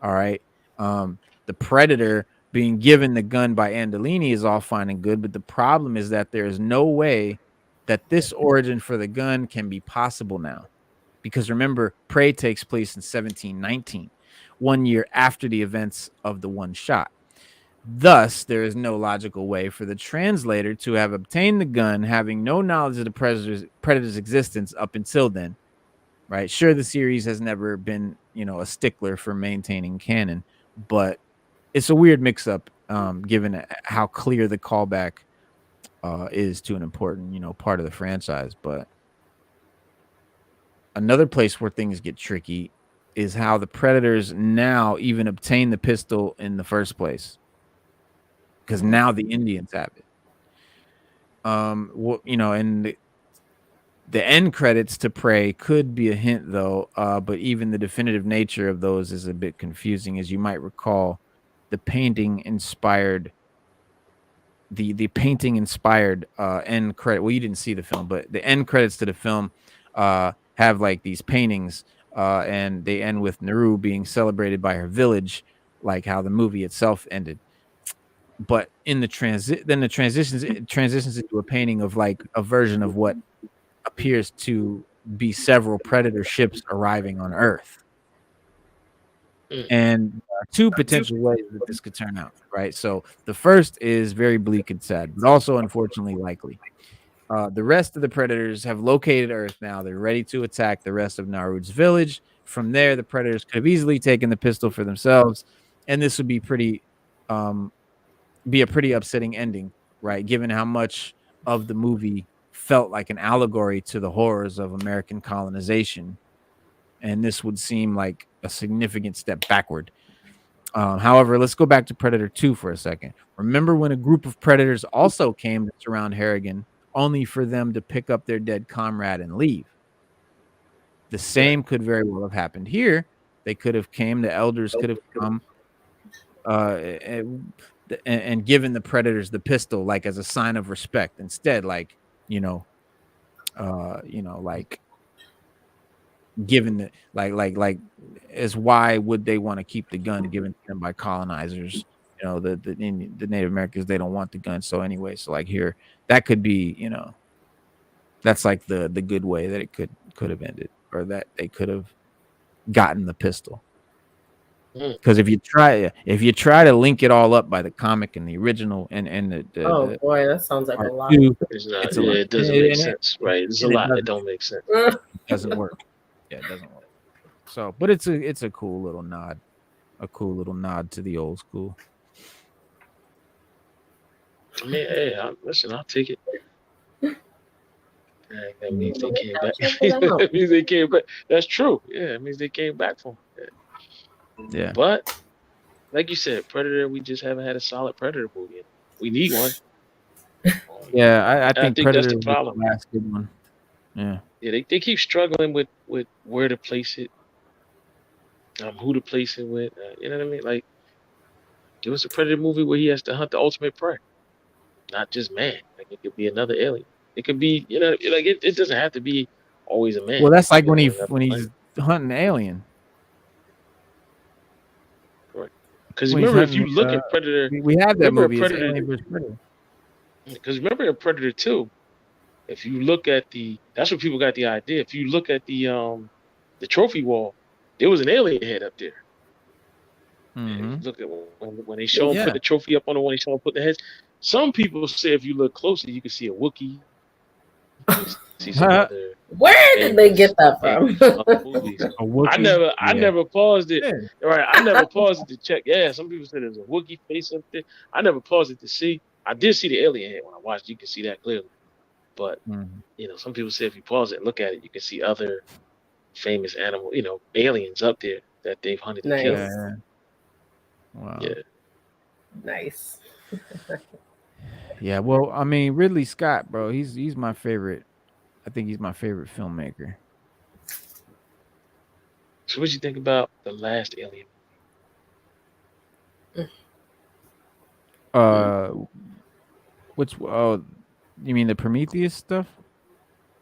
All right. The Predator being given the gun by Andolini is all fine and good, but the problem is that there is no way that this origin for the gun can be possible now. Because remember, Prey takes place in 1719, 1 year after the events of the one shot. Thus, there is no logical way for the translator to have obtained the gun, having no knowledge of the predator's existence up until then. Right? Sure, the series has never been, a stickler for maintaining canon, but it's a weird mix-up, given how clear the callback is to an important, part of the franchise. But another place where things get tricky is how the Predators now even obtain the pistol in the first place, because now the Indians have it. And the end credits to Prey could be a hint, though, but even the definitive nature of those is a bit confusing. As you might recall, the painting inspired end credit. Well, you didn't see the film, but the end credits to the film have like these paintings, and they end with Nehru being celebrated by her village, like how the movie itself ended. But in the transitions into a painting of like a version of what appears to be several Predator ships arriving on Earth. And two potential ways that this could turn out, right? So the first is very bleak and sad, but also unfortunately likely. The rest of the Predators have located Earth now. They're ready to attack the rest of Narud's village. From there, the Predators could have easily taken the pistol for themselves, and this would be a pretty upsetting ending, right? Given how much of the movie felt like an allegory to the horrors of American colonization, and this would seem like a significant step backward. However, let's go back to Predator 2 for a second. Remember when a group of Predators also came to surround Harrigan, only for them to pick up their dead comrade and leave? The same could very well have happened here. They could have came, the elders could have come. and giving the predators the pistol like as a sign of respect. Instead, like like given the like is why would they want to keep the gun given to them by colonizers? The Native Americans, they don't want the gun. So anyway, so like here, that could be, that's like the good way that it could have ended, or that they could have gotten the pistol. Because if you try to link it all up by the comic and the original and oh boy, that sounds like a lot. It doesn't make sense, right? There's a lot that don't make sense. It doesn't work. Yeah, it doesn't work. So, but it's a cool little nod, to the old school. I mean, hey, listen, I'll take it. That means they came back. That means they came back. That's true. Yeah, it means they came back from it. Yeah. But like you said, Predator, we just haven't had a solid Predator movie yet. We need one. Yeah, I think Predator that's the problem. Was the last good one. Yeah. Yeah, they keep struggling with where to place it, who to place it with. You know what I mean? Like, it was a Predator movie where he has to hunt the ultimate prey, not just man. Like, it could be another alien. It could be, like it doesn't have to be always a man. Well, that's like when he's hunting alien. Right. Because remember, if you look at Predator, we have that movie. Predator. Because remember in Predator 2, if you look at that's where people got the idea. If you look at the trophy wall, there was an alien head up there. Mm-hmm. Look at when they show him put the trophy up on the one, they show him put the heads. Some people say if you look closer, you can see a Wookiee. See some other Where did they get that from? I never paused it. Yeah. Right, I never paused it to check. Yeah, some people said there's a Wookiee face up there. I never paused it to see. I did see the alien head when I watched. You can see that clearly. But some people say if you pause it and look at it, you can see other famous animal, aliens up there that they've hunted and killed. Yeah. Wow. Yeah. Nice. Yeah, well, I mean, Ridley Scott, bro, he's my favorite. I think he's my favorite filmmaker. So what you think about the last Alien? Which you mean the Prometheus stuff?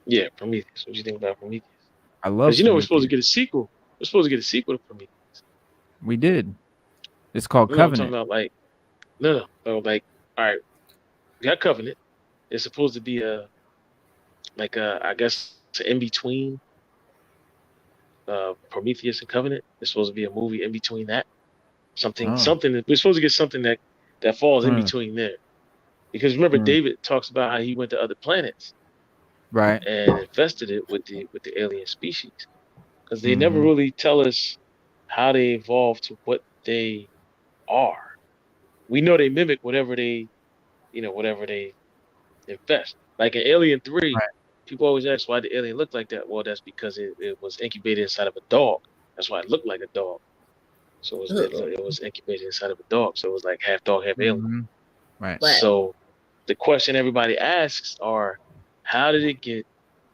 Yeah, Prometheus. What do you think about Prometheus? I love. Because we're supposed to get a sequel. We're supposed to get a sequel to Prometheus. We did. It's called Covenant. I'm talking about no. Like, all right, we got Covenant. It's supposed to be I guess an in between Prometheus and Covenant. It's supposed to be a movie in between that. Something. We're supposed to get something that falls in between there. Because remember, David talks about how he went to other planets, right, and infested it with the alien species. Because they never really tell us how they evolved to what they are. We know they mimic whatever they infest. Like in Alien 3, people always ask why the alien looked like that. Well, that's because it was incubated inside of a dog. That's why it looked like a dog. So it was incubated inside of a dog. So it was like half dog, half alien. Right. So the question everybody asks are, how did it get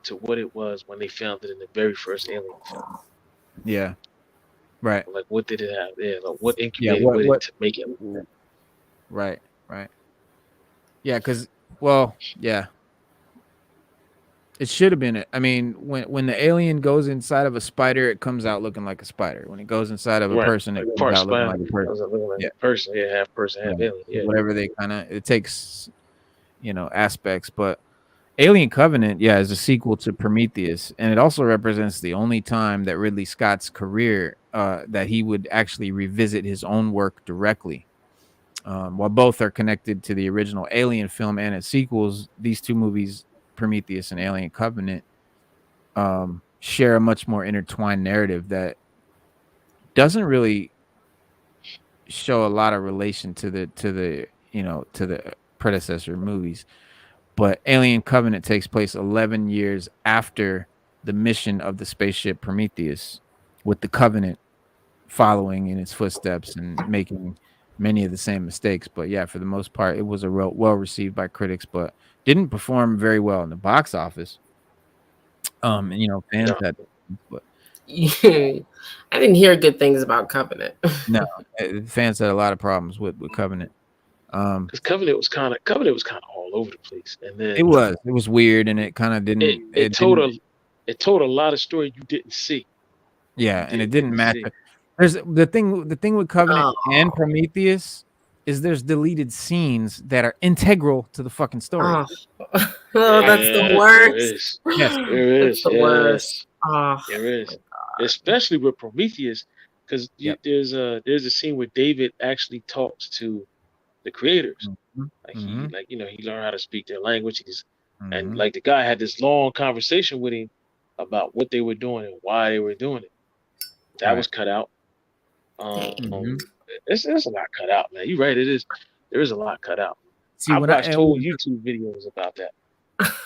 to what it was when they found it in the very first Alien film? Yeah. Right. Like, what did it have? Yeah. Like, what incubated with it to make it? Right. Yeah, because it should have been. I mean, when the alien goes inside of a spider, it comes out looking like a spider. When it goes inside of a person, it comes out looking like a person. Half person, half alien. Yeah. Whatever they it takes, aspects. But Alien Covenant, is a sequel to Prometheus, and it also represents the only time that Ridley Scott's career that he would actually revisit his own work directly. While both are connected to the original Alien film and its sequels, these two movies, Prometheus and Alien Covenant, share a much more intertwined narrative that doesn't really show a lot of relation to the predecessor movies. But Alien Covenant takes place 11 years after the mission of the spaceship Prometheus, with the Covenant following in its footsteps and making many of the same mistakes. But yeah, for the most part, it was well received by critics, but didn't perform very well in the box office. Fans had, but I didn't hear good things about Covenant. No, fans had a lot of problems with Covenant. Because Covenant was kind of all over the place, and then it was weird, and it kind of didn't. It told a lot of story you didn't see. Yeah, and it didn't match. There's the thing with Covenant and Prometheus is there's deleted scenes that are integral to the fucking story. That's the worst. Yes, there is. The worst. There is, especially with Prometheus, because there's a scene where David actually talks to the creators. Like he learned how to speak their language. And like the guy had this long conversation with him about what they were doing and why they were doing it. That was cut out. There's a lot cut out, man. You're right. There is a lot cut out. I watched whole YouTube videos about that.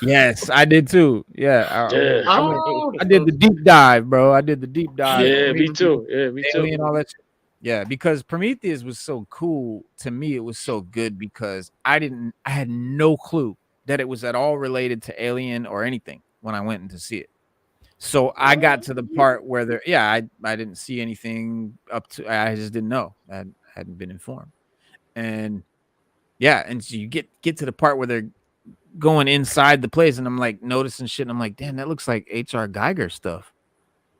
Yes, I did too. Yeah. I did the deep dive, bro. I did the deep dive. Yeah, me too. Yeah, me too. And all that shit. Yeah, because Prometheus was so cool to me. It was so good because I had no clue that it was at all related to Alien or anything when I went in to see it. So I got to the part where I didn't see anything up to. I just didn't know. I hadn't been informed, and so you get to the part where they're going inside the place, and I'm like noticing shit. And I'm like, damn, that looks like H.R. Geiger stuff.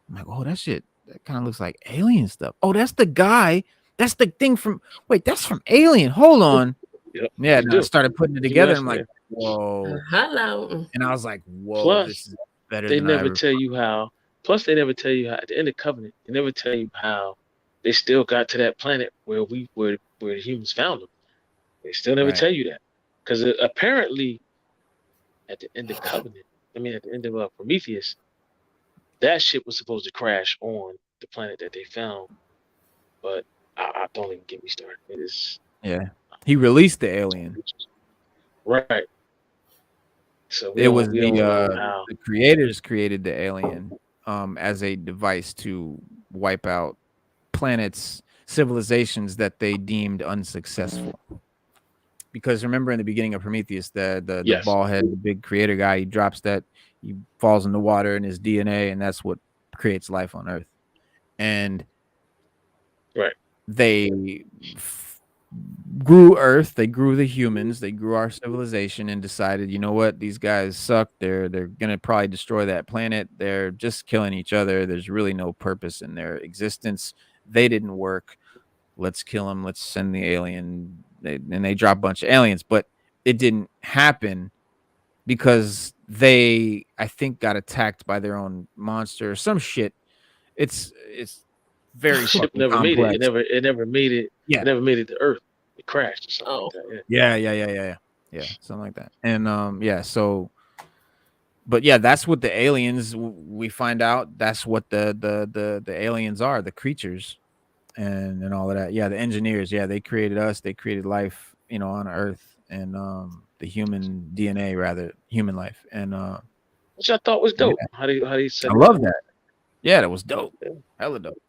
I'm like, oh, that shit. That kind of looks like Alien stuff. Oh, that's the guy. That's the thing from. Wait, that's from Alien. Hold on. Yep, yeah, and I started putting it together. I'm like, whoa. Hello. And I was like, whoa. Plus, this is better. They never tell you how. Plus, they never tell you how. At the end of Covenant, they never tell you how they still got to that planet where the humans found them. They still never tell you that, because apparently, at the end of Covenant, at the end of Prometheus, that ship was supposed to crash on the planet that they found, but I don't even get me started. It is. Yeah, he released the alien. Right. So it was the creators created the alien as a device to wipe out planets, civilizations that they deemed unsuccessful. Because remember in the beginning of Prometheus, the bald head, the big creator guy, he drops that, he falls in the water in his DNA, and that's what creates life on Earth. And they grew Earth, they grew the humans, they grew our civilization, and decided, you know what, these guys suck. They're gonna probably destroy that planet. They're just killing each other. There's really no purpose in their existence. They didn't work. Let's kill them. Let's send the alien. They drop a bunch of aliens, but it didn't happen because they, I think, got attacked by their own monster or some shit. It's very ship never complex. made it. It never made it. Yeah, it never made it to Earth. It crashed or something like that. Yeah, something like that. And so, but yeah, that's what the aliens. We find out that's what the aliens are, the creatures, and all of that. Yeah, the engineers. Yeah, they created us. They created life, on Earth, and the human DNA, rather human life, and which I thought was dope. Yeah. How do you say? I love that. Yeah, that was dope. Hella dope.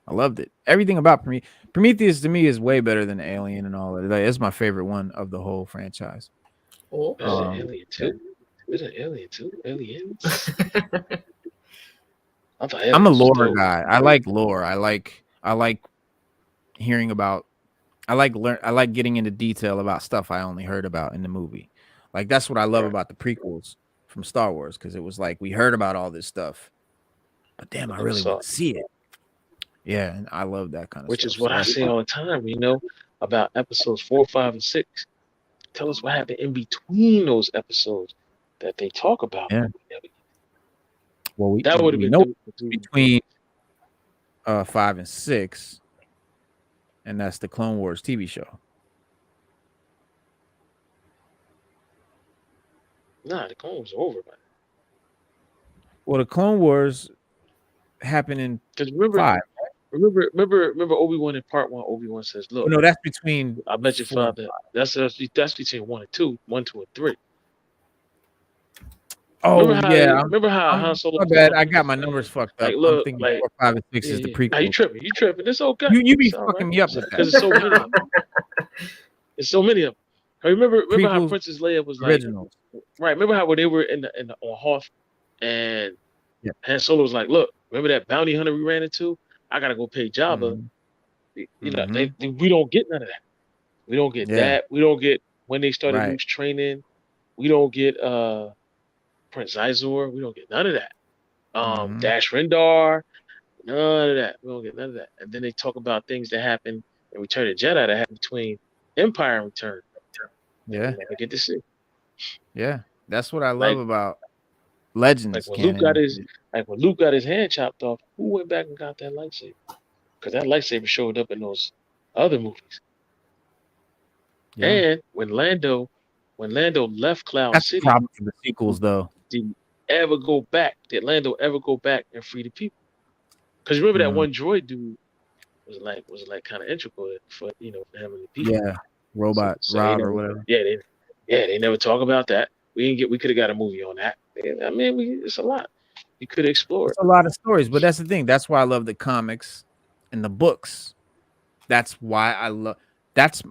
I loved it. Everything about Prometheus to me is way better than Alien and all of that. It's my favorite one of the whole franchise. Oh, Alien 2. Is it Alien 2? Aliens? I'm a lore guy. I like lore. I like hearing about. I like getting into detail about stuff I only heard about in the movie. Like that's what I love about the prequels from Star Wars, because it was like we heard about all this stuff, but damn, I really want to see it. Yeah, and I love that kind of Which stuff. is what I say all the time, about episodes 4, 5, and 6. Tell us what happened in between those episodes that they talk about. Yeah. Well, that would have been know between 5 and 6, and that's the Clone Wars TV show. Nah, the Clone Wars are over, man. Well, the Clone Wars happened in 5. Remember Obi-Wan in part 1. Obi-Wan says, "Look, no, that's between. I bet you 5. That's between 1 and 2, 1, 2, and 3." Oh remember how Han Solo? My bad, I got my numbers fucked up. Like, look, I'm thinking 4, 5, and 6 is the prequel. Now you tripping? It's okay. You be fucking me up with that. Because it's so many of them. It's so many of them. I remember how Princess Leia was originals. Right. Remember how when they were on Hoth, and Han Solo was like, "Look, remember that bounty hunter we ran into? I gotta go pay Jabba." We don't get none of that. We don't get that. We don't get when they started Luke's training. We don't get Prince Izor. We don't get none of that. Dash Rendar, none of that. We don't get none of that. And then they talk about things that happen in Return of the Jedi that happened between Empire and Return. Yeah. We never get to see. Yeah. That's what I love about Legends. Like when Luke got his hand chopped off, who went back and got that lightsaber? Because that lightsaber showed up in those other movies. Yeah. And when Lando left Cloud That's City, the problem for the sequels, though. Did Lando ever go back and free the people? Because remember that one droid dude was like kind of integral for for him and the people. Yeah, robot Rob or whatever. They never talk about that. We could have got a movie on that. I mean, it's a lot. You could explore it. It's a lot of stories, but that's the thing. That's why I love the comics and the books. That's why I love. That's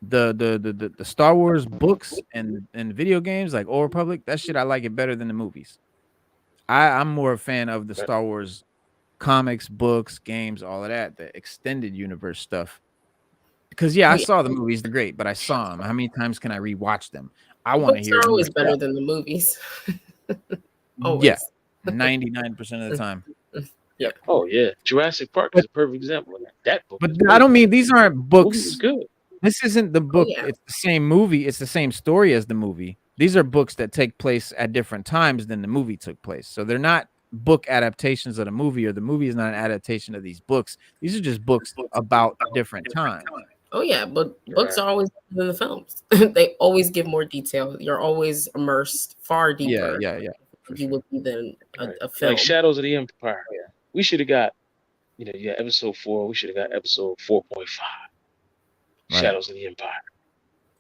the Star Wars books and video games like Old Republic. That shit I like it better than the movies. I'm more a fan of the Star Wars comics, books, games, all of that, the extended universe stuff. Because I saw the movies, they're great, but I saw them. How many times can I rewatch them? I want to hear. They're always better than the movies. Always. Yeah, 99% of the time. Yeah. Oh yeah, Jurassic Park is a perfect example of that book. But I don't mean these aren't books. Is good. This isn't the book. It's the same movie. It's the same story as the movie. These are books that take place at different times than the movie took place. So they're not book adaptations of the movie, or the movie is not an adaptation of these books. These are just books about different times. Oh yeah, but books are always better than the films. They always give more detail. You're always immersed far deeper. Yeah. You would be than a film. Like Shadows of the Empire. Yeah. We should have got, episode 4. We should have got episode 4.5. Shadows of the Empire.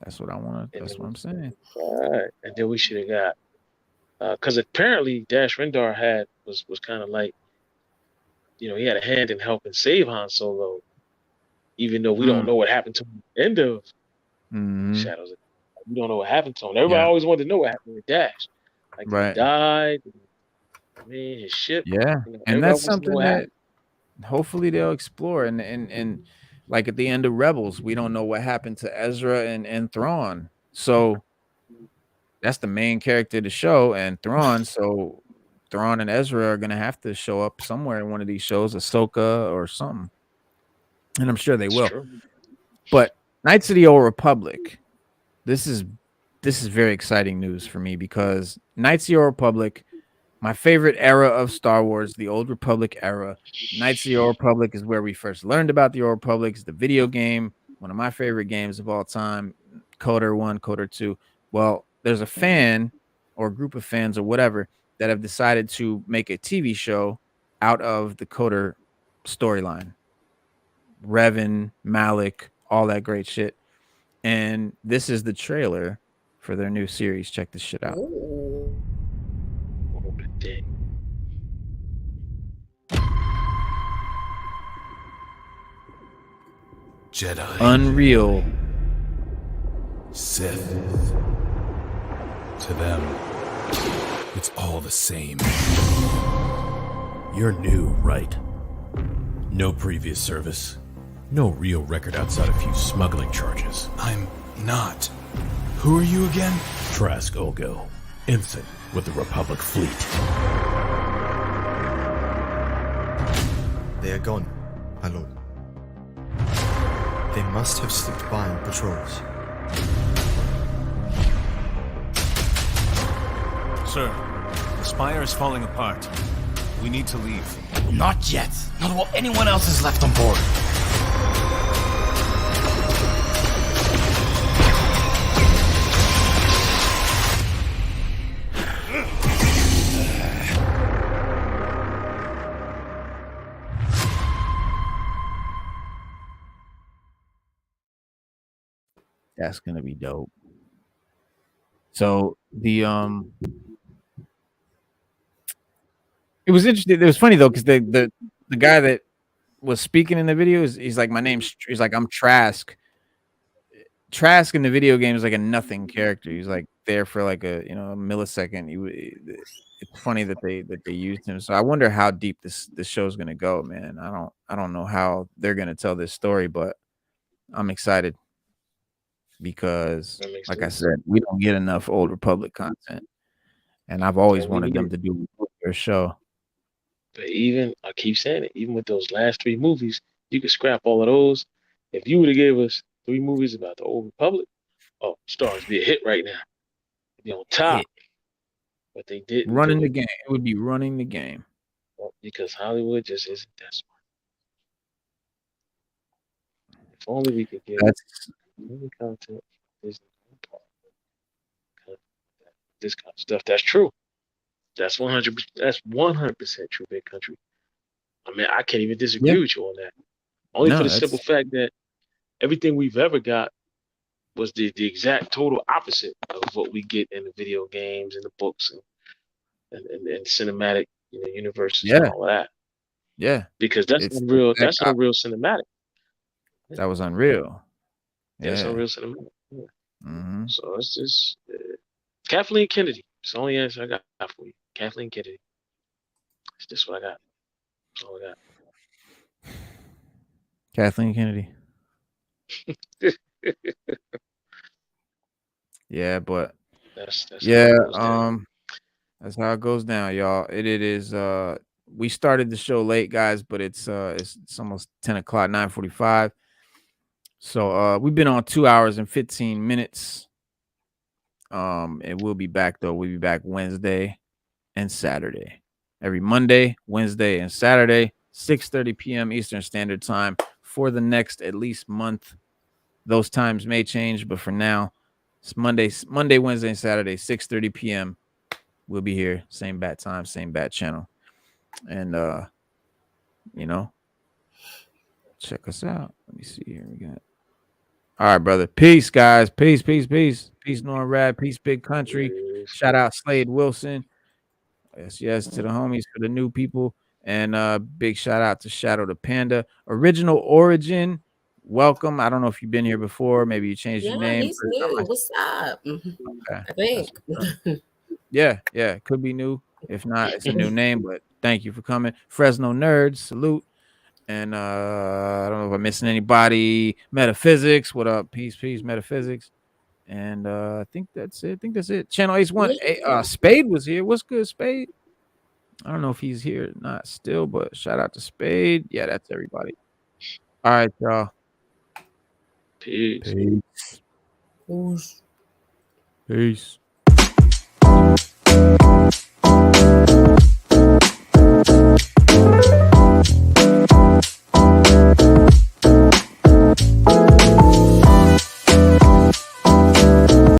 That's what I want. That's what I'm saying. All right, and then we should have got, because apparently Dash Rendar was kind of like, he had a hand in helping save Han Solo, even though we don't know what happened to him at the end of Shadows. We don't know what happened to him. Everybody always wanted to know what happened with Dash. Like he died. His ship. Yeah, and that's something that hopefully they'll explore. And like at the end of Rebels, we don't know what happened to Ezra and Thrawn. So that's the main character of the show, and Thrawn. So Thrawn and Ezra are gonna have to show up somewhere in one of these shows, Ahsoka or something. And I'm sure they will. True. But Knights of the Old Republic, this is very exciting news for me, because Knights of the Old Republic, my favorite era of Star Wars, the Old Republic era. Knights of the Old Republic is where we first learned about the Old Republic. It's the video game, one of my favorite games of all time. KOTOR 1, KOTOR 2. Well, there's a fan or a group of fans or whatever that have decided to make a TV show out of the KOTOR storyline. Revan, Malik, all that great shit. And this is the trailer for their new series. Check this shit out. Jedi. Unreal. Sith. To them, it's all the same. You're new, right? No previous service. No real record outside a few smuggling charges. I'm not. Who are you again? Trask Olgo, ensign with the Republic fleet. They are gone, my lord. They must have slipped by on patrols. Sir, the spire is falling apart. We need to leave. Not yet. Not while anyone else is left on board. That's gonna be dope. So the it was interesting. It was funny though, because the guy that was speaking in the video he's like, he's like, I'm Trask. Trask in the video game is like a nothing character. He's like there for like a millisecond. It's funny that they used him. So I wonder how deep this show's gonna go, man. I don't know how they're gonna tell this story, but I'm excited. because, like I sense. said, we don't get enough Old Republic content, and I've always wanted them to do their show. But even, I keep saying it, even with those last 3 movies, you could scrap all of those. If you would have gave us 3 movies about the Old Republic, oh, Stars be a hit right now. It'd be on top. But they didn't Running do the game. It would be running the game. Well, because Hollywood just isn't that smart. If only we could get movie content, Disney, this kind of stuff. That's true. That's 100%. That's 100% true, Big Country. I mean, I can't even disagree with you on that. Only for the simple fact that everything we've ever got was the exact total opposite of what we get in the video games and the books and cinematic, universes and all of that. Yeah, because that's unreal. That's unreal cinematic. That was unreal. That's unreal cinematic. Yeah. So it's just Kathleen Kennedy. It's the only answer I got for you. Kathleen Kennedy. It's just what I got. That's all I got. Kathleen Kennedy. Yeah, but that's that's how it goes down, y'all. It is we started the show late, guys, but it's almost 10 o'clock, 9:45. So we've been on 2 hours and 15 minutes. And we'll be back though. We'll be back Wednesday and Saturday. Every Monday, Wednesday, and Saturday, 6:30 p.m. Eastern Standard Time for the next at least month. Those times may change, but for now, it's Monday, Wednesday, and Saturday, 6:30 p.m. We'll be here, same bat time, same bat channel, and check us out. Let me see here. We got. All right, brother. Peace, guys. Peace, peace, peace. Peace, Norm Rad. Peace, Big Country. Shout out Slade Wilson. Yes, to the homies, for the new people. And big shout out to Shadow the Panda. Original Origin. Welcome. I don't know if you've been here before. Maybe you changed your name. He's new. What's up? Okay. I think. Yeah. Could be new. If not, it's a new name. But thank you for coming. Fresno Nerds. Salute. And I don't know if I'm missing anybody. Metaphysics. What up? Peace, Metaphysics. And I think that's it. Channel Ace One. Spade was here. What's good, Spade? I don't know if he's here or not still, but shout out to Spade. Yeah, that's everybody. All right, y'all. Peace. Peace.